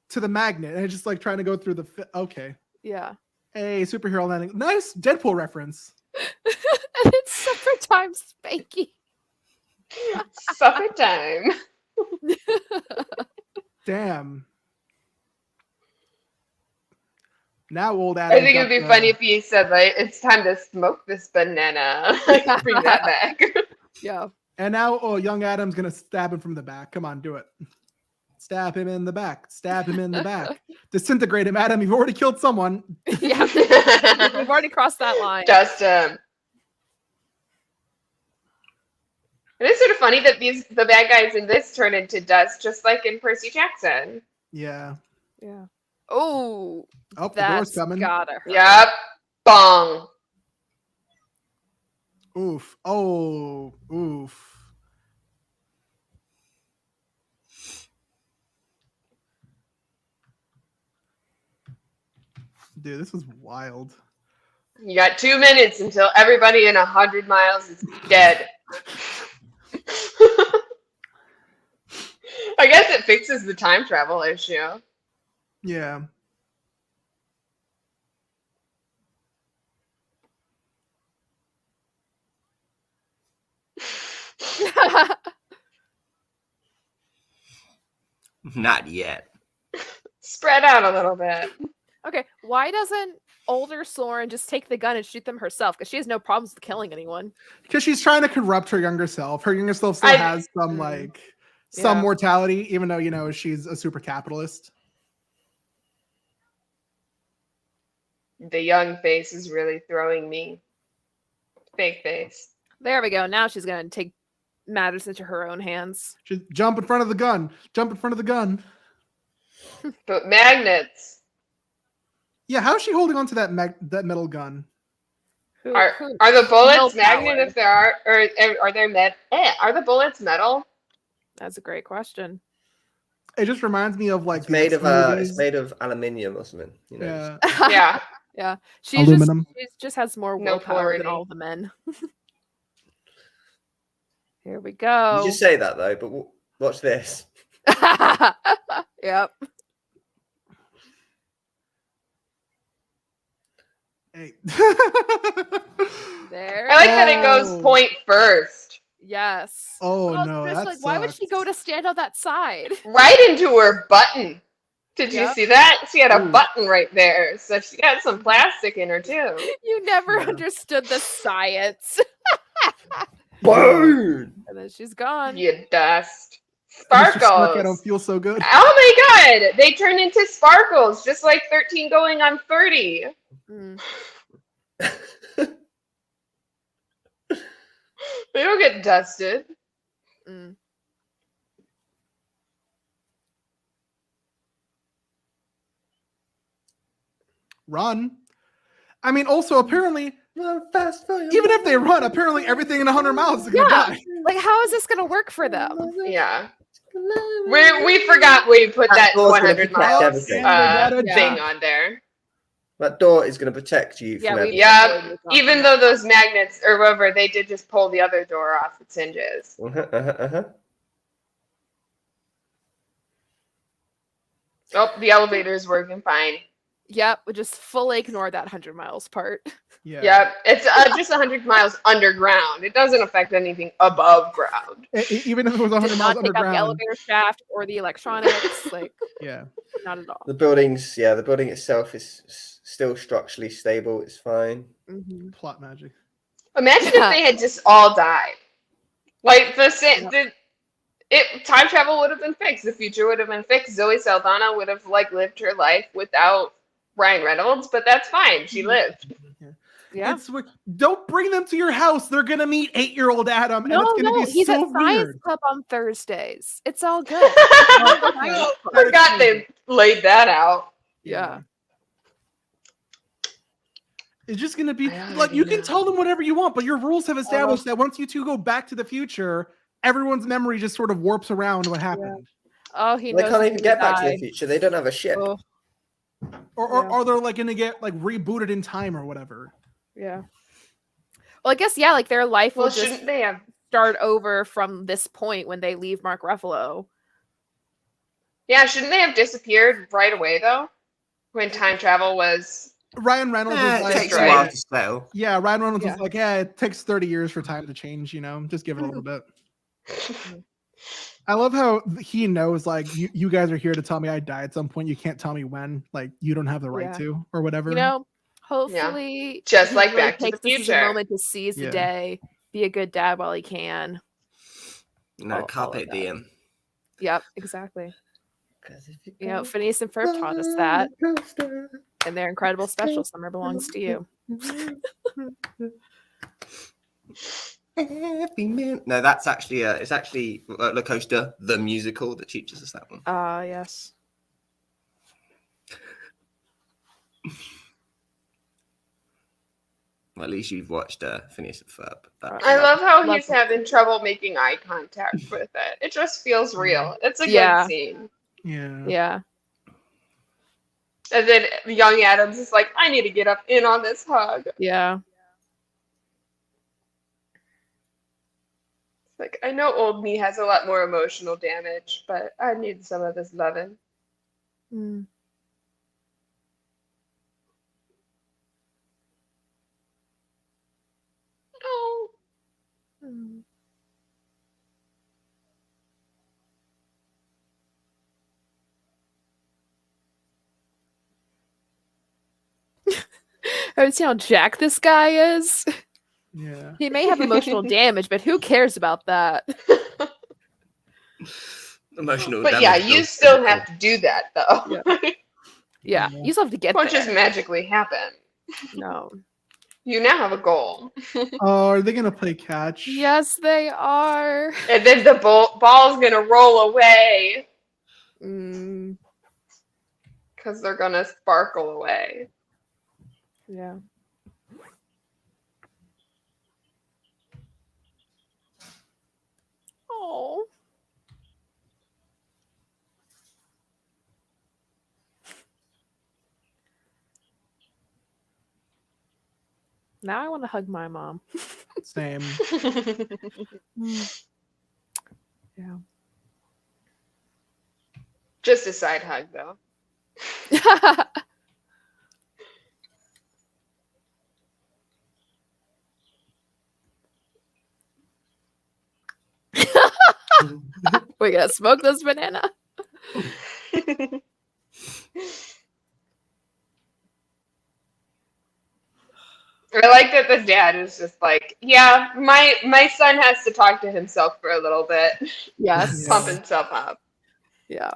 to the magnet and it's just like trying to go through the okay.
Yeah.
Hey, superhero landing. Nice Deadpool reference.
And it's supper time spanky.
Supper time.
Damn. Now old Adam.
I think it'd be funny if he said like, "It's time to smoke this banana." Bring that back.
Yeah.
And now, young Adam's gonna stab him from the back. Come on, do it. Stab him in the back. Stab him in the back. Disintegrate him, Adam. You've already killed someone.
Yeah. We've already crossed that line.
Just It is sort of funny that the bad guys in this turn into dust, just like in Percy Jackson.
Yeah.
Yeah. Oh,
Oh, the door's
that's
coming.
gotta hurt.
Yep. Bong.
Oof. Oh, oof. Dude, this was wild.
You got 2 minutes until everybody in 100 miles is dead. I guess it fixes the time travel issue.
Yeah.
Not yet.
Spread out a little bit.
Okay, why doesn't older Soren just take the gun and shoot them herself? Because she has no problems with killing anyone.
Because she's trying to corrupt her younger self. Her younger self still has some like some
Yeah.
mortality, even though she's a super capitalist.
The young face is really throwing me. Fake face.
There we go. Now she's gonna take matters into her own hands.
She's jump in front of the gun. Jump in front of the gun.
But magnets.
Yeah, how is she holding on to that metal gun?
Are the bullets
No
magnet
power.
if there are, or are there are the bullets metal?
That's a great question.
It just reminds me of like
It's made of
movies.
it's made of aluminium or something.
Yeah.
Yeah.
Yeah.
Aluminum.
She just has more
No
willpower than
polarity.
all the men. Here we go.
You just say that though, but watch this.
Yep.
Hey.
There.
I like that it goes
Oh.
point first.
Yes.
Oh,
Well,
no,
just
that
why would she go
sucks.
to stand on that side?
Right into her button. Did you
Yep.
see that? She had a
Ooh.
button right there. So she got some plastic in her too.
You never
Yeah.
understood the science.
Boom!
And then she's gone.
You dust.
Mr. Stark, I
Sparkles.
don't feel so good.
Oh my god! They turn into sparkles, just like 13 going on 30.
Mm.
They don't get dusted.
Mm.
Run. I mean, also apparently,
Run fast for your
even if they
life.
run, apparently everything in 100 miles is gonna
Yeah.
die.
Like, how is this gonna work for them?
Yeah. We forgot we put that
door's gonna
100
protect
miles
everything.
thing on there.
That door is going to protect you
Yeah,
from
we-
everything.
Yeah, even though those magnets or whatever, they did just pull the other door off its hinges. Oh, the elevator is working fine.
Yep, we just fully ignore that 100 miles part.
Yeah.
Yep, it's just 100 miles underground. It doesn't affect anything above ground.
Even if it was 100
Did
miles
not take out the
underground.
elevator shaft or the electronics. Like,
Yeah.
not at all.
The building itself is still structurally stable. It's fine.
Mm-hmm.
Plot magic.
Imagine
Yeah.
if they had just all died. Like time travel would have been fixed. The future would have been fixed. Zoe Saldana would have lived her life without Ryan Reynolds, but that's fine. She lived.
Yeah.
Don't bring them to your house. They're gonna meet 8-year-old Adam, and
No,
it's gonna be
he's
so
at Science
weird.
Club on Thursdays. It's all good.
I forgot they laid that out.
Yeah.
It's just gonna be
I
like
already
you can
know.
tell them whatever you want, but your rules have established that once you two go back to the future, everyone's memory just sort of warps around what happened.
Oh, he
They
knows
can't
he's
even
gonna
get back to
die.
the future. They don't have a ship.
Oh,
Or are they gonna get rebooted in time or whatever?
yeah. Well, I guess like their life will
Well,
just
shouldn't they have?
start over from this point when they leave Mark Ruffalo.
Yeah, shouldn't they have disappeared right away though? When time travel was.
Ryan Reynolds was
It
like,
takes a
right.
while to settle.
yeah, Ryan Reynolds
Yeah.
was like, yeah, it takes 30 years for time to change, just give it a little bit. I love how he knows, like, you guys are here to tell me I die at some point. You can't tell me when. Like, you don't have the right
Yeah.
to, or whatever.
Hopefully,
Just
he
like
really
Back to the
takes this as
Future.
a moment to seize the
Yeah.
day, be a good dad while he can.
No,
All
carpe
of that.
diem.
Yep, exactly. Phineas and Ferb taught us that, and their incredible special "Summer Belongs to You."
Every minute. No, that's actually it's actually La Costa, the musical, that teaches us that one.
Yes.
Well, at least you've watched Phineas and Ferb.
I love how
Love
he's
it.
having trouble making eye contact with it. It just feels real. It's a
Yeah.
good scene.
Yeah.
Yeah.
And then young Adams is like, I need to get up in on this hug.
Yeah.
It's like, I know old me has a lot more emotional damage, but I need some of this loving.
Mm.
Oh.
Mm. Have you seen how jacked this guy is?
Yeah.
He may have emotional damage, but who cares about that?
Emotional
But
damage.
yeah, you
does
still
physical.
have to do that though.
Yeah. Yeah, you still have to get
Won't
there.
just magically happen.
No.
You now have a goal.
Oh, are they gonna play catch?
Yes, they are.
And then the ball's gonna roll away
Mm,
because they're gonna sparkle away.
yeah. Oh. Now I want to hug my mom.
Same.
Yeah.
Just a side hug though.
We gotta smoke this banana.
I like that the dad is just like, yeah, my son has to talk to himself for a little bit,
Yes.
pump himself up.
Yeah.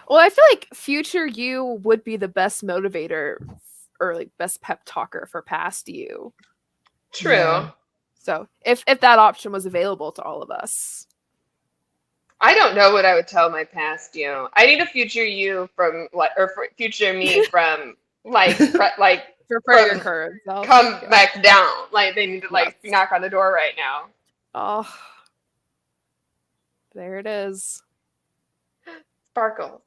Well, I feel like future you would be the best motivator or like best pep talker for past you.
True.
Yeah.
So if that option was available to all of us.
I don't know what I would tell my past you. I need a future you from like, or future me from like
Prefer your
From-
current self.
come
Yeah.
back down. Like they need to like
Yes.
knock on the door right now.
Oh. There it is.
Sparkle.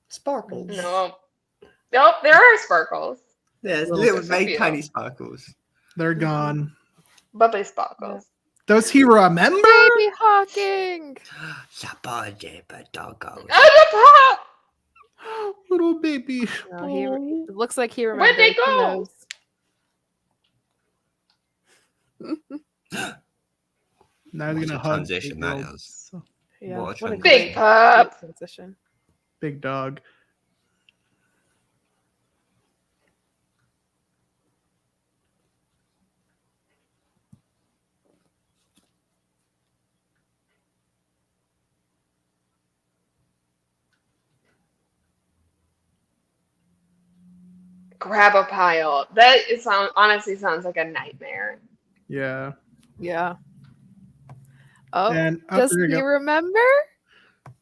Sparkles.
No. Nope, there are sparkles.
There's
Well,
little
just a
very
few.
tiny sparkles.
They're gone.
Bubbly sparkles.
Does he remember?
Baby Hawking.
Doggo.
Oh,
Little baby.
No, he
Oh.
it looks like he
Where'd
remembers.
they
Who
go?
knows?
Now they're
What
gonna
a
hug.
transition
big
that
old-
is.
Yeah.
What a
What a
transition.
Big pup.
great transition.
Big dog.
grab a pile. That is honestly sounds like a nightmare.
Yeah.
Yeah. Oh,
And
does
there you
he
go.
remember?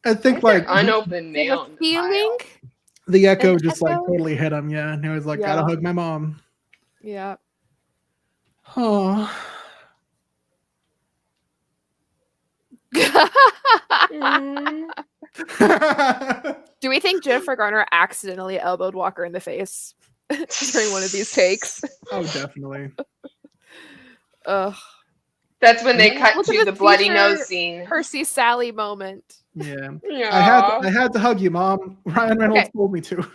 I think like
Unopened
Do you have
mail.
a
in the
feeling?
the echo
An
just like
echo?
totally hit him. Yeah. And he was like,
Yeah.
gotta hug my mom.
Yeah.
Oh.
file.
Do we think Jennifer Garner accidentally elbowed Walker in the face during one of these takes?
Oh, definitely.
Ugh.
That's when they cut
Look at
to
the
the bloody
future
nose scene.
Percy Sally moment.
Yeah.
Yeah.
I had to hug you, Mom. Ryan Reynolds
Okay.
told me to.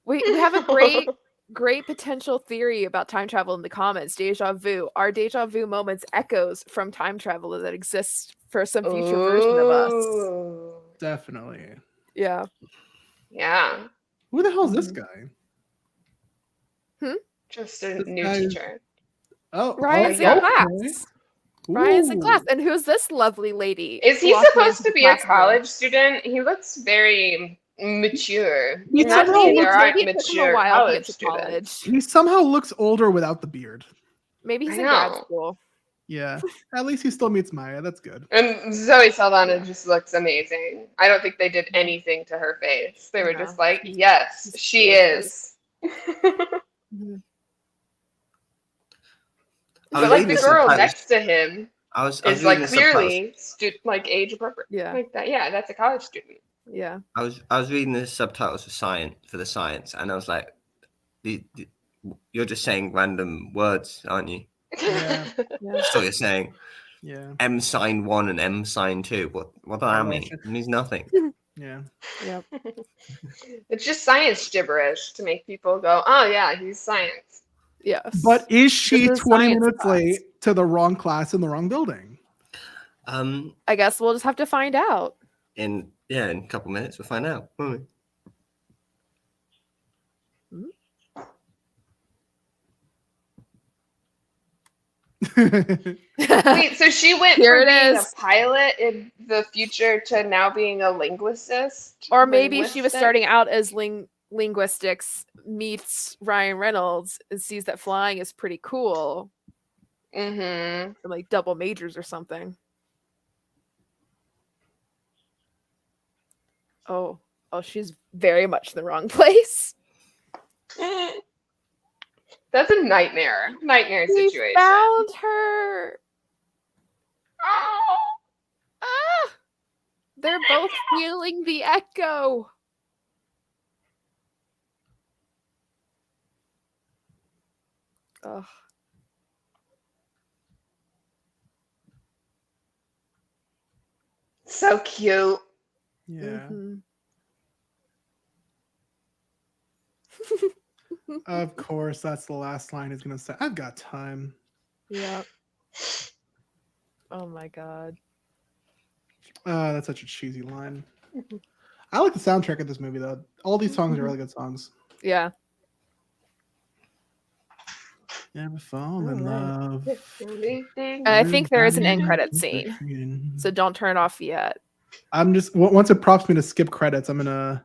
We have a great potential theory about time travel in the comments. Deja vu. Are deja vu moments echoes from time travel that exists for some future version of us?
Ooh.
Definitely.
Yeah.
Yeah.
Who the hell is this
Mhm.
guy?
Just a
This
new
guy-
teacher.
Oh,
Ryan's
yeah.
in class. Ryan's in class. And who's this lovely lady?
Is he
walking
supposed
into
to
the
be a
classroom?
college student? He looks very mature.
He
Not
somehow
saying
looks-
there aren't
maybe it took him a
mature
while to
college
get to
students.
college.
He somehow looks older without the beard.
Maybe he's
I
in grad
know.
school.
Yeah. At least he still meets Maya. That's good.
And Zoe Saldana just looks amazing. I don't think they did anything to her face. They were
No.
just like, yes,
She's
she
gorgeous.
is.
Mhm.
I was
But like
reading
the
the
girl
subtitles.
next to him
I was
is
reading
like
the subtitles.
clearly like age appropriate.
Yeah.
Like that. Yeah, that's a college student.
Yeah.
I was reading the subtitles for the science, and I was like, "You're just saying random words, aren't you?"
Yeah.
Yeah.
So you're saying
Yeah.
M sign 1 and M sign 2. What does that mean? It means nothing.
Yeah.
Yep.
It's just science gibberish to make people go, oh yeah, he's science.
Yes.
But is she
This is
20
science
minutes
class.
late to the wrong class in the wrong building?
I guess we'll just have to find out.
In a couple minutes we'll find out. won't we?
Wait, so she went
Here
from
it
being
is.
a pilot in the future to now being a linguist?
Or maybe she was
Linguistic?
starting out as linguistics, meets Ryan Reynolds and sees that flying is pretty cool,
Mm-hmm.
and like double majors or something. Oh, she's very much in the wrong place.
That's a nightmare
We
situation.
found her.
Oh.
Ah! They're both feeling the echo. Ugh.
So cute.
Yeah.
Mhm.
Of course, that's the last line he's gonna say. I've got time.
Yep. Oh my god.
That's such a cheesy line. I like the soundtrack of this movie though. All these songs are really good songs.
Yeah.
Never fall in
Alright.
love.
And I think there is an end credit scene, so don't turn it off yet.
I'm just once it prompts me to skip credits, I'm gonna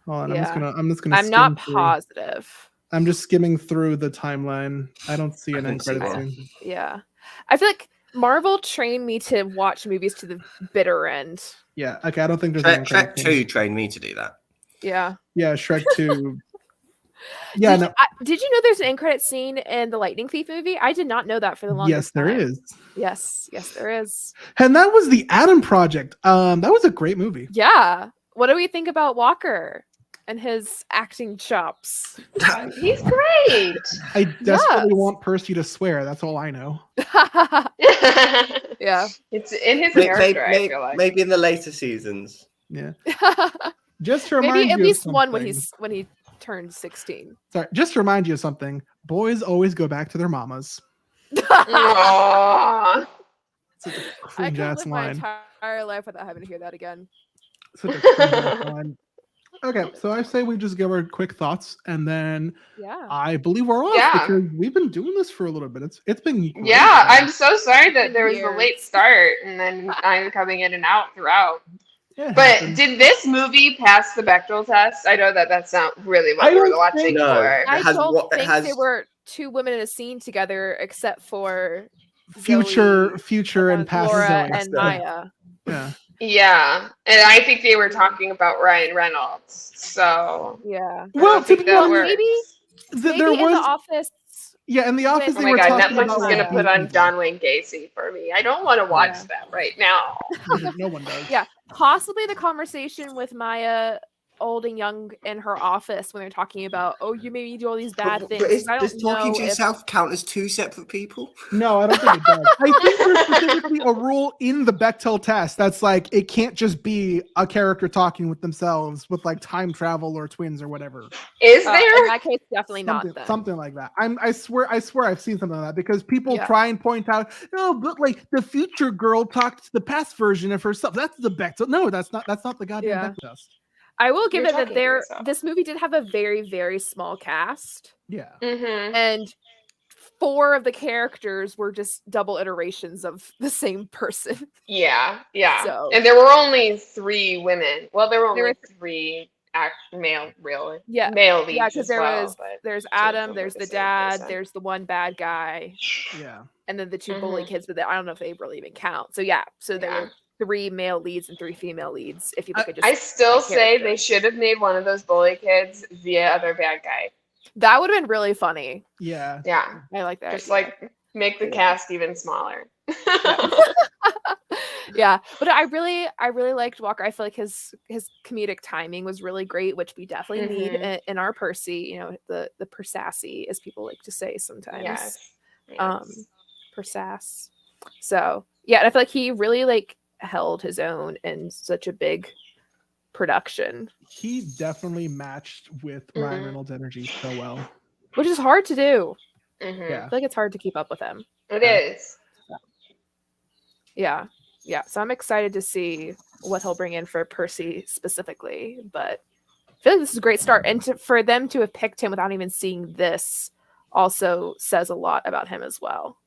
hold on.
Yeah.
I'm just gonna.
I'm not
skim through.
positive.
I'm just skimming through the timeline. I don't see an
I
end
can see
credit
one.
scene.
Yeah. I feel like Marvel trained me to watch movies to the bitter end.
Yeah. Okay. I don't think there's an end
Shrek
credit
2
scene.
trained me to do that.
Yeah.
Yeah. Shrek 2. Yeah.
Did,
No.
did you know there's an end credit scene in the Lightning Thief movie? I did not know that for the longest
Yes, there
time.
is.
Yes, there is.
And that was the Adam Project. That was a great movie.
Yeah. What do we think about Walker and his acting chops?
He's great.
I desperately
Yes.
want Percy to swear. That's all I know.
Yeah.
It's in his
Maybe,
character, I feel like.
maybe in the later seasons.
Yeah. Just to remind
Maybe
you
at
of
least one
something.
when he turned 16.
Sorry. Just to remind you of something. Boys always go back to their mamas.
Aww.
Such a
I
cringe
could
ass
live my
line.
entire life without having to hear that again.
Such a cringe ass line. Okay, so I say we just give our quick thoughts, and then
Yeah.
I believe we're off
Yeah.
because we've been doing this for a little bit. It's been great.
Yeah, I'm so sorry that there was a
Years.
late start and then I'm coming in and out throughout.
It
But
happens.
did this movie pass the Bechdel test? I know that that's not really what
I
we were
don't
watching
think-
No.
for.
I
has
don't
what- it
think
has-
there were two women in a scene together except for
future
Zoe,
and past
Laura
Zoe.
and Maya.
Yeah.
Yeah, and I think they were talking about Ryan Reynolds. So
Yeah.
I
Well,
don't think
to be
that
honest,
works.
maybe
there
maybe in
was
the office.
in the office
Oh
they
my
were
god,
talking
Netflix
about
is gonna
like,
put on
being
John Wayne Gacy for me. I don't want to watch
Yeah.
that right now.
evil. No one does.
Yeah, possibly the conversation with Maya old and young in her office when they're talking about, oh, you made me do all these bad things.
But
I
does
don't
talking
know
to
if
yourself count as two separate people?
No, I don't think it does. I think there's specifically a rule in the Bechdel test that's like it can't just be a character talking with themselves with like time travel or twins or whatever.
Is
in
there?
that case, definitely not then.
Something like that. I swear I've seen something like that because people
Yeah.
try and point out, no, but like the future girl talked to the past version of herself. That's the Bechdel. No, that's not the goddamn
Yeah.
Bechdel test.
I will give
You're
it that
talking to yourself.
this movie did have a very, very small cast,
Yeah.
Mm-hmm.
and 4 of the characters were just double iterations of the same person.
Yeah.
So-
And there were only 3 women. Well, there were
There
only
were
3 male, really.
Yeah.
Male leads
Yeah, because
as well.
there's
two of
Adam,
them
there's
were
the
the same
dad,
person.
there's the one bad guy,
Yeah.
and then the 2 bully
Mhm.
kids. But I don't know if they really even count. So yeah, so there
Yeah.
were 3 male leads and 3 female leads. If you look at just
I still
like
say they
characters.
should have made one of those bully kids the other bad guy.
That would have been really funny.
Yeah.
Yeah.
I like that.
Just
idea.
like make the cast even smaller.
Yeah, but I really liked Walker. I feel like his comedic timing was really great, which we definitely need in our Percy. You know, the Persassy, as people like to say sometimes.
Yes.
Persass. So yeah, and I feel like he really like held his own in such a big production,
He definitely matched with Ryan
Mhm.
Reynolds' energy so well.
which is hard to do.
Mhm.
Yeah.
I feel like it's hard to keep up with him.
It is.
Yeah. So I'm excited to see what he'll bring in for Percy specifically. But I feel like this is a great start, and for them to have picked him without even seeing this also says a lot about him as well.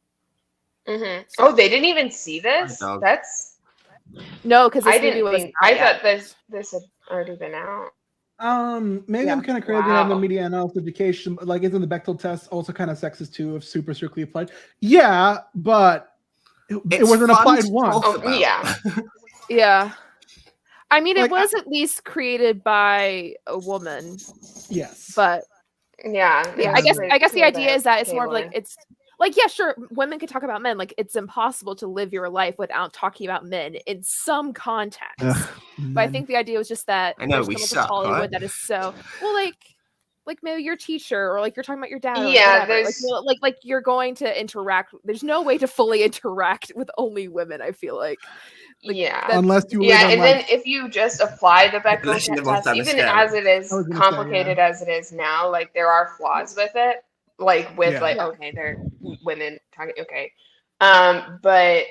Mm-hmm. Oh, they didn't even see this?
My dog.
That's
No, because this
I
movie
didn't
was
think
out
I
yet.
thought this had already been out.
Maybe
Yeah.
I'm kind of crazy. I have no
Wow.
media analysis education, but like, isn't the Bechdel test also kind of sexist too if super strictly applied? Yeah, but it
It's
wasn't
fun
applied
to
once.
talk
Oh,
about.
yeah.
Yeah. I mean, it
Like,
was at least created by a woman,
Yes.
but
Yeah.
yeah,
Yeah.
I guess the
Yeah,
idea is that it's
gay
more of like
woman.
it's like, yeah, sure, women can talk about men. Like, it's impossible to live your life without talking about men in some context.
Ugh,
But I think the idea was just that
I know,
there's
we
so much
suck,
of Hollywood
right?
that is so well, like maybe your teacher, or like you're talking about your dad, or like
Yeah,
whatever. Like,
there's-
you know, like you're going to interact. There's no way to fully interact with only women, I feel like. Like,
Yeah.
that's-
Unless you live
Yeah,
on
and
like,
then if you just apply the
Unless you
Bechdel
live on
test,
Travis
even
Scale.
as it is
I was gonna say,
complicated as it is now, like there are flaws with it. Like with
Yeah.
like,
Yeah.
okay, they're women talking, okay. But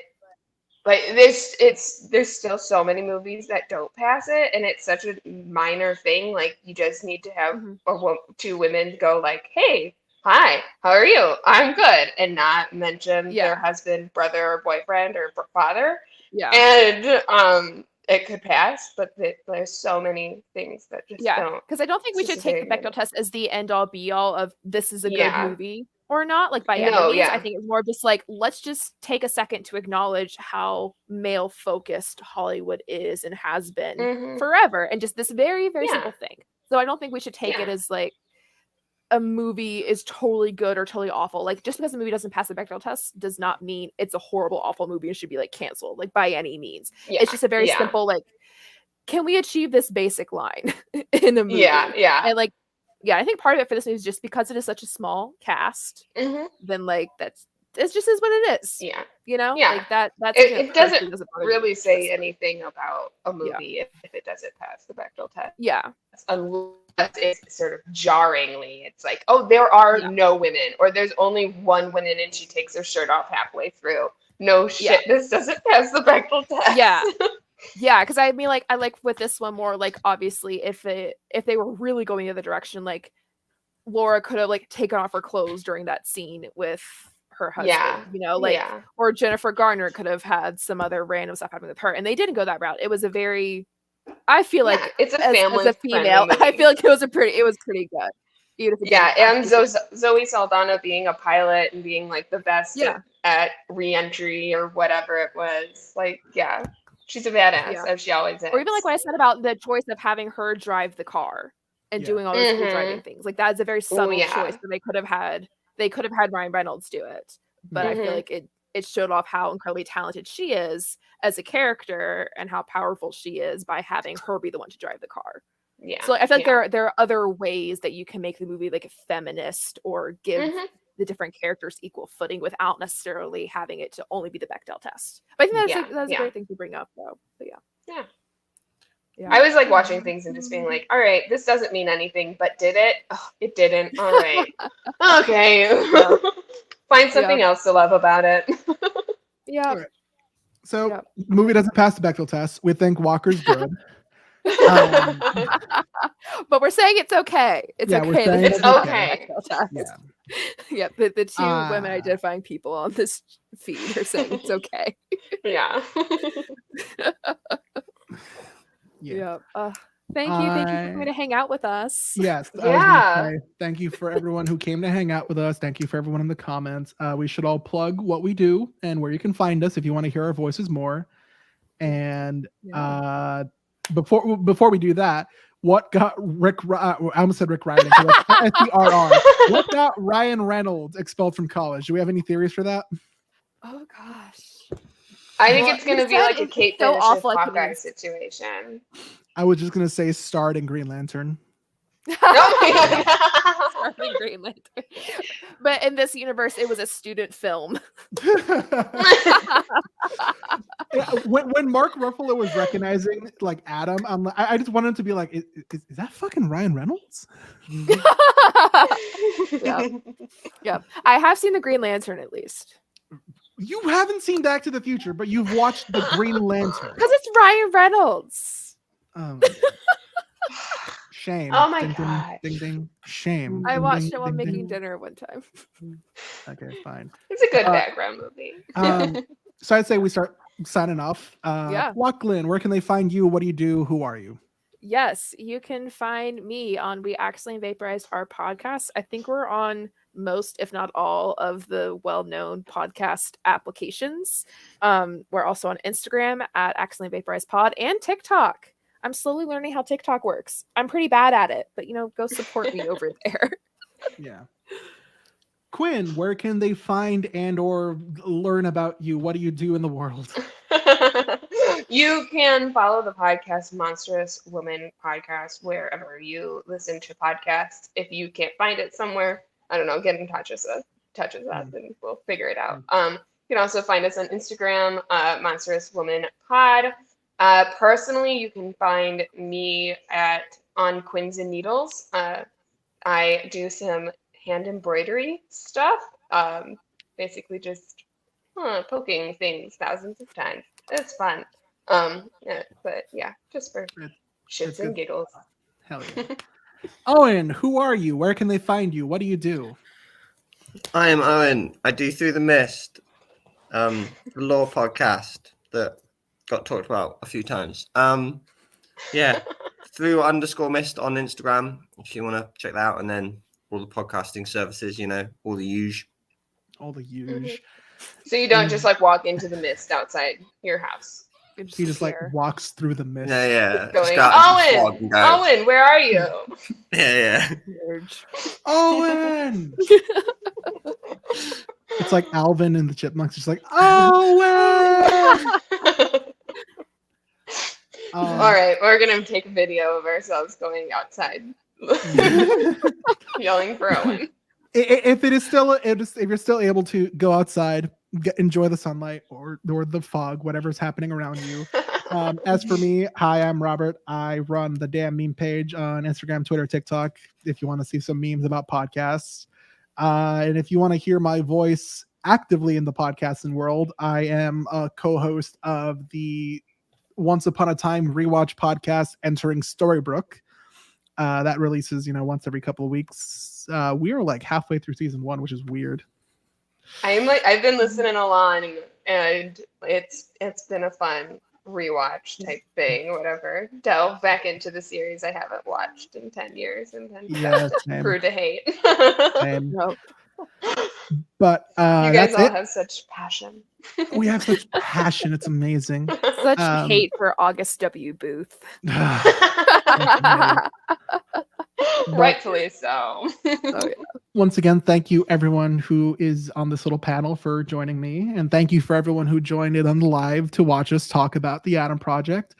like there's still so many movies that don't pass it, and it's such a minor thing. Like you just need to have
Mhm.
two women go like, hey, hi, how are you? I'm good, and not mention
Yeah.
their husband, brother, or boyfriend, or father.
Yeah.
And it could pass, but there's so many things that just
Yeah,
don't.
because I don't think we
It's
should
just
take the
very
Bechdel test as the end all be all of this is a good
Yeah.
movie or not, like by any
No,
means.
yeah.
I think it's more just like, let's just take a second to acknowledge how male focused Hollywood is and has been
Mhm.
forever, and just this very, very
Yeah.
simple thing. So I don't think we should take it
Yeah.
as like a movie is totally good or totally awful. Like, just because a movie doesn't pass the Bechdel test does not mean it's a horrible, awful movie and should be like canceled, like by any means.
Yeah.
It's just a very
Yeah.
simple, like, can we achieve this basic line in a movie?
Yeah, yeah.
And like, yeah, I think part of it for this movie is just because it is such a small cast,
Mhm.
then like it just is what it is.
Yeah.
You know?
Yeah.
Like that's
It doesn't
bother me
really
with
say
this.
anything about a movie if it doesn't pass the Bechdel test,
Yeah.
unless it's sort of jarringly. It's like, oh, there are
Yeah.
no women, or there's only one woman and she takes her shirt off halfway through. No shit, this doesn't pass the Bechdel test.
Yeah. Yeah, because I mean, like, I like with this one more, like, obviously, if they were really going the other direction, like, Laura could have like taken off her clothes during that scene with her husband,
Yeah.
you know, like,
Yeah.
or Jennifer Garner could have had some other random stuff happening with her, and they didn't go that route. It was a very, I feel
Yeah,
like,
it's a
as a
family-friendly
female, I
movie.
feel like it was pretty good. Even if it
Yeah,
didn't
and
actually-
Zoe Saldana being a pilot and being like the best
Yeah.
at re-entry or whatever it was. Like, yeah, she's a badass,
Yeah.
as she always is.
or even like what I said about the choice of having her drive the car and
Yeah.
doing all those cool
Mhm.
driving things. Like, that is a very subtle
yeah.
choice that they could have had Ryan Reynolds do it. But I feel
Mhm.
like it showed off how incredibly talented she is as a character and how powerful she is by having her be the one to drive the car.
Yeah.
So I feel like
yeah.
there are other ways that you can make the movie like a feminist or give
Mhm.
the different characters equal footing without necessarily having it to only be the Bechdel test. But I think that's
Yeah,
that's a
yeah.
great thing to bring up, though. But yeah.
Yeah.
Yeah.
I was like watching things and just being like, all right, this doesn't mean anything, but did it? Oh, it didn't. All right. Okay.
Yeah.
Find something else to love about it.
Yeah.
All right. So,
Yeah.
movie doesn't pass the Bechdel test. We think Walker's good.
But we're saying it's okay. It's
Yeah, we're
okay.
saying
that
it's
it's not
okay.
the Bechdel test.
Yeah.
Yeah, the two women
Ah.
identifying people on this feed are saying it's okay.
Yeah.
Yeah.
Yeah. Thank you for coming to hang out with us.
Yes. I was
Yeah.
gonna say, thank you for everyone who came to hang out with us. Thank you for everyone in the comments. We should all plug what we do and where you can find us if you want to hear our voices more. And before we do that, what got I almost said Rick Ryan. SDRR. What got Ryan Reynolds expelled from college? Do we have any theories for that?
Oh gosh.
I think
Well,
it's going to
you
be
said
like a
it's
Kate
so
Blanchett
awful, I couldn't
Hawkeye
even-
situation.
I was just gonna say starred in Green Lantern.
Starting Green Lantern. But in this universe, it was a student film.
when Mark Ruffalo was recognizing like Adam, I just wanted to be like, is that fucking Ryan Reynolds?
Yeah. Yeah. I have seen the Green Lantern at least.
You haven't seen Back to the Future, but you've watched the Green Lantern.
Because it's Ryan Reynolds.
Shame.
Oh my
ding,
gosh.
Ding, ding, ding. Shame.
I
Ding,
watched
ding,
it while
ding,
making
ding.
dinner one time.
Okay, fine.
It's a good
Uh,
background movie.
So I'd say we start signing off.
Yeah.
Lachlan, where can they find you? What do you do? Who are you?
Yes, you can find me on We Accidentally Vaporized Our podcast. I think we're on most, if not all, of the well-known podcast applications. We're also on Instagram at Accidentally Vaporized Pod and TikTok. I'm slowly learning how TikTok works. I'm pretty bad at it, but go support me over there.
Yeah. Quinn, where can they find and or learn about you? What do you do in the world?
You can follow the podcast Monstrous Woman Podcast wherever you listen to podcasts. If you can't find it somewhere, I don't know, get in touch with us and we'll figure it out. You can also find us on Instagram, Monstrous Woman Pod. Personally, you can find me on Quins and Needles. I do some hand embroidery stuff. Basically just poking things thousands of times. It's fun. But yeah, just for shits
it's
and
good.
giggles.
Hell yeah. Owen, who are you? Where can they find you? What do you do?
I am Owen. I do Through the Mist, the law podcast that got talked about a few times. Yeah, through_mist on Instagram if you want to check that out, and then all the podcasting services, all the usual.
All the huge.
So you don't just walk into the mist outside your house.
He just walks through the mist.
Yeah.
Going,
Owen,
Owen, where are you?
Yeah.
Owen. It's like Alvin and the Chipmunks. Just like Owen.
All right, we're gonna take a video of ourselves going outside, yelling for Owen.
If you're still able to go outside, enjoy the sunlight or the fog, whatever's happening around you. As for me, hi, I'm Robert. I run the damn meme page on Instagram, Twitter, TikTok. If you want to see some memes about podcasts, and if you want to hear my voice actively in the podcasting world, I am a co-host of the Once Upon a Time rewatch podcast, Entering Storybrooke. That releases, once every couple of weeks. We are like halfway through season 1, which is weird.
I've been listening along, and it's been a fun rewatch type thing, whatever. Delve back into the series I haven't watched in 10 years, and then grew to hate.
Nope.
But
you guys
that's
all
it.
have such passion.
We have such passion. It's amazing.
Such hate for August W. Booth.
Rightfully so.
Oh, yeah.
Once again, thank you everyone who is on this little panel for joining me, and thank you for everyone who joined in on the live to watch us talk about the Atom Project.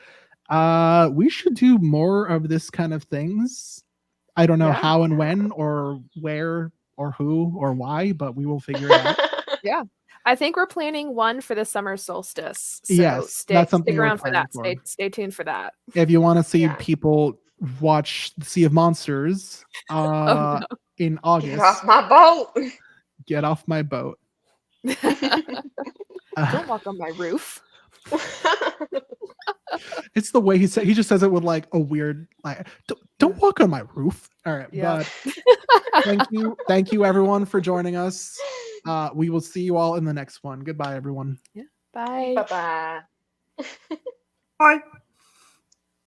We should do more of this kind of things. I don't know how and when or where or who or why, but we will figure it out.
Yeah. I think we're planning one for the summer solstice. So
Yes, that's something
stick
we're
around for that.
planning
Stay tuned for that.
If you want to see
Yeah.
people watch the Sea of Monsters in August,
Get off my boat.
get off my boat.
Don't walk on my roof.
It's the way he just says it with like a weird like don't walk on my roof. All right.
Yeah.
But thank you everyone for joining us. We will see you all in the next one. Goodbye everyone.
Bye.
Bye-bye.
Bye.